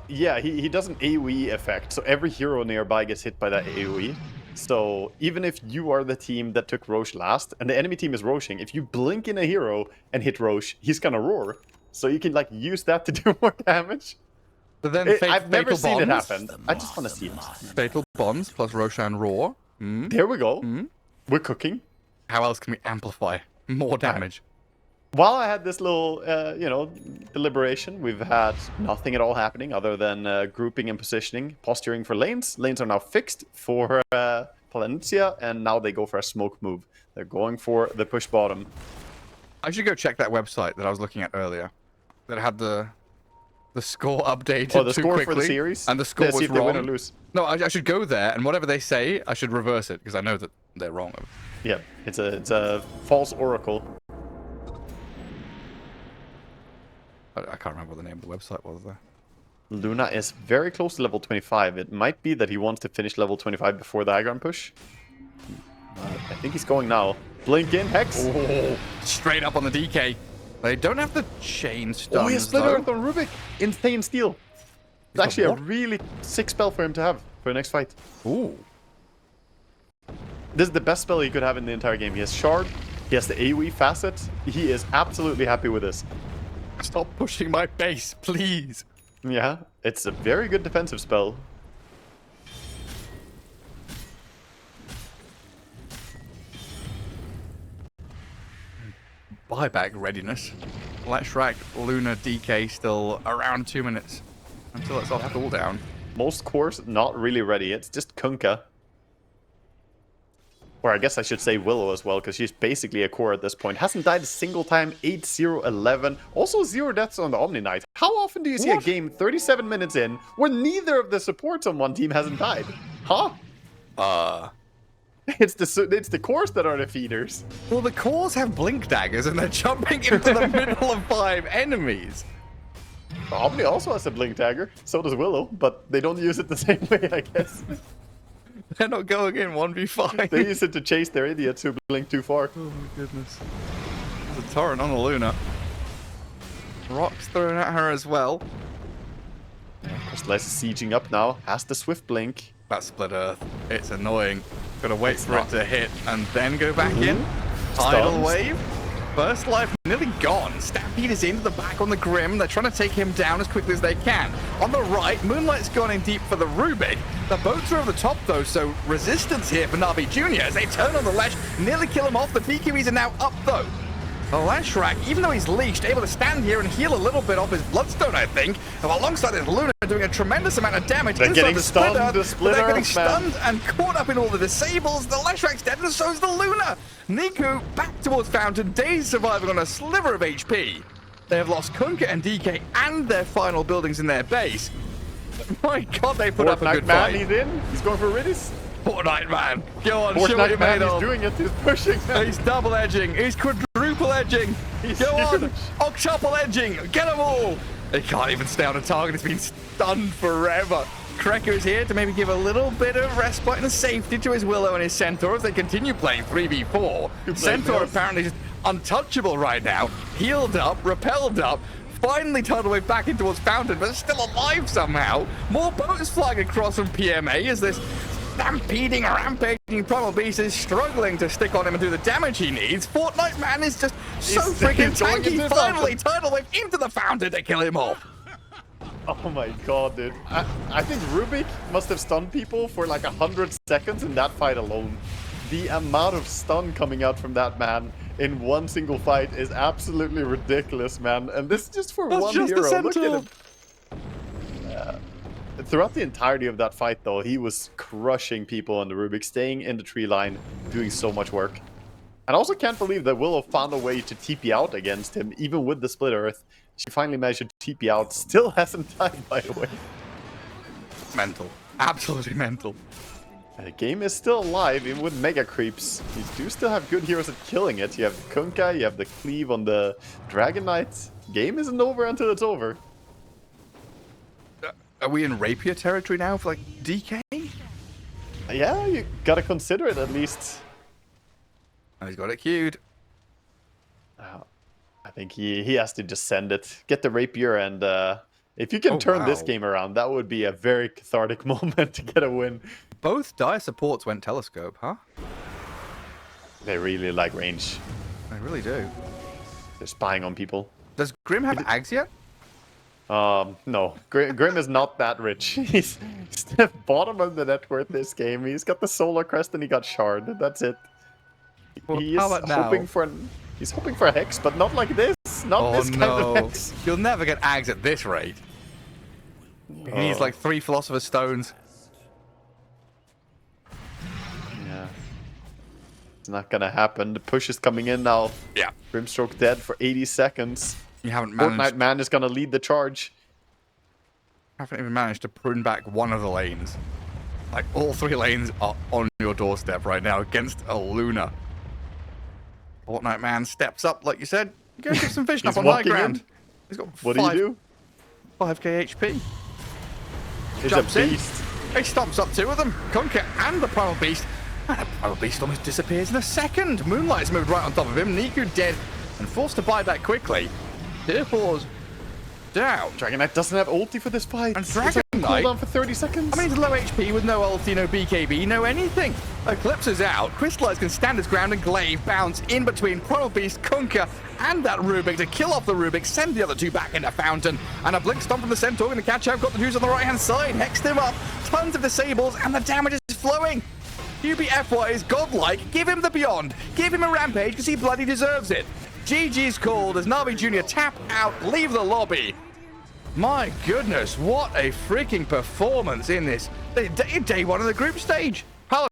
Yeah, he does an AoE effect. So every hero nearby gets hit by that AoE. So even if you are the team that took Roche last, and the enemy team is Roshing, if you blink in a hero and hit Roche, he's gonna roar. So you can like use that to do more damage. But then I've never Fatal seen it Bonds? happen. I just want to see it. Fatal Bonds plus Roshan Roar. There we go. We're cooking. How else can we amplify more damage? While I had this little, deliberation, we've had nothing at all happening other than grouping and positioning, posturing for lanes. Lanes are now fixed for Palianytsia, and now they go for a smoke move. They're going for the push bottom. I should go check that website that I was looking at earlier. That had the score updated Oh, the too score quickly, for the series? and the score Yeah, see was if they win or wrong. lose. No, I should go there, and whatever they say, I should reverse it because I know that they're wrong. Yeah, it's a false oracle. I can't remember what the name of the website was there. Luna is very close to level 25. It might be that he wants to finish level 25 before the Aggron push. I think he's going now. Blink in, Hex. Oh, straight up on the DK. They don't have the chain stuns, Oh, he has Split though. Earth on Rubik. Insane steal. It's got actually a what? really sick spell for him to have for the next fight. Ooh. This is the best spell he could have in the entire game. He has Shard. He has the AoE facet. He is absolutely happy with this. Stop pushing my base, please. Yeah, it's a very good defensive spell. Buyback readiness. Flash Rack, Luna, DK still around 2 minutes until it's off cooldown. Most cores not really ready. It's just Kunkka. Or I guess I should say Willow as well, because she's basically a core at this point. Hasn't died a single time, 8-0-11. Also 0 deaths on the Omni Knight. How often do you see a game 37 minutes in where neither of the supports on one team hasn't died? Huh? It's the cores that are the feeders. Well, the cores have blink daggers and they're jumping into the middle of 5 enemies. Omni also has a blink dagger, so does Willow, but they don't use it the same way, I guess. They're not going in 1v5. They use it to chase their idiots who blink too far. Oh my goodness. There's a torrent on the Luna. Rocks thrown at her as well. Crystallize is sieging up now. Has the Swift Blink. That split earth. It's annoying. Gotta wait It's for not. it to hit and then go back in. Tidal Stuns. wave. First life nearly gone. Stampede is into the back on the Grim. They're trying to take him down as quickly as they can. On the right, Moonlight's gone in deep for the Rubik. The boats are over the top though, so resistance here for Navi Jr. as they turn on the Lesh, nearly kill him off. The PQEs are now up though. The Leshrac, even though he's leashed, able to stand here and heal a little bit off his Bloodstone, I think. And alongside his Luna doing a tremendous amount of damage. They're inside getting the stunned, Split Earth, the Split but they're getting Earth, man. stunned and caught up in all the disables. The Leshrac's dead and so is the Luna. Niku back towards Fountain. Daze surviving on a sliver of HP. They have lost Kunkka and DK and their final buildings in their base. My God, they put up a good Man, fight. he's in. He's going for Ridis. Fortnite Man, go on, show what Fortnite you're Man, made he's of. doing it. He's pushing. He's double edging. He's quadruple edging. He's Go on. huge. Octuple edging. Get them all. He can't even stay on a target. It's been stunned forever. Krekker is here to maybe give a little bit of respite and safety to his Willow and his Centaur as they continue playing 3v4. Centaur Mills. apparently just untouchable right now. Healed up, repelled up. Finally tidal wave back in towards Fountain, but still alive somehow. More boats flying across from PMA as this stampeding, rampaging Primal Beast is struggling to stick on him and do the damage he needs. Fortnite Man is just so He's freaking going tanky. into the Finally, tidal wave into the Fountain to kill him off. Oh my God, dude. I think Rubik must have stunned people for like 100 seconds in that fight alone. The amount of stun coming out from that man in one single fight is absolutely ridiculous, man. And this is just for That's one just the hero. Look at Centaur. him. Throughout the entirety of that fight, though, he was crushing people on the Rubik, staying in the tree line, doing so much work. And I also can't believe that Willow found a way to TP out against him, even with the Split Earth. She finally managed to TP out. Still hasn't died, by the way. Mental. Absolutely mental. And the game is still alive, even with Mega Creeps. You do still have good heroes at killing it. You have Kunkka, you have the Cleave on the Dragon Knight. Game isn't over until it's over. Are we in Rapier territory now for like DK? Yeah, you gotta consider it at least. Oh, he's got it queued. I think he has to just send it. Get the Rapier, and if you can turn this wow. game around, that would be a very cathartic moment to get a win. Both dire supports went Telescope, huh? They really like range. They really do. They're spying on people. Does Grim have Ags yet? No. Grim is not that rich. He's the bottom of the net worth this game. He's got the Solar Crest and he got Shard. That's it. Well, He is how about now? hoping for he's hoping for a Hex, but not like this. Not Oh this kind of no. Hex. You'll never get Ags at this rate. He needs like 3 Philosopher's Stones. Yeah. It's not gonna happen. The push is coming in now. Yeah. Grimstroke dead for 80 seconds. You haven't managed. Fortnite Man is gonna lead the charge. Haven't even managed to prune back one of the lanes. Like all 3 lanes are on your doorstep right now against a Luna. Fortnite Man steps up, like you said. Go get some vision He's up on high walking ground. in. He's got What do you do? 5k HP. He's Jumps a in. beast. He stomps up 2 of them. Kunkka and the Primal Beast. And the Primal Beast almost disappears in a second. Moonlight's moved right on top of him. Niku dead and forced to buy back quickly. Tearpaw's down. Dragon Knight doesn't have ulti for this fight. And It's Dragon on Knight- cooldown for 30 seconds. I mean, he's low HP with no ulti, no BKB, no anything. Eclipse is out. Crystallize can stand his ground and Glaive bounce in between Primal Beast, Kunkka, and that Rubik to kill off the Rubik, send the other 2 back into Fountain. And a Blink Stomp from the Centaur going to catch up, got the juice on the right-hand side, hexed him up, tons of disables, and the damage is flowing. UBFY is godlike, give him the Beyond, give him a Rampage because he bloody deserves it. GG's called as Navi Jr. tap out, leave the lobby. My goodness, what a freaking performance in this day 1 of the group stage.